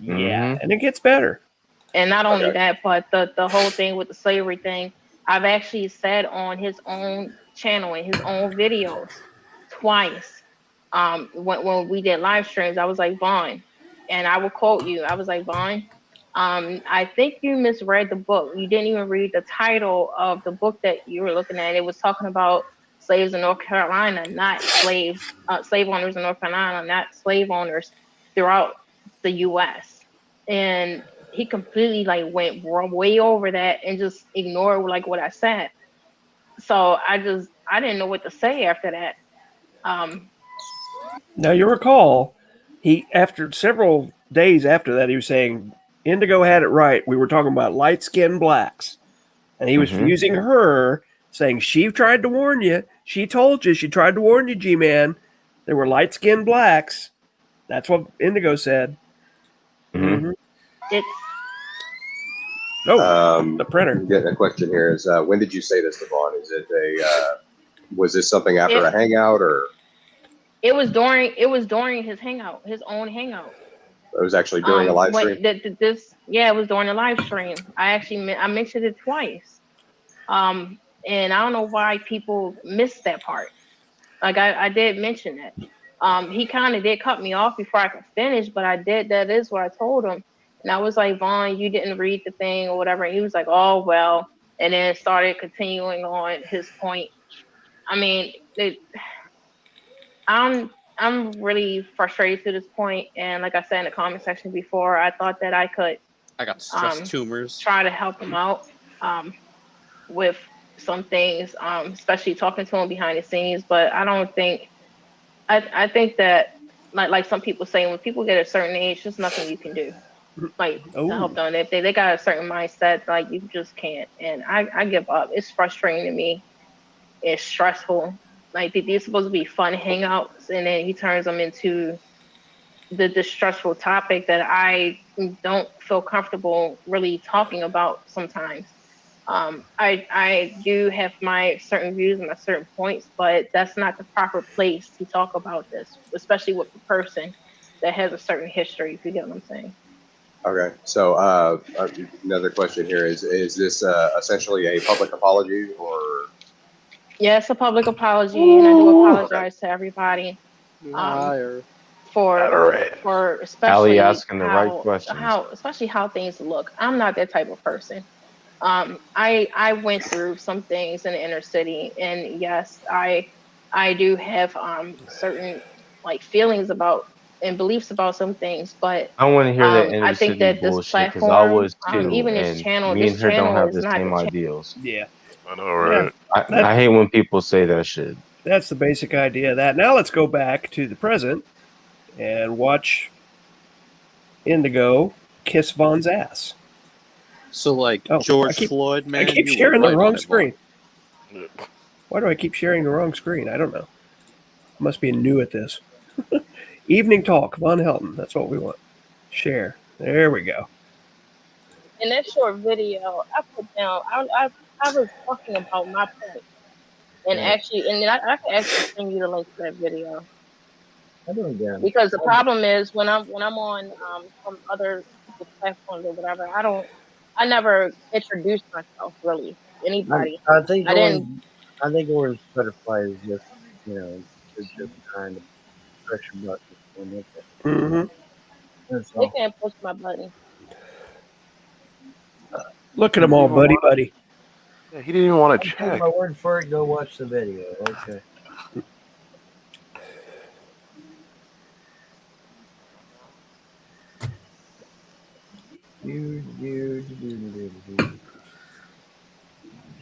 Yeah, and it gets better. And not only that, but the whole thing with the slavery thing, I've actually said on his own channel, in his own videos, twice. When we did live streams, I was like, Vaughn, and I will quote you. I was like, Vaughn, I think you misread the book. You didn't even read the title of the book that you were looking at. It was talking about slaves in North Carolina, not slave owners in North Carolina, not slave owners throughout the U.S. And he completely went way over that and just ignored what I said. So I didn't know what to say after that. Now you recall, after several days after that, he was saying Indigo had it right. We were talking about light-skinned blacks, and he was using her, saying she tried to warn you. She told you. She tried to warn you, G-Man. There were light-skinned blacks. That's what Indigo said. It's the printer. Getting a question here is when did you say this to Vaughn? Is it was this something after a hangout or? It was during his hangout, his own hangout. It was actually during a live stream. It was during a live stream. I mentioned it twice, and I don't know why people missed that part. I did mention that. He kind of did cut me off before I could finish, but that is what I told him. And I was like, Vaughn, you didn't read the thing or whatever. And he was like, oh, well, and then started continuing on his point. I mean, I'm really frustrated to this point. And like I said in the comment section before, I thought that I could got stress tumors. Try to help him out with some things, especially talking to him behind the scenes. But I don't think, I think that like some people say, when people get a certain age, there's nothing you can do. To help them. If they got a certain mindset, you just can't. And I give up. It's frustrating to me. It's stressful. These are supposed to be fun hangouts, and then he turns them into the stressful topic that I don't feel comfortable really talking about sometimes. I do have my certain views and my certain points, but that's not the proper place to talk about this, especially with a person that has a certain history, if you get what I'm saying. Okay, so another question here is this essentially a public apology or? Yeah, it's a public apology, and I do apologize to everybody for especially asking the right questions. Especially how things look. I'm not that type of person. I went through some things in the inner city, and yes, I do have certain feelings about and beliefs about some things, but I want to hear that inner I think city that this bullshit because platform, I was too, even and this channel, me and her don't have the is not same the channel. ideals. Yeah. I know, right? I hate when people say that shit. That's the basic idea of that. Now let's go back to the present and watch Indigo kiss Vaughn's ass. So, George Floyd, man. I keep you sharing were the right wrong on it, screen. Why do I keep sharing the wrong screen? I don't know. I must be new at this. Evening talk, VonHelton. That's what we want. Share. There we go. In that short video, I put down, I was talking about my point. And I can actually send you the link to that video. Because the problem is when I'm on some other people's platforms or whatever, I never introduced myself really to anybody. I think I didn't. Orange Butterfly is just, they're just trying to press your button. And that's it. Mm-hmm. That's They all. can't push my button. Look at them all, buddy. Yeah, he didn't even want to Take check. my word for it. Go watch the video. Okay.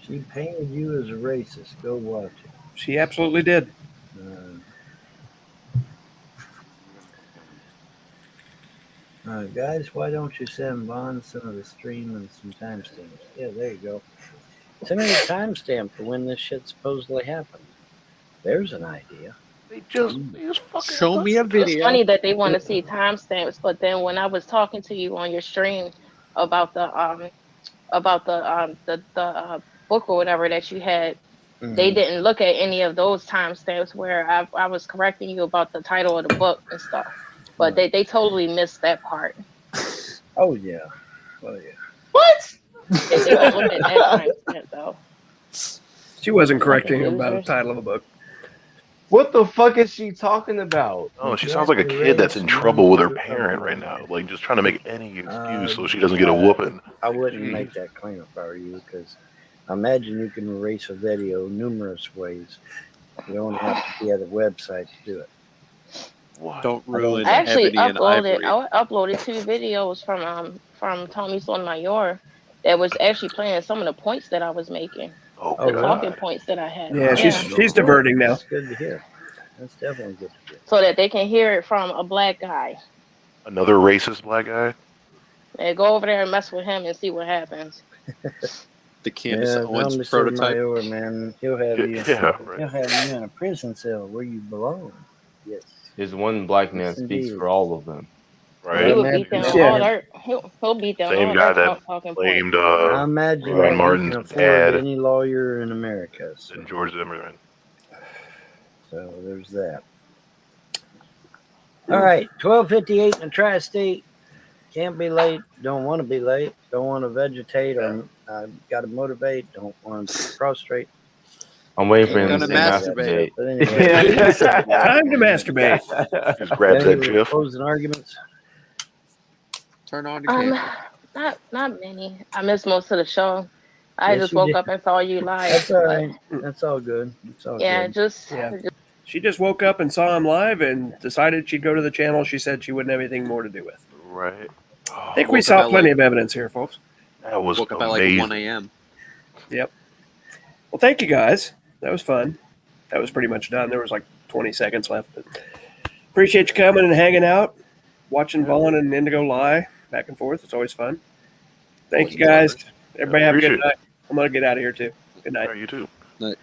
She painted you as a racist. Go watch it. She absolutely did. Guys, why don't you send Vaughn some of the stream and some timestamps? Yeah, there you go. Send me a timestamp for when this shit supposedly happened. There's an idea. They just fucking show me a video. It's funny that they want to see timestamps, but then when I was talking to you on your stream about the book or whatever that you had, they didn't look at any of those timestamps where I was correcting you about the title of the book and stuff. But they totally missed that part. Oh yeah. Oh yeah. What? They didn't look at that timestamp though. She wasn't correcting him about the title of the book. What the fuck is she talking about? Oh, she sounds like a kid that's in trouble with her parent right now, like just trying to make any excuse so she doesn't get a whooping. I wouldn't make that claim if I were you, because I imagine you can erase a video numerous ways. You don't have to be at a website to do it. Don't ruin I actually Ebony and Ivory. uploaded 2 videos from Tommy's on Mayor that was actually playing some of the points that I was making. The talking points that I had. Yeah, she's diverting now. That's good to hear. That's definitely good to hear. So that they can hear it from a black guy. Another racist black guy? And go over there and mess with him and see what happens. The Candace Owens prototype. Mayor, man. He'll have you. Yeah, right. He'll have you in a prison cell where you belong. Yes. His one black man speaks for all of them. Right. He would beat down all their. He'll beat down Same all guy their that talking blamed points. I imagine Ron that you Martin's can afford dad any lawyer in America. and George Zimmerman. So there's that. All right, 12:58 in the tri-state. Can't be late. Don't want to be late. Don't want to vegetate. Or got to motivate. Don't want to prostrate. I'm waiting for him Gonna to say masturbate. But anyway, Time to masturbate. Just grabs that any GIF. closing arguments. Turn on your camera. Not many. I missed most of the show. I Yes, just you woke did. up and saw you live. That's all right. That's all good. It's all Yeah, good. She just woke up and saw him live and decided she'd go to the channel she said she wouldn't have anything more to do with. Right. I think we saw plenty of evidence here, folks. That was Woke up at like amazing. 1 a.m. Yep. Well, thank you guys. That was fun. That was pretty much done. There was like 20 seconds left. But appreciate you coming and hanging out, watching Vaughn and Indigo lie back and forth. It's always fun. Thank you guys. Everybody have a good Appreciate it. night. I'm going to get out of here too. Good night. You too. Night.